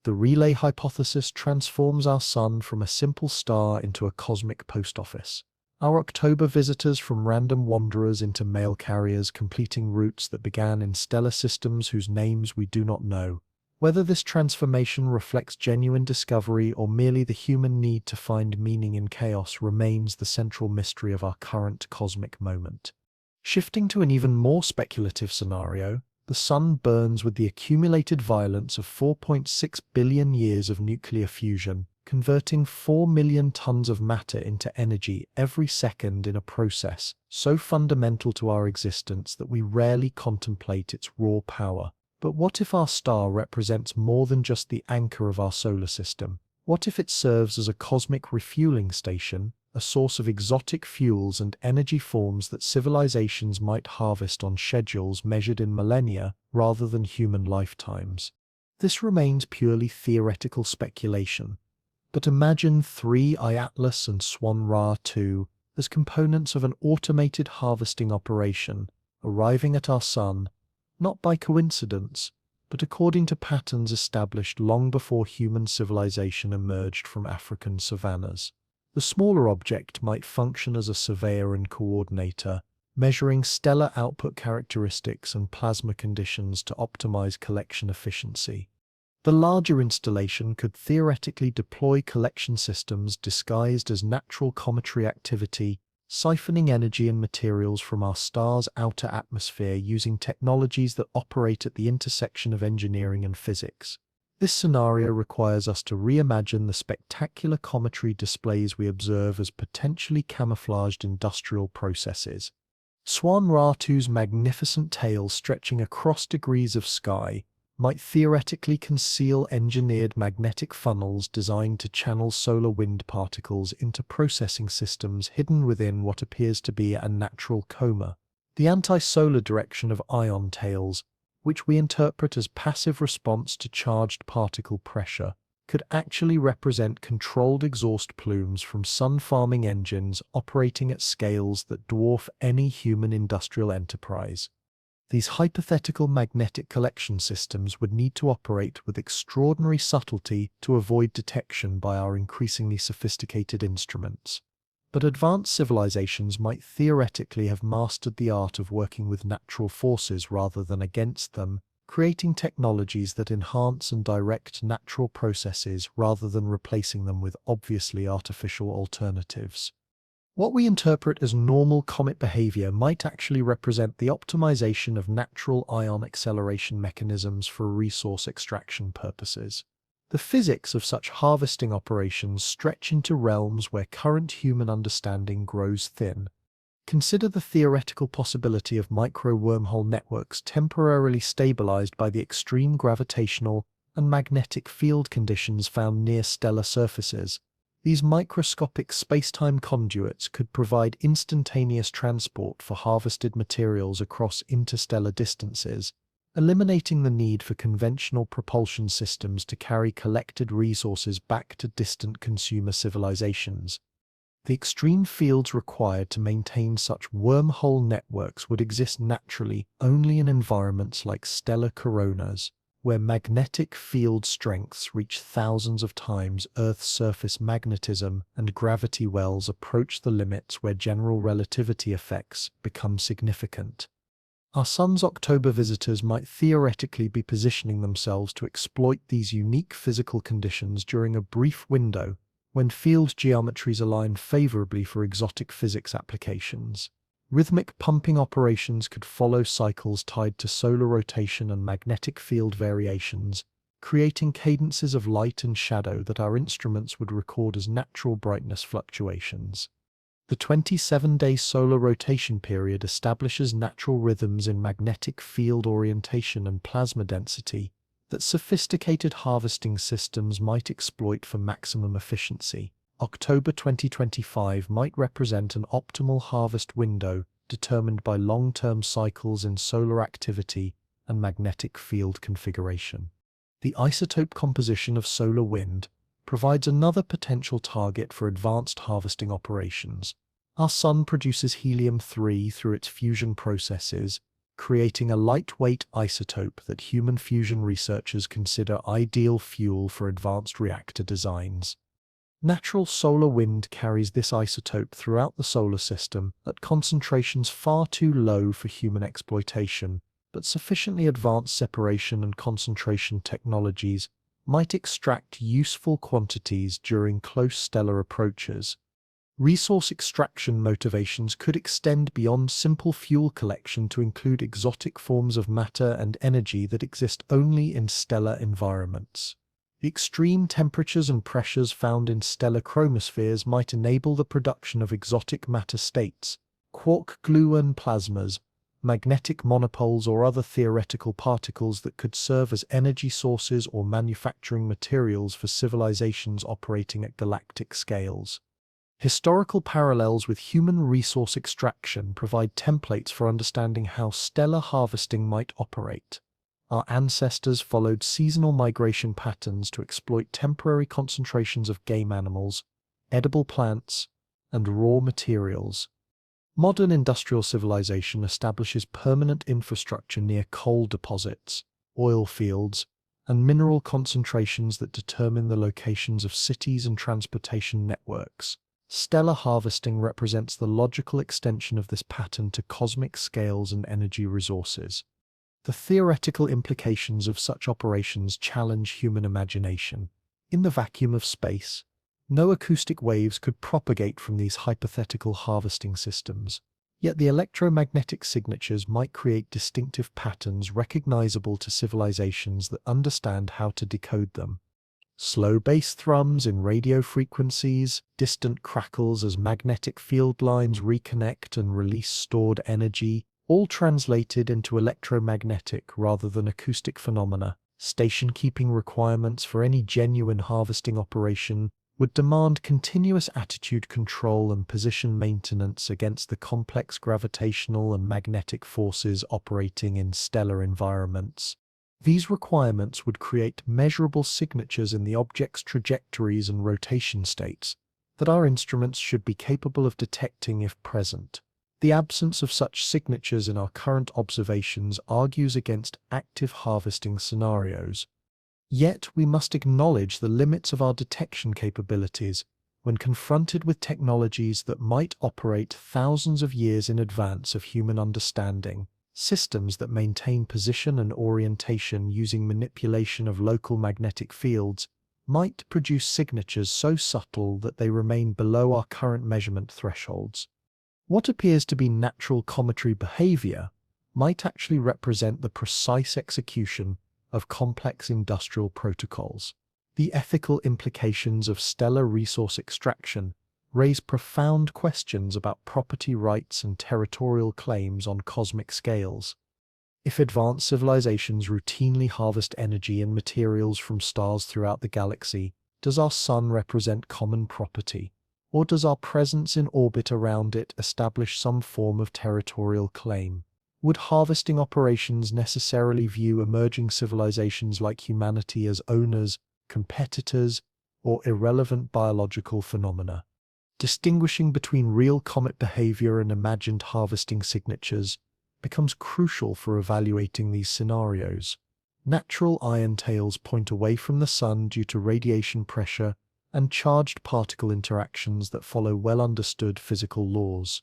The relay hypothesis transforms our sun from a simple star into a cosmic post office. Our October visitors from random wanderers into mail carriers completing routes that began in stellar systems whose names we do not know. Whether this transformation reflects genuine discovery or merely the human need to find meaning in chaos remains the central mystery of our current cosmic moment. Shifting to an even more speculative scenario, the Sun burns with the accumulated violence of 4.6 billion years of nuclear fusion, converting 4 million tons of matter into energy every second in a process so fundamental to our existence that we rarely contemplate its raw power. But what if our star represents more than just the anchor of our solar system? What if it serves as a cosmic refueling station, a source of exotic fuels and energy forms that civilizations might harvest on schedules measured in millennia rather than human lifetimes? This remains purely theoretical speculation. But imagine 3I Atlas and Swan Ra 2 as components of an automated harvesting operation, arriving at our sun, not by coincidence, but according to patterns established long before human civilization emerged from African savannas. The smaller object might function as a surveyor and coordinator, measuring stellar output characteristics and plasma conditions to optimize collection efficiency. The larger installation could theoretically deploy collection systems disguised as natural cometary activity, siphoning energy and materials from our star's outer atmosphere using technologies that operate at the intersection of engineering and physics. This scenario requires us to reimagine the spectacular cometary displays we observe as potentially camouflaged industrial processes. Swan Ra 2's magnificent tail stretching across degrees of sky might theoretically conceal engineered magnetic funnels designed to channel solar wind particles into processing systems hidden within what appears to be a natural coma. The anti-solar direction of ion tails, which we interpret as passive response to charged particle pressure, could actually represent controlled exhaust plumes from sun-farming engines operating at scales that dwarf any human industrial enterprise. These hypothetical magnetic collection systems would need to operate with extraordinary subtlety to avoid detection by our increasingly sophisticated instruments. But advanced civilizations might theoretically have mastered the art of working with natural forces rather than against them, creating technologies that enhance and direct natural processes rather than replacing them with obviously artificial alternatives. What we interpret as normal comet behavior might actually represent the optimization of natural ion acceleration mechanisms for resource extraction purposes. The physics of such harvesting operations stretch into realms where current human understanding grows thin. Consider the theoretical possibility of micro-wormhole networks temporarily stabilized by the extreme gravitational and magnetic field conditions found near stellar surfaces. These microscopic space-time conduits could provide instantaneous transport for harvested materials across interstellar distances, eliminating the need for conventional propulsion systems to carry collected resources back to distant consumer civilizations. The extreme fields required to maintain such wormhole networks would exist naturally only in environments like stellar coronas, where magnetic field strengths reach thousands of times Earth's surface magnetism and gravity wells approach the limits where general relativity effects become significant. Our Sun's October visitors might theoretically be positioning themselves to exploit these unique physical conditions during a brief window when field geometries align favorably for exotic physics applications. Rhythmic pumping operations could follow cycles tied to solar rotation and magnetic field variations, creating cadences of light and shadow that our instruments would record as natural brightness fluctuations. The 27-day solar rotation period establishes natural rhythms in magnetic field orientation and plasma density that sophisticated harvesting systems might exploit for maximum efficiency. October 2025 might represent an optimal harvest window determined by long-term cycles in solar activity and magnetic field configuration. The isotope composition of solar wind provides another potential target for advanced harvesting operations. Our Sun produces helium-3 through its fusion processes, creating a lightweight isotope that human fusion researchers consider ideal fuel for advanced reactor designs. Natural solar wind carries this isotope throughout the solar system at concentrations far too low for human exploitation, but sufficiently advanced separation and concentration technologies might extract useful quantities during close stellar approaches. Resource extraction motivations could extend beyond simple fuel collection to include exotic forms of matter and energy that exist only in stellar environments. The extreme temperatures and pressures found in stellar chromospheres might enable the production of exotic matter states, quark-gluon plasmas, magnetic monopoles or other theoretical particles that could serve as energy sources or manufacturing materials for civilizations operating at galactic scales. Historical parallels with human resource extraction provide templates for understanding how stellar harvesting might operate. Our ancestors followed seasonal migration patterns to exploit temporary concentrations of game animals, edible plants, and raw materials. Modern industrial civilization establishes permanent infrastructure near coal deposits, oil fields, and mineral concentrations that determine the locations of cities and transportation networks. Stellar harvesting represents the logical extension of this pattern to cosmic scales and energy resources. The theoretical implications of such operations challenge human imagination. In the vacuum of space, no acoustic waves could propagate from these hypothetical harvesting systems, yet the electromagnetic signatures might create distinctive patterns recognizable to civilizations that understand how to decode them. Slow bass thrums in radio frequencies, distant crackles as magnetic field lines reconnect and release stored energy, all translated into electromagnetic rather than acoustic phenomena. Station-keeping requirements for any genuine harvesting operation would demand continuous attitude control and position maintenance against the complex gravitational and magnetic forces operating in stellar environments. These requirements would create measurable signatures in the object's trajectories and rotation states that our instruments should be capable of detecting if present. The absence of such signatures in our current observations argues against active harvesting scenarios. Yet we must acknowledge the limits of our detection capabilities when confronted with technologies that might operate thousands of years in advance of human understanding. Systems that maintain position and orientation using manipulation of local magnetic fields might produce signatures so subtle that they remain below our current measurement thresholds. What appears to be natural cometary behavior might actually represent the precise execution of complex industrial protocols. The ethical implications of stellar resource extraction raise profound questions about property rights and territorial claims on cosmic scales. If advanced civilizations routinely harvest energy and materials from stars throughout the galaxy, does our sun represent common property? Or does our presence in orbit around it establish some form of territorial claim? Would harvesting operations necessarily view emerging civilizations like humanity as owners, competitors, or irrelevant biological phenomena? Distinguishing between real comet behavior and imagined harvesting signatures becomes crucial for evaluating these scenarios. Natural ion tails point away from the sun due to radiation pressure and charged particle interactions that follow well-understood physical laws.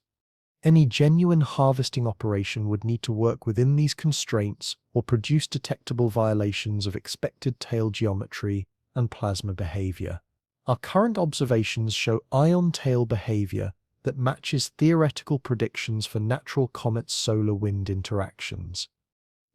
Any genuine harvesting operation would need to work within these constraints or produce detectable violations of expected tail geometry and plasma behavior. Our current observations show ion tail behavior that matches theoretical predictions for natural comet solar-wind interactions.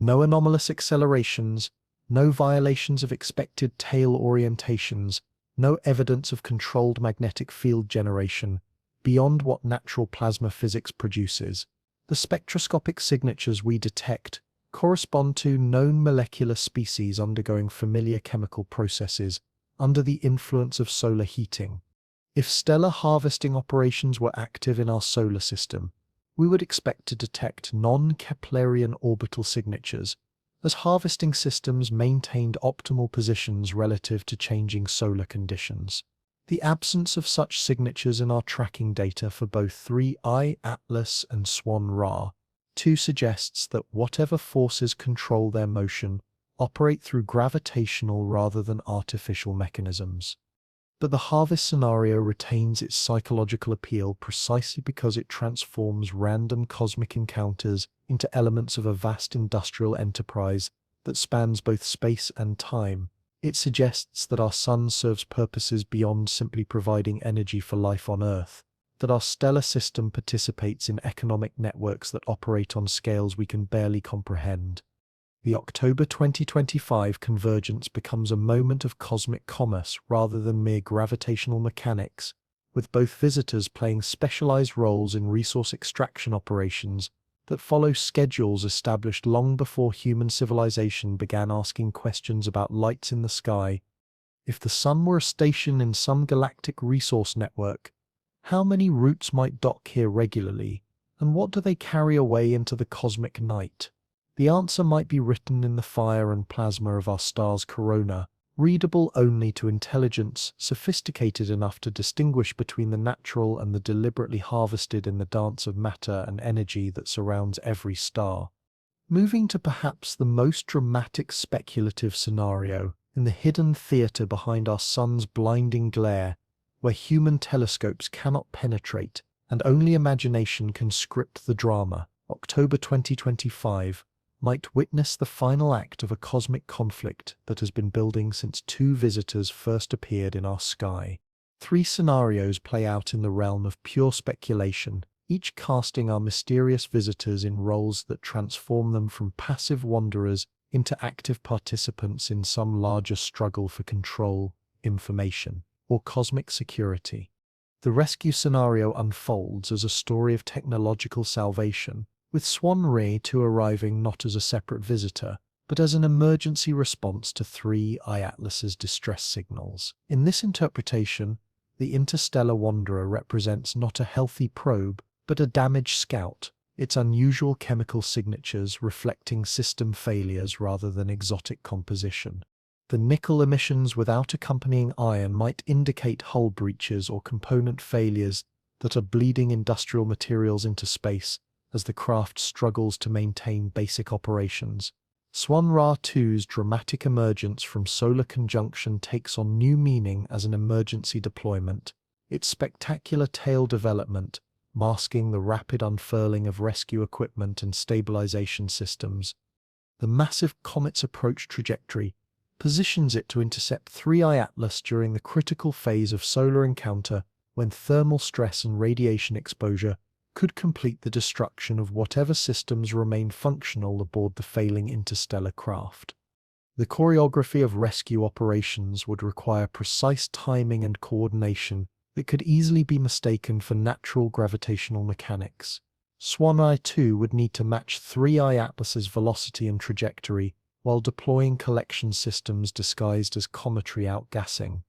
No anomalous accelerations, no violations of expected tail orientations, no evidence of controlled magnetic field generation beyond what natural plasma physics produces. The spectroscopic signatures we detect correspond to known molecular species undergoing familiar chemical processes under the influence of solar heating. If stellar harvesting operations were active in our solar system, we would expect to detect non-Keplerian orbital signatures, as harvesting systems maintained optimal positions relative to changing solar conditions. The absence of such signatures in our tracking data for both 3I Atlas and Swan-Ra 2 suggests that whatever forces control their motion operate through gravitational rather than artificial mechanisms. But the harvest scenario retains its psychological appeal precisely because it transforms random cosmic encounters into elements of a vast industrial enterprise that spans both space and time. It suggests that our sun serves purposes beyond simply providing energy for life on Earth, that our stellar system participates in economic networks that operate on scales we can barely comprehend. The October 2025 convergence becomes a moment of cosmic commerce rather than mere gravitational mechanics, with both visitors playing specialized roles in resource extraction operations that follow schedules established long before human civilization began asking questions about lights in the sky. If the sun were a station in some galactic resource network, how many routes might dock here regularly, and what do they carry away into the cosmic night? The answer might be written in the fire and plasma of our star's corona, readable only to intelligence sophisticated enough to distinguish between the natural and the deliberately harvested in the dance of matter and energy that surrounds every star. Moving to perhaps the most dramatic speculative scenario, in the hidden theater behind our sun's blinding glare, where human telescopes cannot penetrate and only imagination can script the drama, October 2025 might witness the final act of a cosmic conflict that has been building since 2 visitors first appeared in our sky. 3 scenarios play out in the realm of pure speculation, each casting our mysterious visitors in roles that transform them from passive wanderers into active participants in some larger struggle for control, information, or cosmic security. The rescue scenario unfolds as a story of technological salvation, with Swan-Ra 2 arriving not as a separate visitor, but as an emergency response to 3I Atlas's distress signals. In this interpretation, the interstellar wanderer represents not a healthy probe, but a damaged scout, its unusual chemical signatures reflecting system failures rather than exotic composition. The nickel emissions without accompanying iron might indicate hull breaches or component failures that are bleeding industrial materials into space as the craft struggles to maintain basic operations. Swan Ra 2's dramatic emergence from solar conjunction takes on new meaning as an emergency deployment, its spectacular tail development masking the rapid unfurling of rescue equipment and stabilization systems. The massive comet's approach trajectory positions it to intercept 3I Atlas during the critical phase of solar encounter when thermal stress and radiation exposure could complete the destruction of whatever systems remain functional aboard the failing interstellar craft. The choreography of rescue operations would require precise timing and coordination that could easily be mistaken for natural gravitational mechanics. Swan Eye 2 would need to match 3I Atlas's velocity and trajectory while deploying collection systems disguised as cometary outgassing.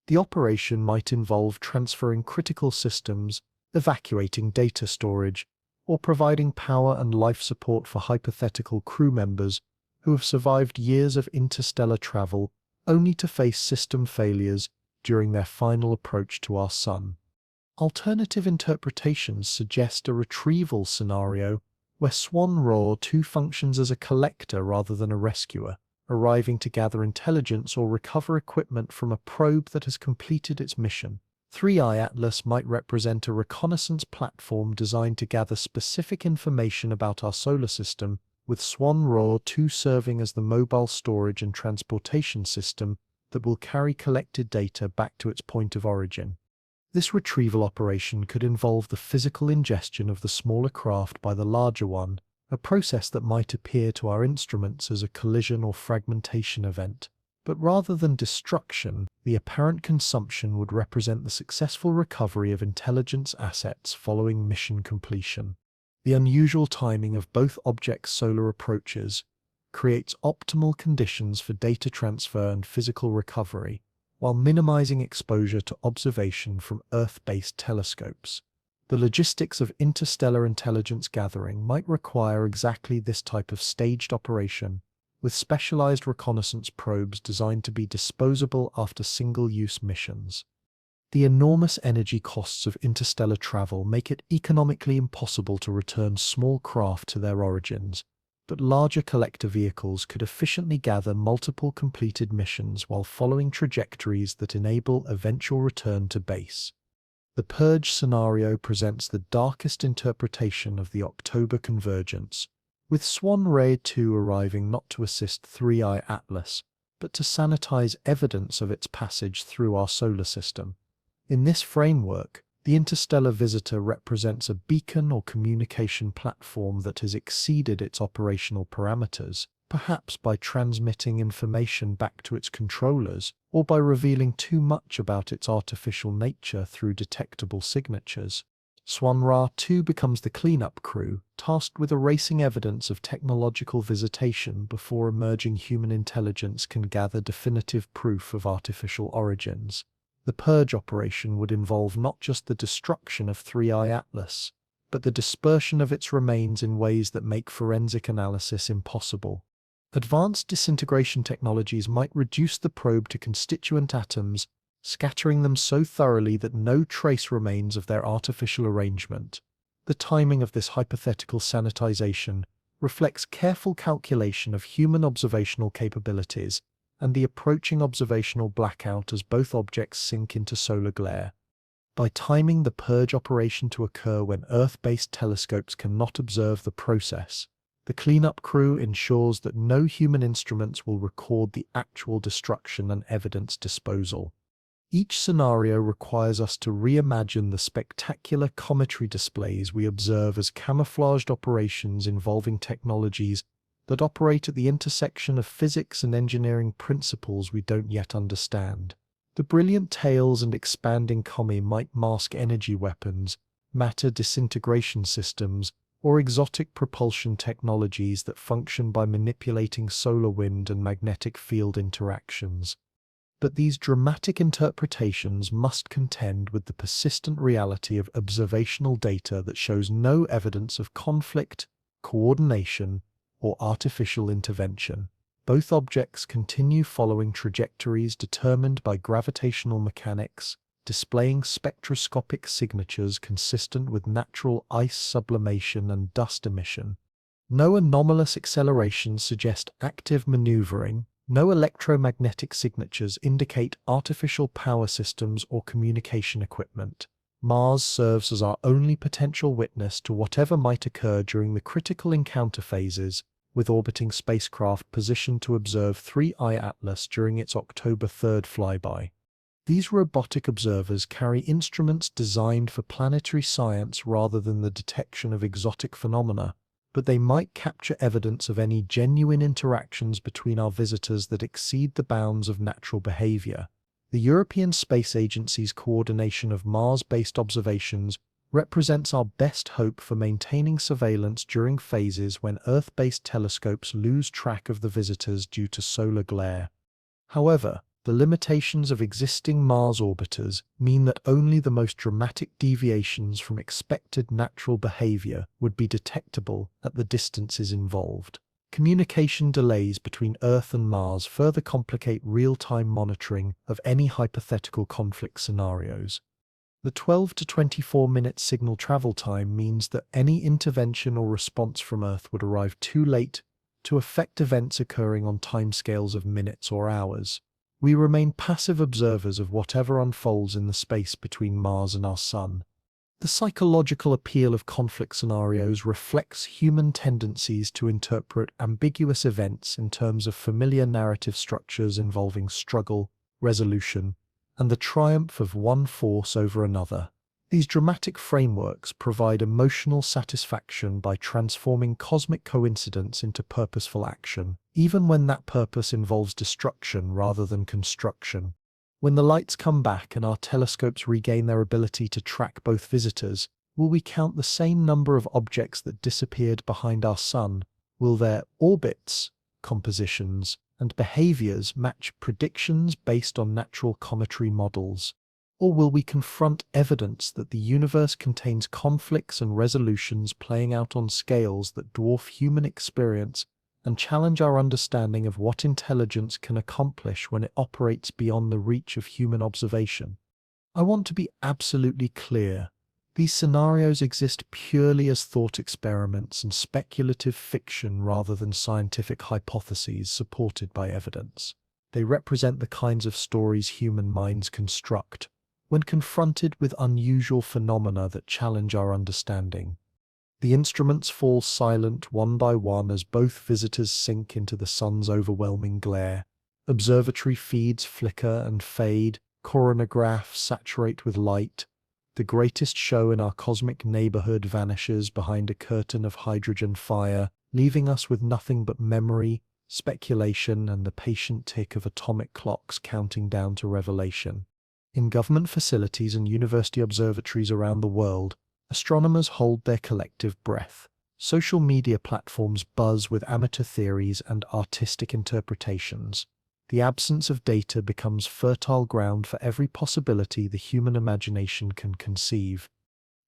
The operation might involve transferring critical systems, evacuating data storage, or providing power and life support for hypothetical crew members who have survived years of interstellar travel only to face system failures during their final approach to our Sun. Alternative interpretations suggest a retrieval scenario where Swan Ra 2 functions as a collector rather than a rescuer, arriving to gather intelligence or recover equipment from a probe that has completed its mission. 3I Atlas might represent a reconnaissance platform designed to gather specific information about our solar system, with Swan Ra 2 serving as the mobile storage and transportation system that will carry collected data back to its point of origin. This retrieval operation could involve the physical ingestion of the smaller craft by the larger one, a process that might appear to our instruments as a collision or fragmentation event. But rather than destruction, the apparent consumption would represent the successful recovery of intelligence assets following mission completion. The unusual timing of both objects' solar approaches creates optimal conditions for data transfer and physical recovery, while minimizing exposure to observation from Earth-based telescopes. The logistics of interstellar intelligence gathering might require exactly this type of staged operation, with specialized reconnaissance probes designed to be disposable after single-use missions. The enormous energy costs of interstellar travel make it economically impossible to return small craft to their origins, but larger collector vehicles could efficiently gather multiple completed missions while following trajectories that enable eventual return to base. The Purge scenario presents the darkest interpretation of the October convergence, with Swan Ra 2 arriving not to assist 3I Atlas, but to sanitize evidence of its passage through our solar system. In this framework, the interstellar visitor represents a beacon or communication platform that has exceeded its operational parameters, perhaps by transmitting information back to its controllers or by revealing too much about its artificial nature through detectable signatures. Swan Ra 2 becomes the cleanup crew, tasked with erasing evidence of technological visitation before emerging human intelligence can gather definitive proof of artificial origins. The Purge operation would involve not just the destruction of 3I Atlas, but the dispersion of its remains in ways that make forensic analysis impossible. Advanced disintegration technologies might reduce the probe to constituent atoms, scattering them so thoroughly that no trace remains of their artificial arrangement. The timing of this hypothetical sanitization reflects careful calculation of human observational capabilities and the approaching observational blackout as both objects sink into solar glare. By timing the Purge operation to occur when Earth-based telescopes cannot observe the process, the cleanup crew ensures that no human instruments will record the actual destruction and evidence disposal. Each scenario requires us to reimagine the spectacular cometary displays we observe as camouflaged operations involving technologies that operate at the intersection of physics and engineering principles we don't yet understand. The brilliant tails and expanding commie might mask energy weapons, matter disintegration systems, or exotic propulsion technologies that function by manipulating solar wind and magnetic field interactions. But these dramatic interpretations must contend with the persistent reality of observational data that shows no evidence of conflict, coordination, or artificial intervention. Both objects continue following trajectories determined by gravitational mechanics, displaying spectroscopic signatures consistent with natural ice sublimation and dust emission. No anomalous accelerations suggest active maneuvering. No electromagnetic signatures indicate artificial power systems or communication equipment. Mars serves as our only potential witness to whatever might occur during the critical encounter phases, with orbiting spacecraft positioned to observe 3I Atlas during its October 3rd flyby. These robotic observers carry instruments designed for planetary science rather than the detection of exotic phenomena, but they might capture evidence of any genuine interactions between our visitors that exceed the bounds of natural behavior. The European Space Agency's coordination of Mars-based observations represents our best hope for maintaining surveillance during phases when Earth-based telescopes lose track of the visitors due to solar glare. However, the limitations of existing Mars orbiters mean that only the most dramatic deviations from expected natural behavior would be detectable at the distances involved. Communication delays between Earth and Mars further complicate real-time monitoring of any hypothetical conflict scenarios. The 12 to 24-minute signal travel time means that any intervention or response from Earth would arrive too late to affect events occurring on timescales of minutes or hours. We remain passive observers of whatever unfolds in the space between Mars and our Sun. The psychological appeal of conflict scenarios reflects human tendencies to interpret ambiguous events in terms of familiar narrative structures involving struggle, resolution, and the triumph of one force over another. These dramatic frameworks provide emotional satisfaction by transforming cosmic coincidence into purposeful action, even when that purpose involves destruction rather than construction. When the lights come back and our telescopes regain their ability to track both visitors, will we count the same number of objects that disappeared behind our Sun? Will their orbits, compositions, and behaviors match predictions based on natural cometry models? Or will we confront evidence that the universe contains conflicts and resolutions playing out on scales that dwarf human experience and challenge our understanding of what intelligence can accomplish when it operates beyond the reach of human observation? I want to be absolutely clear. These scenarios exist purely as thought experiments and speculative fiction rather than scientific hypotheses supported by evidence. They represent the kinds of stories human minds construct when confronted with unusual phenomena that challenge our understanding. The instruments fall silent one by one as both visitors sink into the Sun's overwhelming glare. Observatory feeds flicker and fade, coronagraphs saturate with light. The greatest show in our cosmic neighborhood vanishes behind a curtain of hydrogen fire, leaving us with nothing but memory, speculation, and the patient tick of atomic clocks counting down to revelation. In government facilities and university observatories around the world, astronomers hold their collective breath. Social media platforms buzz with amateur theories and artistic interpretations. The absence of data becomes fertile ground for every possibility the human imagination can conceive.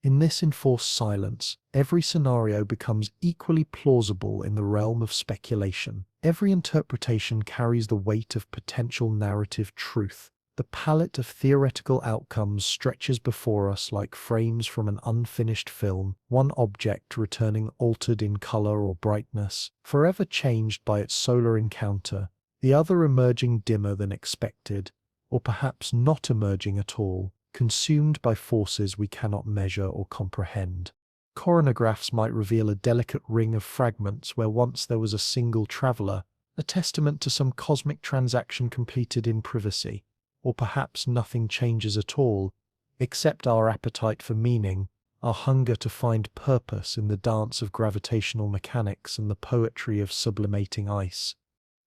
In this enforced silence, every scenario becomes equally plausible in the realm of speculation. Every interpretation carries the weight of potential narrative truth. The palette of theoretical outcomes stretches before us like frames from an unfinished film, one object returning altered in color or brightness, forever changed by its solar encounter, the other emerging dimmer than expected, or perhaps not emerging at all, consumed by forces we cannot measure or comprehend. Coronagraphs might reveal a delicate ring of fragments where once there was a single traveler, a testament to some cosmic transaction completed in privacy. Or perhaps nothing changes at all, except our appetite for meaning, our hunger to find purpose in the dance of gravitational mechanics and the poetry of sublimating ice.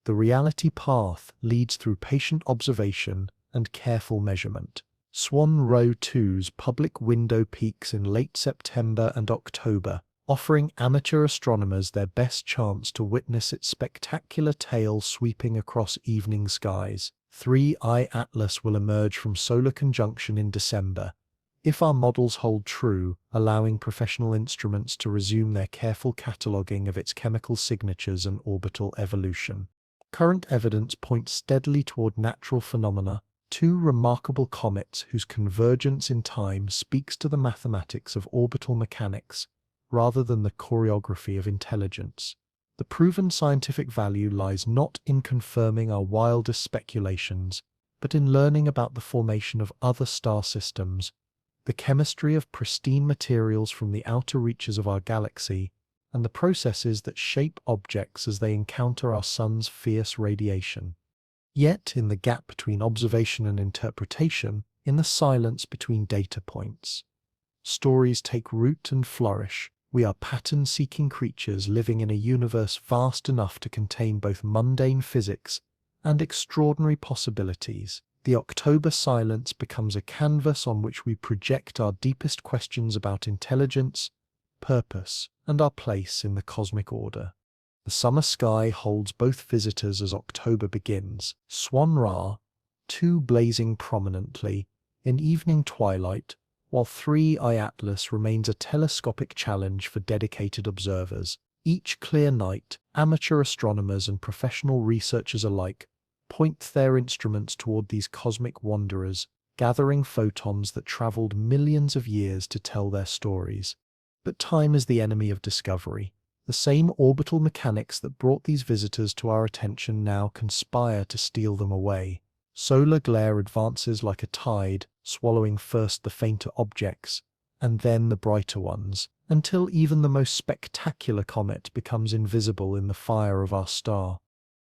The reality path leads through patient observation and careful measurement. Swan Row 2's public window peaks in late September and October, offering amateur astronomers their best chance to witness its spectacular tail sweeping across evening skies. 3I Atlas will emerge from solar conjunction in December, if our models hold true, allowing professional instruments to resume their careful cataloguing of its chemical signatures and orbital evolution. Current evidence points steadily toward natural phenomena, two remarkable comets whose convergence in time speaks to the mathematics of orbital mechanics rather than the choreography of intelligence. The proven scientific value lies not in confirming our wildest speculations, but in learning about the formation of other star systems, the chemistry of pristine materials from the outer reaches of our galaxy, and the processes that shape objects as they encounter our sun's fierce radiation. Yet, in the gap between observation and interpretation, in the silence between data points, stories take root and flourish. We are pattern-seeking creatures living in a universe vast enough to contain both mundane physics and extraordinary possibilities. The October silence becomes a canvas on which we project our deepest questions about intelligence, purpose, and our place in the cosmic order. The summer sky holds both visitors as October begins. Swan Ra, two blazing prominently in evening twilight, while 3I Atlas remains a telescopic challenge for dedicated observers. Each clear night, amateur astronomers and professional researchers alike point their instruments toward these cosmic wanderers, gathering photons that traveled millions of years to tell their stories. But time is the enemy of discovery. The same orbital mechanics that brought these visitors to our attention now conspire to steal them away. Solar glare advances like a tide, swallowing first the fainter objects, and then the brighter ones, until even the most spectacular comet becomes invisible in the fire of our star.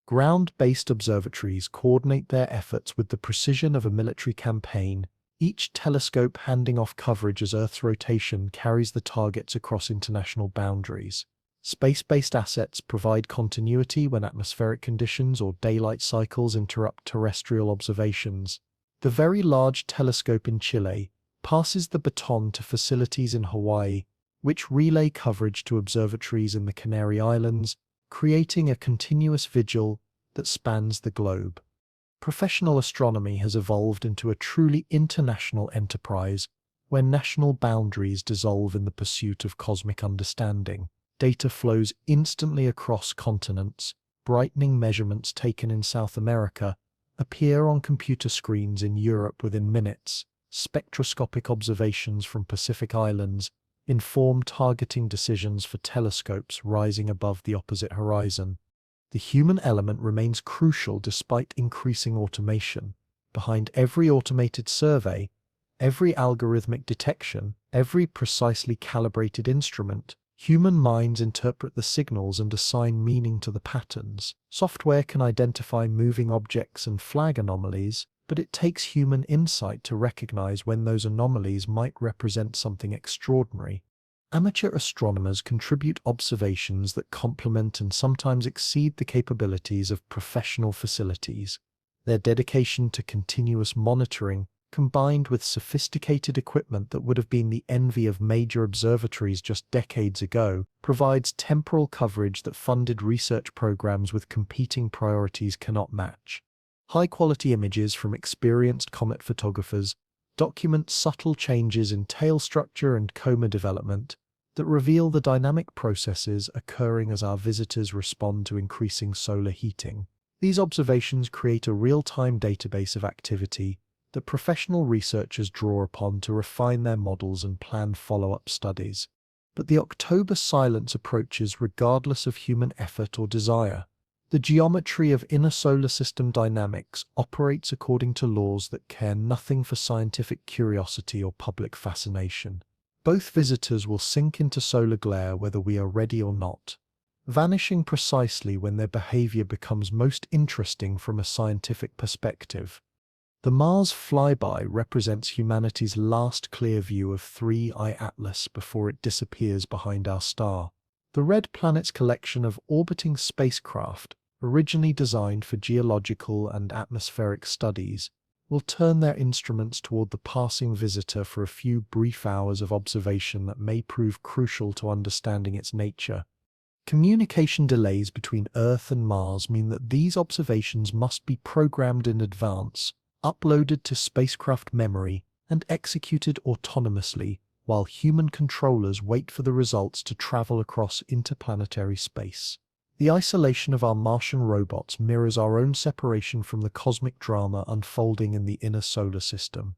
Ground-based observatories coordinate their efforts with the precision of a military campaign, each telescope handing off coverage as Earth's rotation carries the targets across international boundaries. Space-based assets provide continuity when atmospheric conditions or daylight cycles interrupt terrestrial observations. The Very Large Telescope in Chile passes the baton to facilities in Hawaii, which relay coverage to observatories in the Canary Islands, creating a continuous vigil that spans the globe. Professional astronomy has evolved into a truly international enterprise where national boundaries dissolve in the pursuit of cosmic understanding. Data flows instantly across continents. Brightening measurements taken in South America appear on computer screens in Europe within minutes. Spectroscopic observations from Pacific Islands inform targeting decisions for telescopes rising above the opposite horizon. The human element remains crucial despite increasing automation. Behind every automated survey, every algorithmic detection, every precisely calibrated instrument, human minds interpret the signals and assign meaning to the patterns. Software can identify moving objects and flag anomalies, but it takes human insight to recognize when those anomalies might represent something extraordinary. Amateur astronomers contribute observations that complement and sometimes exceed the capabilities of professional facilities. Their dedication to continuous monitoring, combined with sophisticated equipment that would have been the envy of major observatories just decades ago, provides temporal coverage that funded research programs with competing priorities cannot match. High-quality images from experienced comet photographers document subtle changes in tail structure and coma development that reveal the dynamic processes occurring as our visitors respond to increasing solar heating. These observations create a real-time database of activity that professional researchers draw upon to refine their models and plan follow-up studies. But the October silence approaches regardless of human effort or desire. The geometry of inner solar system dynamics operates according to laws that care nothing for scientific curiosity or public fascination. Both visitors will sink into solar glare whether we are ready or not, vanishing precisely when their behavior becomes most interesting from a scientific perspective. The Mars flyby represents humanity's last clear view of 3I Atlas before it disappears behind our star. The Red Planet's collection of orbiting spacecraft, originally designed for geological and atmospheric studies, will turn their instruments toward the passing visitor for a few brief hours of observation that may prove crucial to understanding its nature. Communication delays between Earth and Mars mean that these observations must be programmed in advance, uploaded to spacecraft memory, and executed autonomously, while human controllers wait for the results to travel across interplanetary space. The isolation of our Martian robots mirrors our own separation from the cosmic drama unfolding in the inner solar system.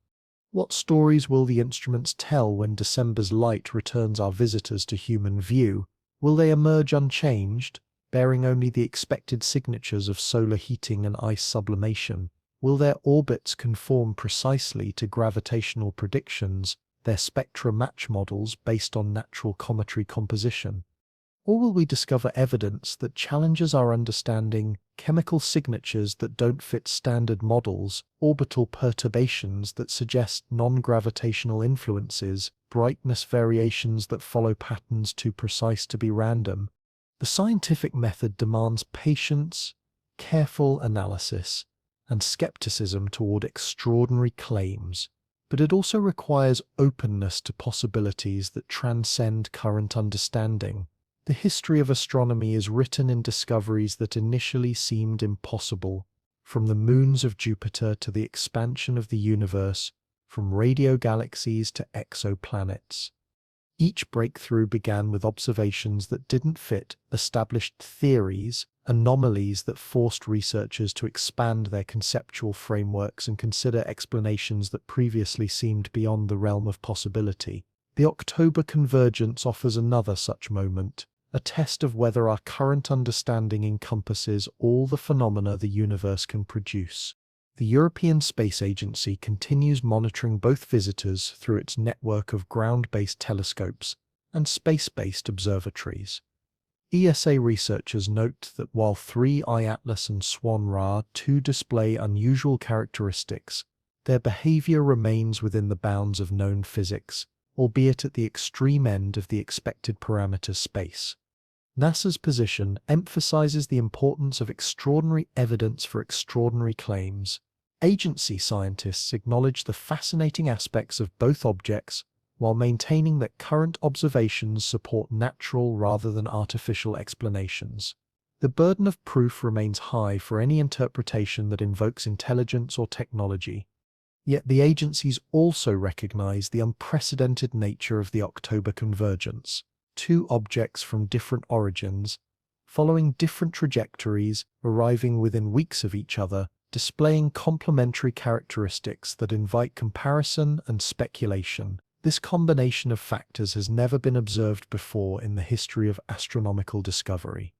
What stories will the instruments tell when December's light returns our visitors to human view? Will they emerge unchanged, bearing only the expected signatures of solar heating and ice sublimation? Will their orbits conform precisely to gravitational predictions, their spectra match models based on natural cometary composition? Or will we discover evidence that challenges our understanding, chemical signatures that don't fit standard models, orbital perturbations that suggest non-gravitational influences, brightness variations that follow patterns too precise to be random? The scientific method demands patience, careful analysis, and skepticism toward extraordinary claims, but it also requires openness to possibilities that transcend current understanding. The history of astronomy is written in discoveries that initially seemed impossible, from the moons of Jupiter to the expansion of the universe, from radio galaxies to exoplanets. Each breakthrough began with observations that didn't fit established theories, anomalies that forced researchers to expand their conceptual frameworks and consider explanations that previously seemed beyond the realm of possibility. The October convergence offers another such moment, a test of whether our current understanding encompasses all the phenomena the universe can produce. The European Space Agency continues monitoring both visitors through its network of ground-based telescopes and space-based observatories. ESA researchers note that while 3I Atlas and Swan-Ra 2 display unusual characteristics, their behavior remains within the bounds of known physics, albeit at the extreme end of the expected parameter space. NASA's position emphasizes the importance of extraordinary evidence for extraordinary claims. Agency scientists acknowledge the fascinating aspects of both objects while maintaining that current observations support natural rather than artificial explanations. The burden of proof remains high for any interpretation that invokes intelligence or technology. Yet the agencies also recognize the unprecedented nature of the October convergence. Two objects from different origins, following different trajectories, arriving within weeks of each other, displaying complementary characteristics that invite comparison and speculation. This combination of factors has never been observed before in the history of astronomical discovery.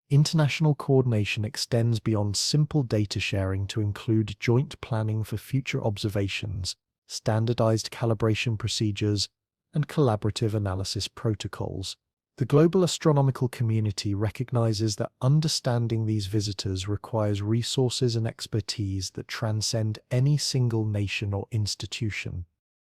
International coordination extends beyond simple data sharing to include joint planning for future observations, standardized calibration procedures, and collaborative analysis protocols. The global astronomical community recognizes that understanding these visitors requires resources and expertise that transcend any single nation or institution.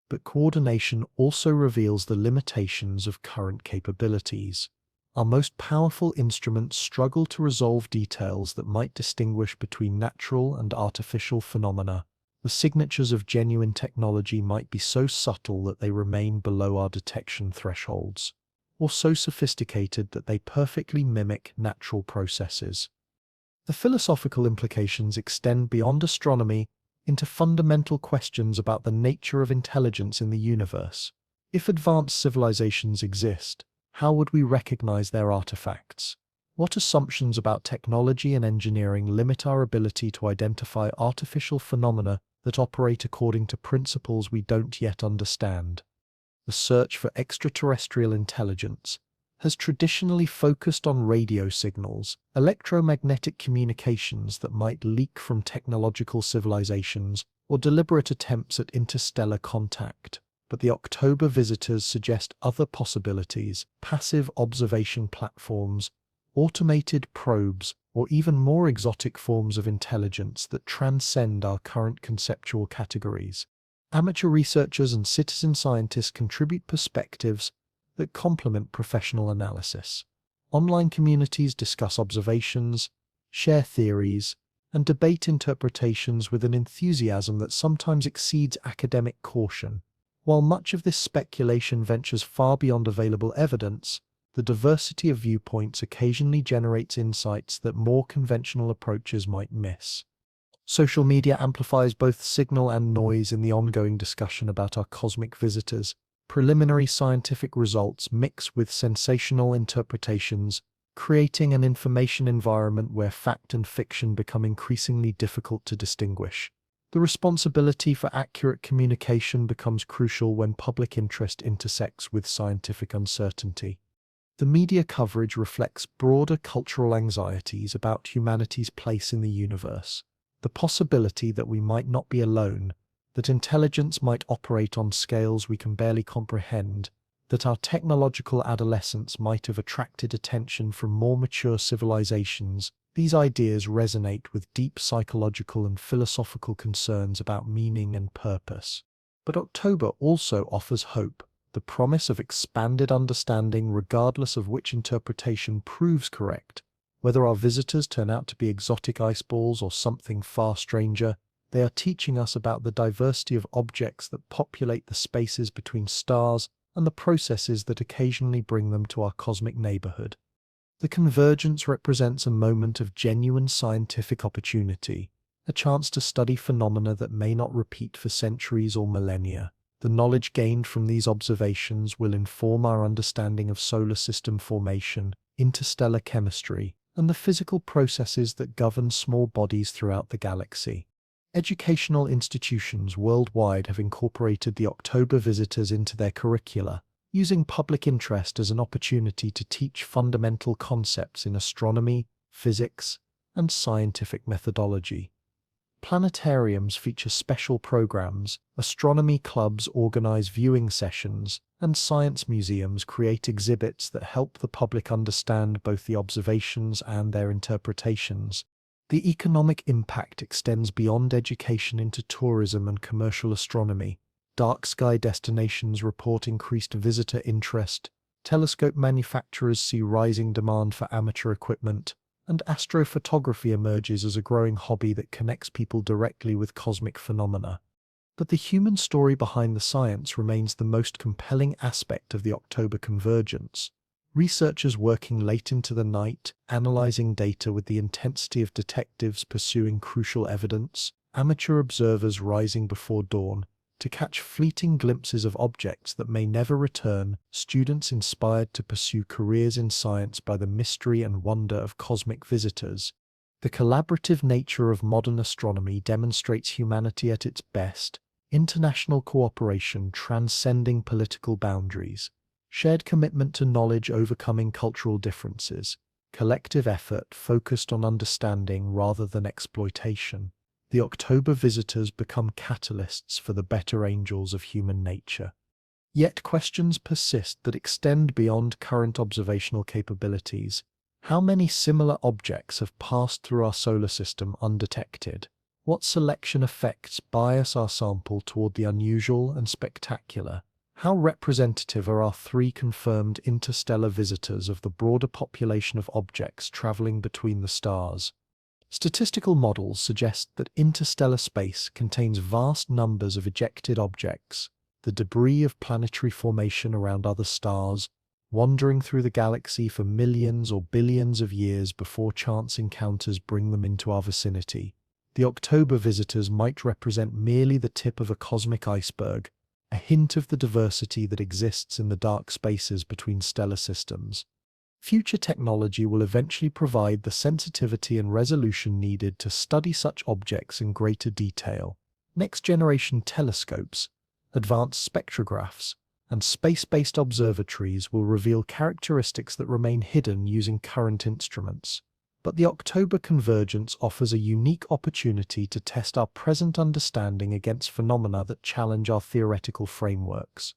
But coordination also reveals the limitations of current capabilities. Our most powerful instruments struggle to resolve details that might distinguish between natural and artificial phenomena. The signatures of genuine technology might be so subtle that they remain below our detection thresholds, or so sophisticated that they perfectly mimic natural processes. The philosophical implications extend beyond astronomy into fundamental questions about the nature of intelligence in the universe. If advanced civilizations exist, how would we recognize their artifacts? What assumptions about technology and engineering limit our ability to identify artificial phenomena that operate according to principles we don't yet understand? The search for extraterrestrial intelligence has traditionally focused on radio signals, electromagnetic communications that might leak from technological civilizations, or deliberate attempts at interstellar contact. But the October visitors suggest other possibilities: passive observation platforms, automated probes, or even more exotic forms of intelligence that transcend our current conceptual categories. Amateur researchers and citizen scientists contribute perspectives that complement professional analysis. Online communities discuss observations, share theories, and debate interpretations with an enthusiasm that sometimes exceeds academic caution. While much of this speculation ventures far beyond available evidence, the diversity of viewpoints occasionally generates insights that more conventional approaches might miss. Social media amplifies both signal and noise in the ongoing discussion about our cosmic visitors. Preliminary scientific results mix with sensational interpretations, creating an information environment where fact and fiction become increasingly difficult to distinguish. The responsibility for accurate communication becomes crucial when public interest intersects with scientific uncertainty. The media coverage reflects broader cultural anxieties about humanity's place in the universe. The possibility that we might not be alone, that intelligence might operate on scales we can barely comprehend, that our technological adolescence might have attracted attention from more mature civilizations. These ideas resonate with deep psychological and philosophical concerns about meaning and purpose. But October also offers hope, the promise of expanded understanding regardless of which interpretation proves correct. Whether our visitors turn out to be exotic ice balls or something far stranger, they are teaching us about the diversity of objects that populate the spaces between stars and the processes that occasionally bring them to our cosmic neighborhood. The convergence represents a moment of genuine scientific opportunity, a chance to study phenomena that may not repeat for centuries or millennia. The knowledge gained from these observations will inform our understanding of solar system formation, interstellar chemistry, and the physical processes that govern small bodies throughout the galaxy. Educational institutions worldwide have incorporated the October visitors into their curricula, using public interest as an opportunity to teach fundamental concepts in astronomy, physics, and scientific methodology. Planetariums feature special programs, astronomy clubs organize viewing sessions, and science museums create exhibits that help the public understand both the observations and their interpretations. The economic impact extends beyond education into tourism and commercial astronomy. Dark sky destinations report increased visitor interest, telescope manufacturers see rising demand for amateur equipment, and astrophotography emerges as a growing hobby that connects people directly with cosmic phenomena. But the human story behind the science remains the most compelling aspect of the October convergence. Researchers working late into the night, analyzing data with the intensity of detectives pursuing crucial evidence, amateur observers rising before dawn to catch fleeting glimpses of objects that may never return, students inspired to pursue careers in science by the mystery and wonder of cosmic visitors. The collaborative nature of modern astronomy demonstrates humanity at its best, international cooperation transcending political boundaries, shared commitment to knowledge overcoming cultural differences, collective effort focused on understanding rather than exploitation. The October visitors become catalysts for the better angels of human nature. Yet questions persist that extend beyond current observational capabilities. How many similar objects have passed through our solar system undetected? What selection effects bias our sample toward the unusual and spectacular? How representative are our 3 confirmed interstellar visitors of the broader population of objects traveling between the stars? Statistical models suggest that interstellar space contains vast numbers of ejected objects, the debris of planetary formation around other stars, wandering through the galaxy for millions or billions of years before chance encounters bring them into our vicinity. The October visitors might represent merely the tip of a cosmic iceberg, a hint of the diversity that exists in the dark spaces between stellar systems. Future technology will eventually provide the sensitivity and resolution needed to study such objects in greater detail. Next-generation telescopes, advanced spectrographs, and space-based observatories will reveal characteristics that remain hidden using current instruments. But the October convergence offers a unique opportunity to test our present understanding against phenomena that challenge our theoretical frameworks.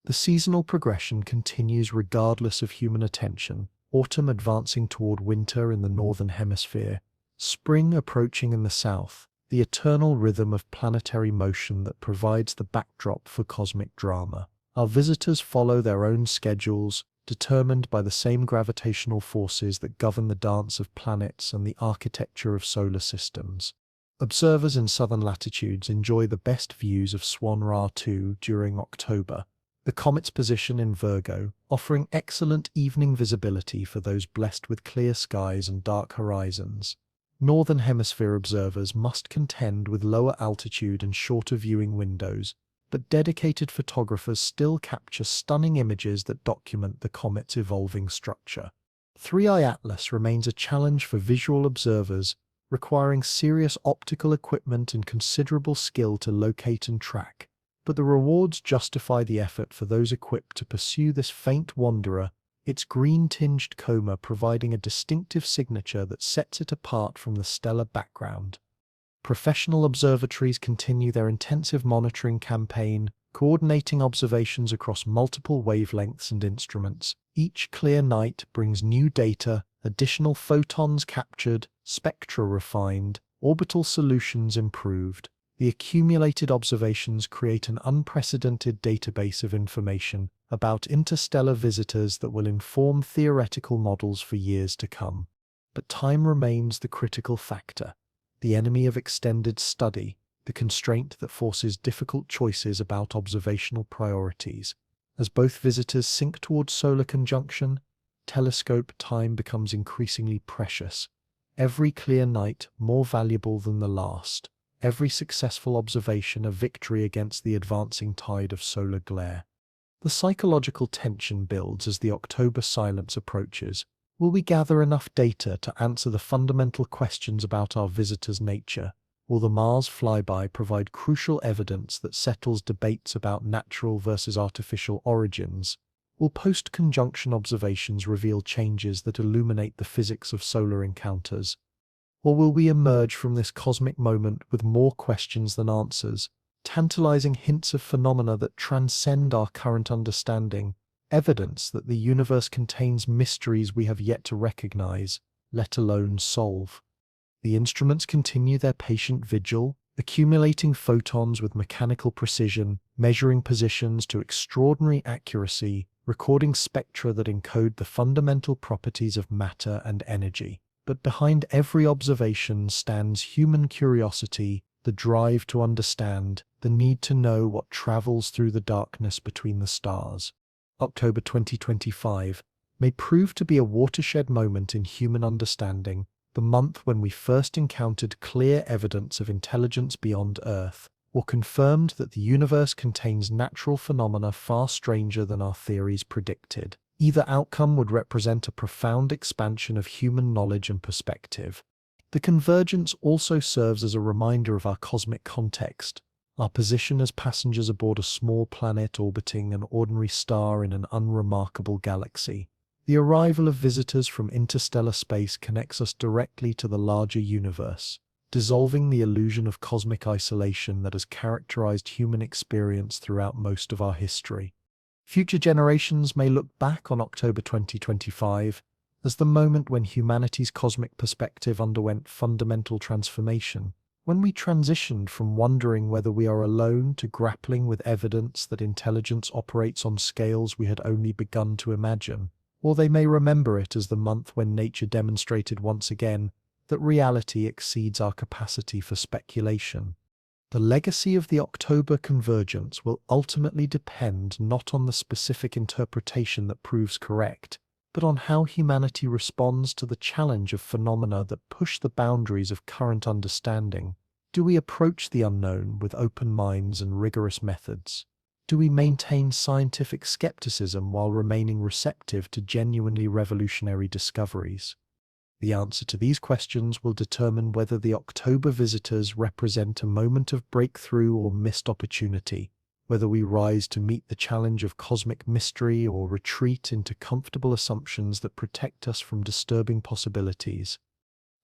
The seasonal progression continues regardless of human attention, autumn advancing toward winter in the northern hemisphere, spring approaching in the south, the eternal rhythm of planetary motion that provides the backdrop for cosmic drama. Our visitors follow their own schedules, determined by the same gravitational forces that govern the dance of planets and the architecture of solar systems. Observers in southern latitudes enjoy the best views of Swan Ra II during October, the comet's position in Virgo, offering excellent evening visibility for those blessed with clear skies and dark horizons. Northern Hemisphere observers must contend with lower altitude and shorter viewing windows, but dedicated photographers still capture stunning images that document the comet's evolving structure. Three-Eye Atlas remains a challenge for visual observers, requiring serious optical equipment and considerable skill to locate and track. But the rewards justify the effort for those equipped to pursue this faint wanderer, its green-tinged coma providing a distinctive signature that sets it apart from the stellar background. Professional observatories continue their intensive monitoring campaign, coordinating observations across multiple wavelengths and instruments. Each clear night brings new data, additional photons captured, spectra refined, orbital solutions improved. The accumulated observations create an unprecedented database of information about interstellar visitors that will inform theoretical models for years to come. But time remains the critical factor, the enemy of extended study, the constraint that forces difficult choices about observational priorities. As both visitors sink towards solar conjunction, telescope time becomes increasingly precious. Every clear night more valuable than the last. Every successful observation a victory against the advancing tide of solar glare. The psychological tension builds as the October silence approaches. Will we gather enough data to answer the fundamental questions about our visitor's nature? Will the Mars flyby provide crucial evidence that settles debates about natural versus artificial origins? Will post-conjunction observations reveal changes that illuminate the physics of solar encounters? Or will we emerge from this cosmic moment with more questions than answers, tantalizing hints of phenomena that transcend our current understanding, evidence that the universe contains mysteries we have yet to recognize, let alone solve? The instruments continue their patient vigil, accumulating photons with mechanical precision, measuring positions to extraordinary accuracy, recording spectra that encode the fundamental properties of matter and energy. But behind every observation stands human curiosity, the drive to understand, the need to know what travels through the darkness between the stars. October 2025 may prove to be a watershed moment in human understanding, the month when we first encountered clear evidence of intelligence beyond Earth, or confirmed that the universe contains natural phenomena far stranger than our theories predicted. Either outcome would represent a profound expansion of human knowledge and perspective. The convergence also serves as a reminder of our cosmic context, our position as passengers aboard a small planet orbiting an ordinary star in an unremarkable galaxy. The arrival of visitors from interstellar space connects us directly to the larger universe, dissolving the illusion of cosmic isolation that has characterized human experience throughout most of our history. Future generations may look back on October 2025 as the moment when humanity's cosmic perspective underwent fundamental transformation, when we transitioned from wondering whether we are alone to grappling with evidence that intelligence operates on scales we had only begun to imagine. Or they may remember it as the month when nature demonstrated once again that reality exceeds our capacity for speculation. The legacy of the October convergence will ultimately depend not on the specific interpretation that proves correct, but on how humanity responds to the challenge of phenomena that push the boundaries of current understanding. Do we approach the unknown with open minds and rigorous methods? Do we maintain scientific skepticism while remaining receptive to genuinely revolutionary discoveries? The answer to these questions will determine whether the October visitors represent a moment of breakthrough or missed opportunity, whether we rise to meet the challenge of cosmic mystery or retreat into comfortable assumptions that protect us from disturbing possibilities.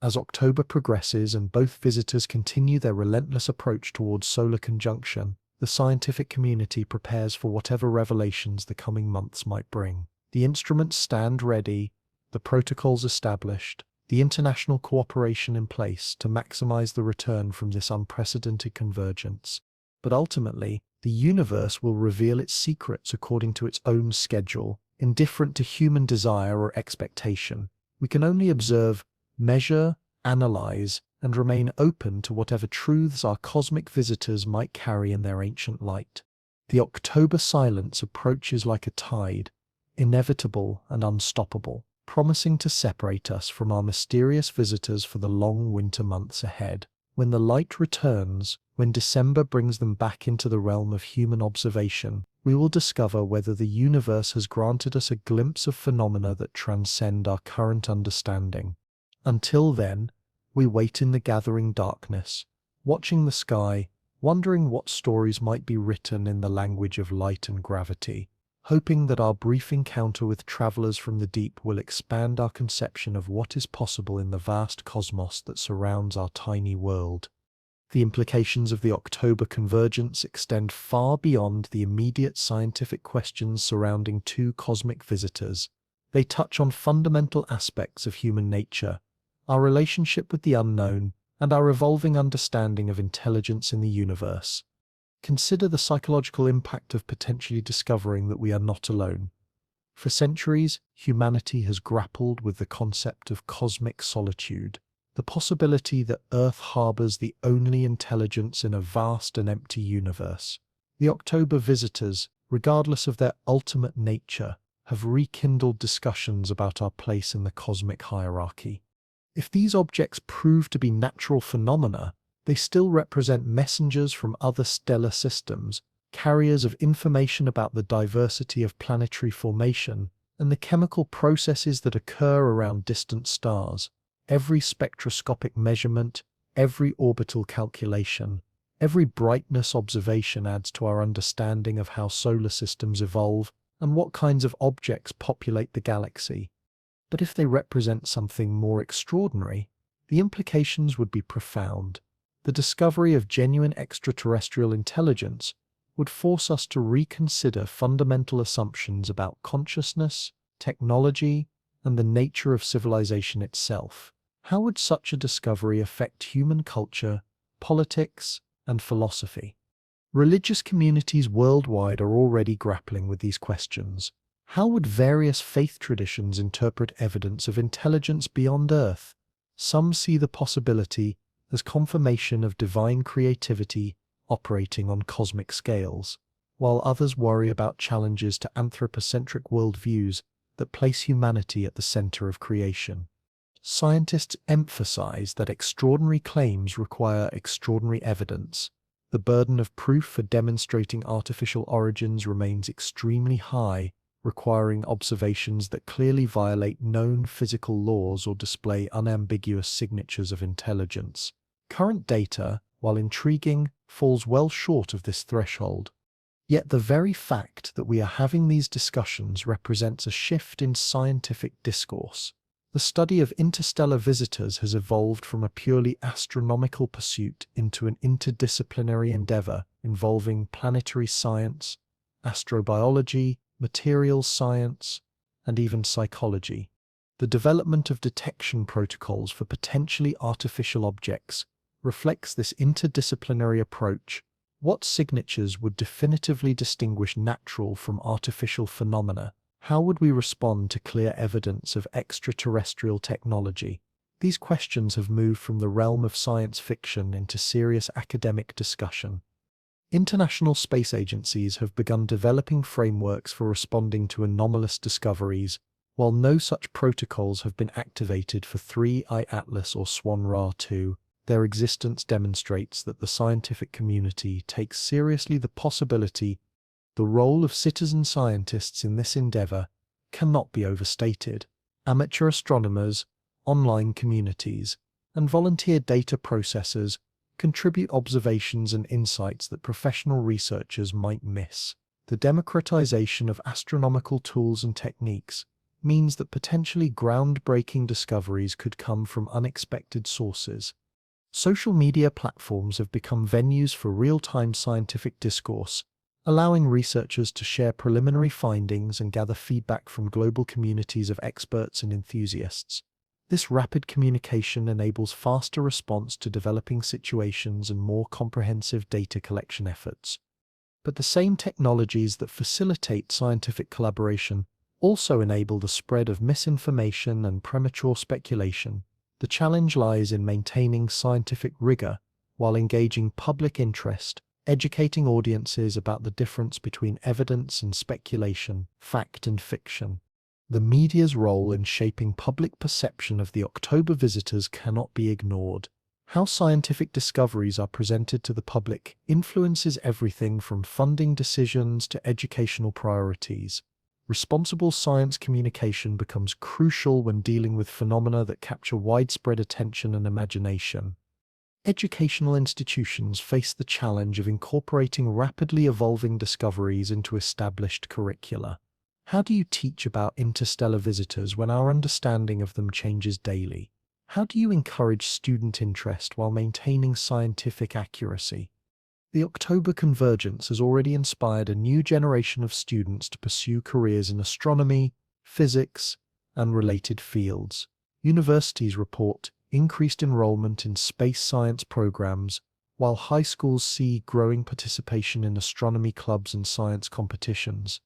As October progresses and both visitors continue their relentless approach towards solar conjunction, the scientific community prepares for whatever revelations the coming months might bring. The instruments stand ready, the protocols established, the international cooperation in place to maximize the return from this unprecedented convergence. But ultimately, the universe will reveal its secrets according to its own schedule, indifferent to human desire or expectation. We can only observe, measure, analyze, and remain open to whatever truths our cosmic visitors might carry in their ancient light. The October silence approaches like a tide, inevitable and unstoppable, promising to separate us from our mysterious visitors for the long winter months ahead. When the light returns, When December brings them back into the realm of human observation, we will discover whether the universe has granted us a glimpse of phenomena that transcend our current understanding. Until then, we wait in the gathering darkness, watching the sky, wondering what stories might be written in the language of light and gravity, hoping that our brief encounter with travelers from the deep will expand our conception of what is possible in the vast cosmos that surrounds our tiny world. The implications of the October convergence extend far beyond the immediate scientific questions surrounding two cosmic visitors. They touch on fundamental aspects of human nature, our relationship with the unknown, and our evolving understanding of intelligence in the universe. Consider the psychological impact of potentially discovering that we are not alone. For centuries, humanity has grappled with the concept of cosmic solitude, the possibility that Earth harbors the only intelligence in a vast and empty universe. The October visitors, regardless of their ultimate nature, have rekindled discussions about our place in the cosmic hierarchy. If these objects prove to be natural phenomena, they still represent messengers from other stellar systems, carriers of information about the diversity of planetary formation and the chemical processes that occur around distant stars. Every spectroscopic measurement, every orbital calculation, every brightness observation adds to our understanding of how solar systems evolve and what kinds of objects populate the galaxy. But if they represent something more extraordinary, the implications would be profound. The discovery of genuine extraterrestrial intelligence would force us to reconsider fundamental assumptions about consciousness, technology, and the nature of civilization itself. How would such a discovery affect human culture, politics, and philosophy? Religious communities worldwide are already grappling with these questions. How would various faith traditions interpret evidence of intelligence beyond Earth? Some see the possibility as confirmation of divine creativity operating on cosmic scales, while others worry about challenges to anthropocentric worldviews that place humanity at the center of creation. Scientists emphasize that extraordinary claims require extraordinary evidence. The burden of proof for demonstrating artificial origins remains extremely high, requiring observations that clearly violate known physical laws or display unambiguous signatures of intelligence. Current data, while intriguing, falls well short of this threshold. Yet the very fact that we are having these discussions represents a shift in scientific discourse. The study of interstellar visitors has evolved from a purely astronomical pursuit into an interdisciplinary endeavor involving planetary science, astrobiology, materials science, and even psychology. The development of detection protocols for potentially artificial objects reflects this interdisciplinary approach. What signatures would definitively distinguish natural from artificial phenomena? How would we respond to clear evidence of extraterrestrial technology? These questions have moved from the realm of science fiction into serious academic discussion. International space agencies have begun developing frameworks for responding to anomalous discoveries, while no such protocols have been activated for 3I Atlas or Swan-Ra 2. Their existence demonstrates that the scientific community takes seriously the possibility. The role of citizen scientists in this endeavor cannot be overstated. Amateur astronomers, online communities, and volunteer data processors contribute observations and insights that professional researchers might miss. The democratization of astronomical tools and techniques means that potentially groundbreaking discoveries could come from unexpected sources. Social media platforms have become venues for real-time scientific discourse, allowing researchers to share preliminary findings and gather feedback from global communities of experts and enthusiasts. This rapid communication enables faster response to developing situations and more comprehensive data collection efforts. But the same technologies that facilitate scientific collaboration also enable the spread of misinformation and premature speculation. The challenge lies in maintaining scientific rigor while engaging public interest, educating audiences about the difference between evidence and speculation, fact and fiction. The media's role in shaping public perception of the October visitors cannot be ignored. How scientific discoveries are presented to the public influences everything from funding decisions to educational priorities. Responsible science communication becomes crucial when dealing with phenomena that capture widespread attention and imagination. Educational institutions face the challenge of incorporating rapidly evolving discoveries into established curricula. How do you teach about interstellar visitors when our understanding of them changes daily? How do you encourage student interest while maintaining scientific accuracy? The October Convergence has already inspired a new generation of students to pursue careers in astronomy, physics, and related fields. Universities report increased enrollment in space science programs, while high schools see growing participation in astronomy clubs and science competitions.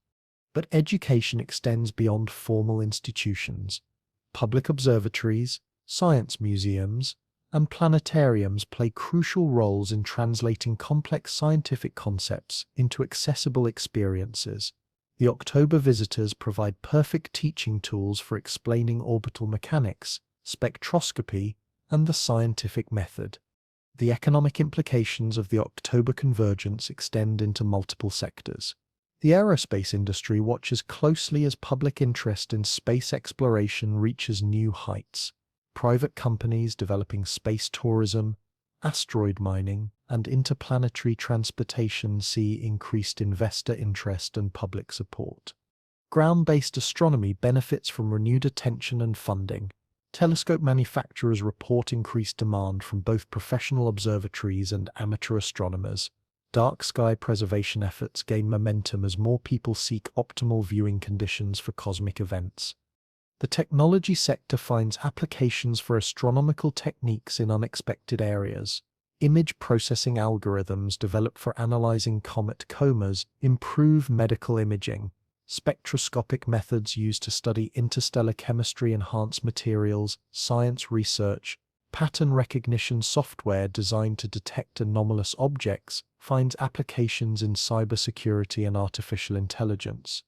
But education extends beyond formal institutions. Public observatories, science museums, and planetariums play crucial roles in translating complex scientific concepts into accessible experiences. The October visitors provide perfect teaching tools for explaining orbital mechanics, spectroscopy, and the scientific method. The economic implications of the October Convergence extend into multiple sectors. The aerospace industry watches closely as public interest in space exploration reaches new heights. Private companies developing space tourism, asteroid mining, and interplanetary transportation see increased investor interest and public support. Ground-based astronomy benefits from renewed attention and funding. Telescope manufacturers report increased demand from both professional observatories and amateur astronomers. Dark sky preservation efforts gain momentum as more people seek optimal viewing conditions for cosmic events. The technology sector finds applications for astronomical techniques in unexpected areas. Image processing algorithms developed for analyzing comet comas improve medical imaging. Spectroscopic methods used to study interstellar chemistry enhance materials science research. Pattern recognition software designed to detect anomalous objects finds applications in cybersecurity and artificial intelligence.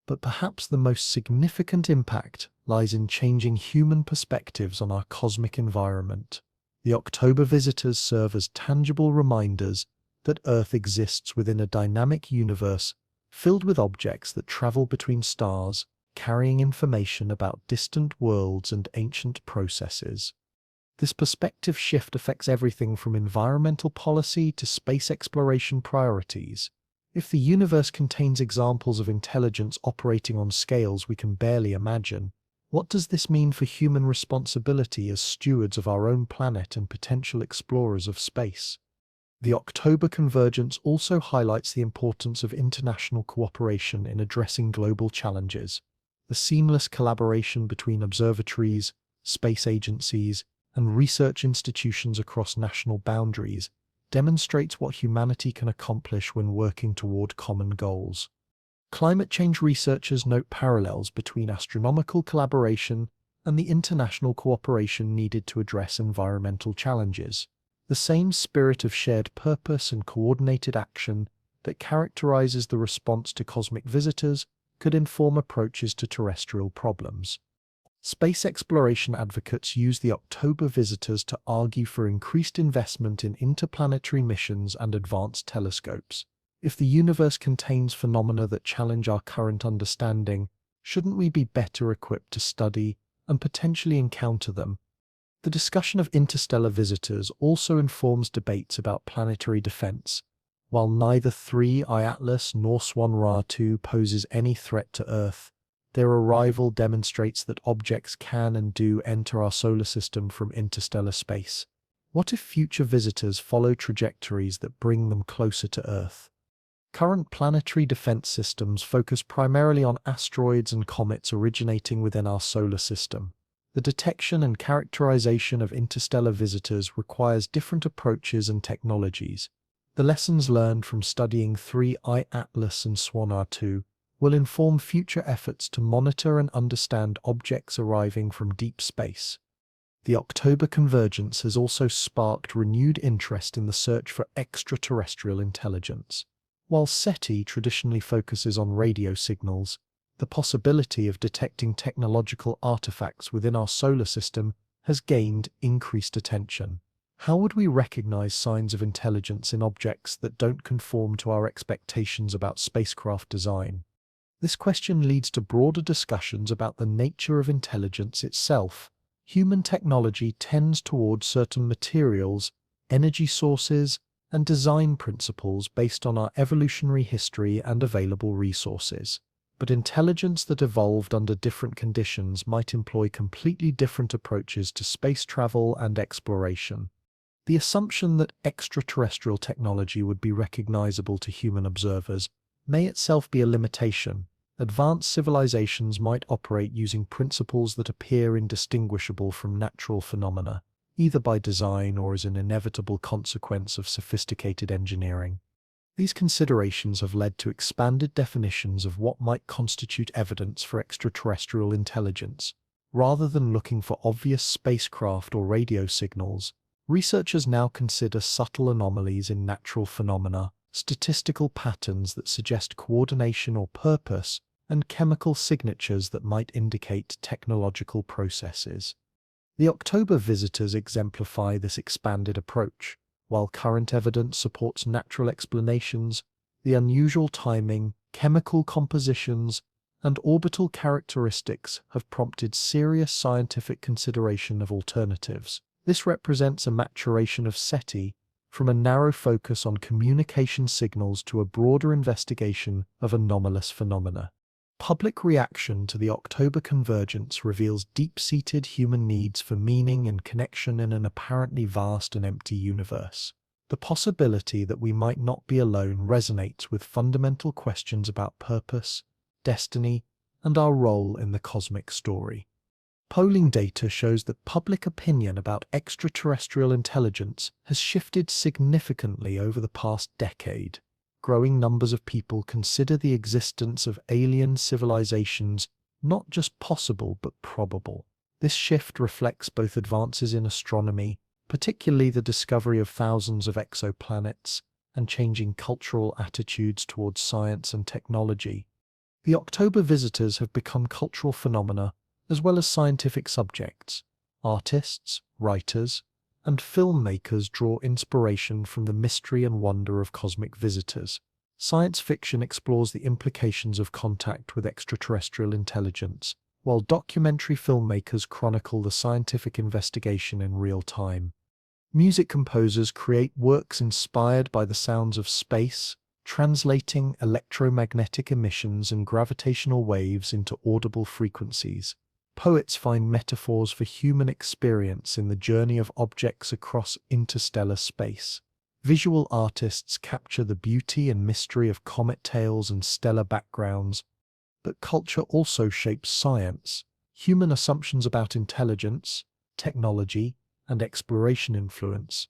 But perhaps the most significant impact lies in changing human perspectives on our cosmic environment. The October visitors serve as tangible reminders that Earth exists within a dynamic universe filled with objects that travel between stars, carrying information about distant worlds and ancient processes. This perspective shift affects everything from environmental policy to space exploration priorities. If the universe contains examples of intelligence operating on scales we can barely imagine, what does this mean for human responsibility as stewards of our own planet and potential explorers of space? The October Convergence also highlights the importance of international cooperation in addressing global challenges. The seamless collaboration between observatories, space agencies, and research institutions across national boundaries demonstrates what humanity can accomplish when working toward common goals. Climate change researchers note parallels between astronomical collaboration and the international cooperation needed to address environmental challenges. The same spirit of shared purpose and coordinated action that characterizes the response to cosmic visitors could inform approaches to terrestrial problems. Space exploration advocates use the October visitors to argue for increased investment in interplanetary missions and advanced telescopes. If the universe contains phenomena that challenge our current understanding, shouldn't we be better equipped to study and potentially encounter them? The discussion of interstellar visitors also informs debates about planetary defense. While neither 3I Atlas nor Swan-Ra-2 poses any threat to Earth, their arrival demonstrates that objects can and do enter our solar system from interstellar space. What if future visitors follow trajectories that bring them closer to Earth? Current planetary defense systems focus primarily on asteroids and comets originating within our solar system. The detection and characterization of interstellar visitors requires different approaches and technologies. The lessons learned from studying 3I Atlas and Swan-Ra-2 will inform future efforts to monitor and understand objects arriving from deep space. The October Convergence has also sparked renewed interest in the search for extraterrestrial intelligence. While SETI traditionally focuses on radio signals, the possibility of detecting technological artifacts within our solar system has gained increased attention. How would we recognize signs of intelligence in objects that don't conform to our expectations about spacecraft design? This question leads to broader discussions about the nature of intelligence itself. Human technology tends towards certain materials, energy sources, and design principles based on our evolutionary history and available resources. But intelligence that evolved under different conditions might employ completely different approaches to space travel and exploration. The assumption that extraterrestrial technology would be recognizable to human observers may itself be a limitation. Advanced civilizations might operate using principles that appear indistinguishable from natural phenomena, either by design or as an inevitable consequence of sophisticated engineering. These considerations have led to expanded definitions of what might constitute evidence for extraterrestrial intelligence. Rather than looking for obvious spacecraft or radio signals, researchers now consider subtle anomalies in natural phenomena, statistical patterns that suggest coordination or purpose, and chemical signatures that might indicate technological processes. The October visitors exemplify this expanded approach. While current evidence supports natural explanations, the unusual timing, chemical compositions, and orbital characteristics have prompted serious scientific consideration of alternatives. This represents a maturation of SETI from a narrow focus on communication signals to a broader investigation of anomalous phenomena. Public reaction to the October convergence reveals deep-seated human needs for meaning and connection in an apparently vast and empty universe. The possibility that we might not be alone resonates with fundamental questions about purpose, destiny, and our role in the cosmic story. Polling data shows that public opinion about extraterrestrial intelligence has shifted significantly over the past decade. Growing numbers of people consider the existence of alien civilizations not just possible but probable. This shift reflects both advances in astronomy, particularly the discovery of thousands of exoplanets, and changing cultural attitudes towards science and technology. The October visitors have become cultural phenomena as well as scientific subjects. Artists, writers, and filmmakers draw inspiration from the mystery and wonder of cosmic visitors. Science fiction explores the implications of contact with extraterrestrial intelligence, while documentary filmmakers chronicle the scientific investigation in real time. Music composers create works inspired by the sounds of space, translating electromagnetic emissions and gravitational waves into audible frequencies. Poets find metaphors for human experience in the journey of objects across interstellar space. Visual artists capture the beauty and mystery of comet tails and stellar backgrounds. But culture also shapes science. Human assumptions about intelligence, technology, and exploration influence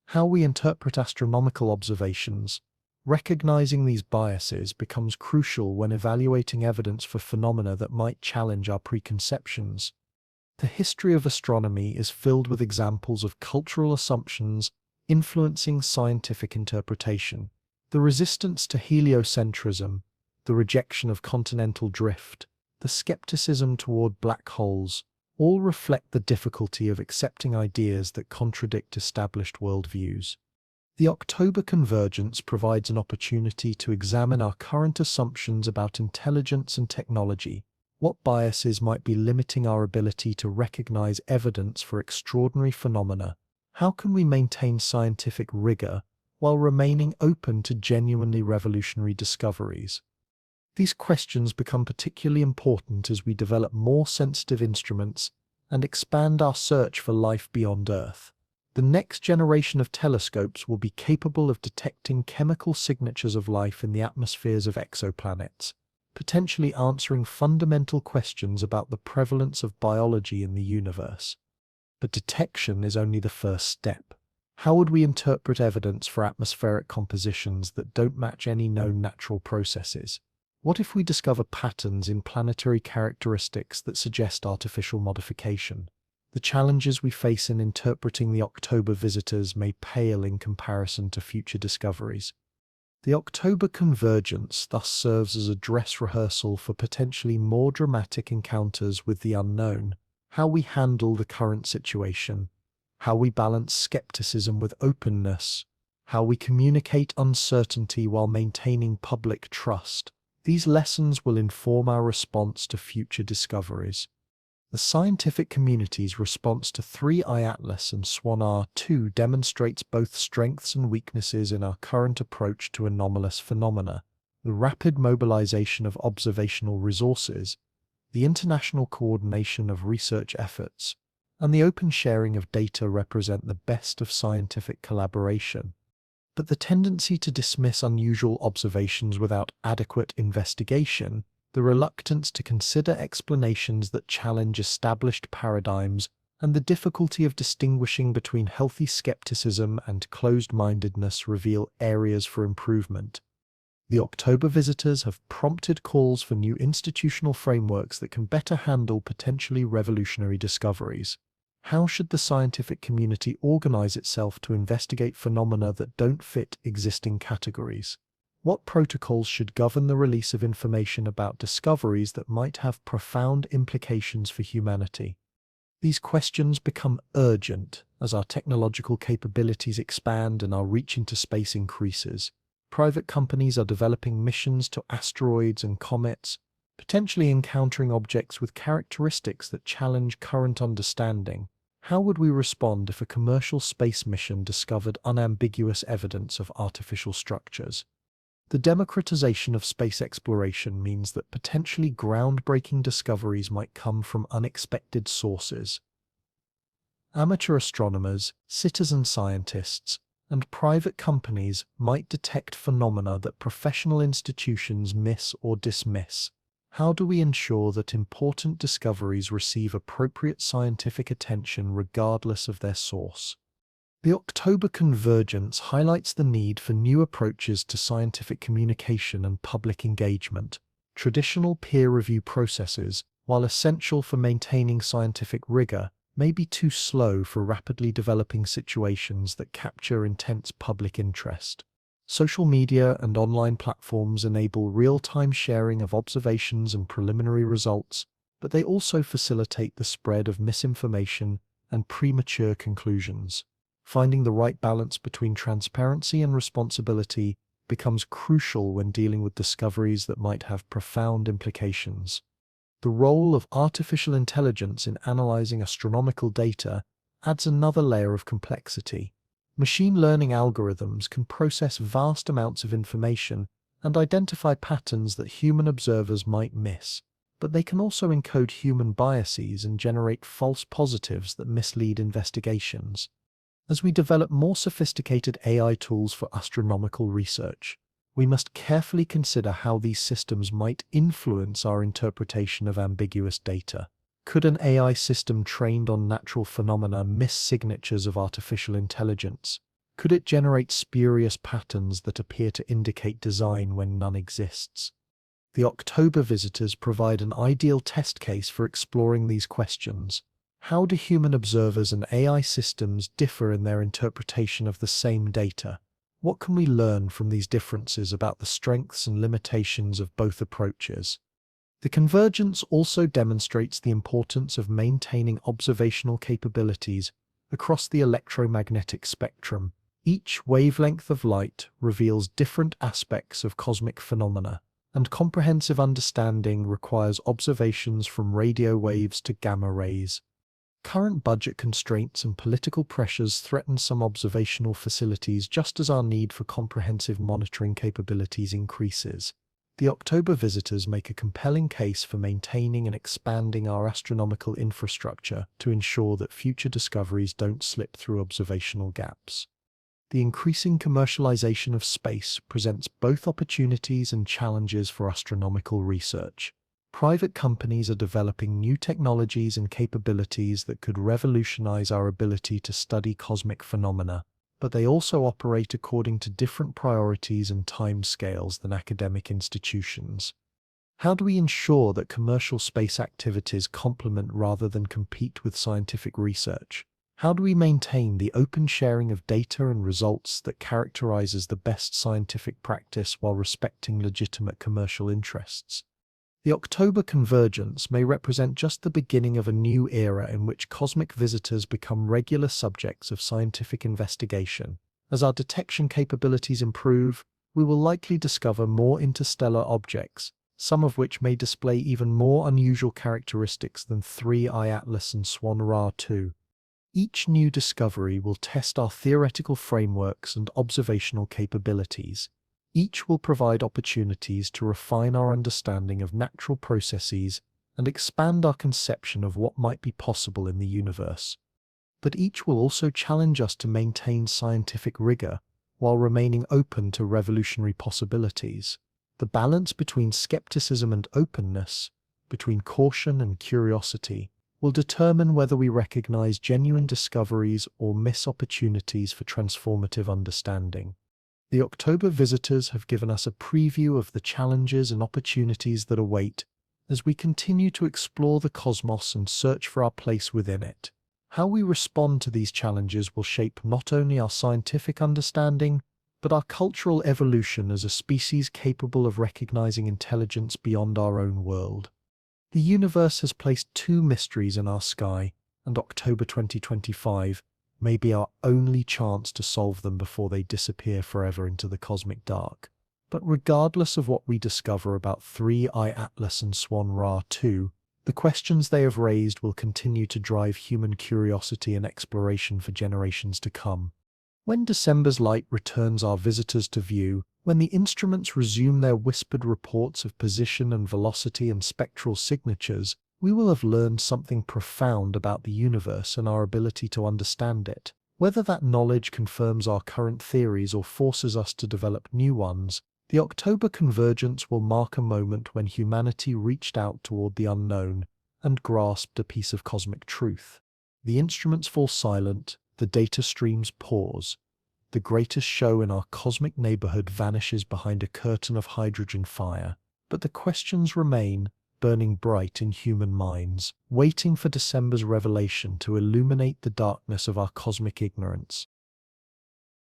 how we interpret astronomical observations. Recognizing these biases becomes crucial when evaluating evidence for phenomena that might challenge our preconceptions. The history of astronomy is filled with examples of cultural assumptions influencing scientific interpretation. The resistance to heliocentrism, the rejection of continental drift, the skepticism toward black holes, all reflect the difficulty of accepting ideas that contradict established worldviews. The October convergence provides an opportunity to examine our current assumptions about intelligence and technology. What biases might be limiting our ability to recognize evidence for extraordinary phenomena? How can we maintain scientific rigor while remaining open to genuinely revolutionary discoveries? These questions become particularly important as we develop more sensitive instruments and expand our search for life beyond Earth. The next generation of telescopes will be capable of detecting chemical signatures of life in the atmospheres of exoplanets, potentially answering fundamental questions about the prevalence of biology in the universe. But detection is only the first step. How would we interpret evidence for atmospheric compositions that don't match any known natural processes? What if we discover patterns in planetary characteristics that suggest artificial modification? The challenges we face in interpreting the October visitors may pale in comparison to future discoveries. The October convergence thus serves as a dress rehearsal for potentially more dramatic encounters with the unknown. How we handle the current situation, how we balance skepticism with openness, how we communicate uncertainty while maintaining public trust. These lessons will inform our response to future discoveries. The scientific community's response to 3I Atlas and SWAN-R 2 demonstrates both strengths and weaknesses in our current approach to anomalous phenomena. The rapid mobilization of observational resources, the international coordination of research efforts, and the open sharing of data represent the best of scientific collaboration. But the tendency to dismiss unusual observations without adequate investigation, the reluctance to consider explanations that challenge established paradigms, and the difficulty of distinguishing between healthy skepticism and closed-mindedness reveal areas for improvement. The October visitors have prompted calls for new institutional frameworks that can better handle potentially revolutionary discoveries. How should the scientific community organize itself to investigate phenomena that don't fit existing categories? What protocols should govern the release of information about discoveries that might have profound implications for humanity? These questions become urgent as our technological capabilities expand and our reach into space increases. Private companies are developing missions to asteroids and comets, potentially encountering objects with characteristics that challenge current understanding. How would we respond if a commercial space mission discovered unambiguous evidence of artificial structures? The democratization of space exploration means that potentially groundbreaking discoveries might come from unexpected sources. Amateur astronomers, citizen scientists, and private companies might detect phenomena that professional institutions miss or dismiss. How do we ensure that important discoveries receive appropriate scientific attention regardless of their source? The October convergence highlights the need for new approaches to scientific communication and public engagement. Traditional peer review processes, while essential for maintaining scientific rigor, may be too slow for rapidly developing situations that capture intense public interest. Social media and online platforms enable real-time sharing of observations and preliminary results, but they also facilitate the spread of misinformation and premature conclusions. Finding the right balance between transparency and responsibility becomes crucial when dealing with discoveries that might have profound implications. The role of artificial intelligence in analyzing astronomical data adds another layer of complexity. Machine learning algorithms can process vast amounts of information and identify patterns that human observers might miss, but they can also encode human biases and generate false positives that mislead investigations. As we develop more sophisticated AI tools for astronomical research, we must carefully consider how these systems might influence our interpretation of ambiguous data. Could an AI system trained on natural phenomena miss signatures of artificial intelligence? Could it generate spurious patterns that appear to indicate design when none exists? The October visitors provide an ideal test case for exploring these questions. How do human observers and AI systems differ in their interpretation of the same data? What can we learn from these differences about the strengths and limitations of both approaches? The convergence also demonstrates the importance of maintaining observational capabilities across the electromagnetic spectrum. Each wavelength of light reveals different aspects of cosmic phenomena, and comprehensive understanding requires observations from radio waves to gamma rays. Current budget constraints and political pressures threaten some observational facilities just as our need for comprehensive monitoring capabilities increases. The October visitors make a compelling case for maintaining and expanding our astronomical infrastructure to ensure that future discoveries don't slip through observational gaps. The increasing commercialization of space presents both opportunities and challenges for astronomical research. Private companies are developing new technologies and capabilities that could revolutionize our ability to study cosmic phenomena, but they also operate according to different priorities and timescales than academic institutions. How do we ensure that commercial space activities complement rather than compete with scientific research? How do we maintain the open sharing of data and results that characterizes the best scientific practice while respecting legitimate commercial interests? The October convergence may represent just the beginning of a new era in which cosmic visitors become regular subjects of scientific investigation. As our detection capabilities improve, we will likely discover more interstellar objects, some of which may display even more unusual characteristics than 3I Atlas and Swan Ra 2. Each new discovery will test our theoretical frameworks and observational capabilities. Each will provide opportunities to refine our understanding of natural processes and expand our conception of what might be possible in the universe. But each will also challenge us to maintain scientific rigor while remaining open to revolutionary possibilities. The balance between skepticism and openness, between caution and curiosity, will determine whether we recognize genuine discoveries or miss opportunities for transformative understanding. The October visitors have given us a preview of the challenges and opportunities that await as we continue to explore the cosmos and search for our place within it. How we respond to these challenges will shape not only our scientific understanding, but our cultural evolution as a species capable of recognizing intelligence beyond our own world. The universe has placed two mysteries in our sky, and October 2025 may be our only chance to solve them before they disappear forever into the cosmic dark. But regardless of what we discover about 3I Atlas and Swan Ra 2, the questions they have raised will continue to drive human curiosity and exploration for generations to come. When December's light returns our visitors to view, when the instruments resume their whispered reports of position and velocity and spectral signatures, we will have learned something profound about the universe and our ability to understand it. Whether that knowledge confirms our current theories or forces us to develop new ones, the October convergence will mark a moment when humanity reached out toward the unknown and grasped a piece of cosmic truth. The instruments fall silent, the data streams pause. The greatest show in our cosmic neighborhood vanishes behind a curtain of hydrogen fire, but the questions remain, burning bright in human minds, waiting for December's revelation to illuminate the darkness of our cosmic ignorance.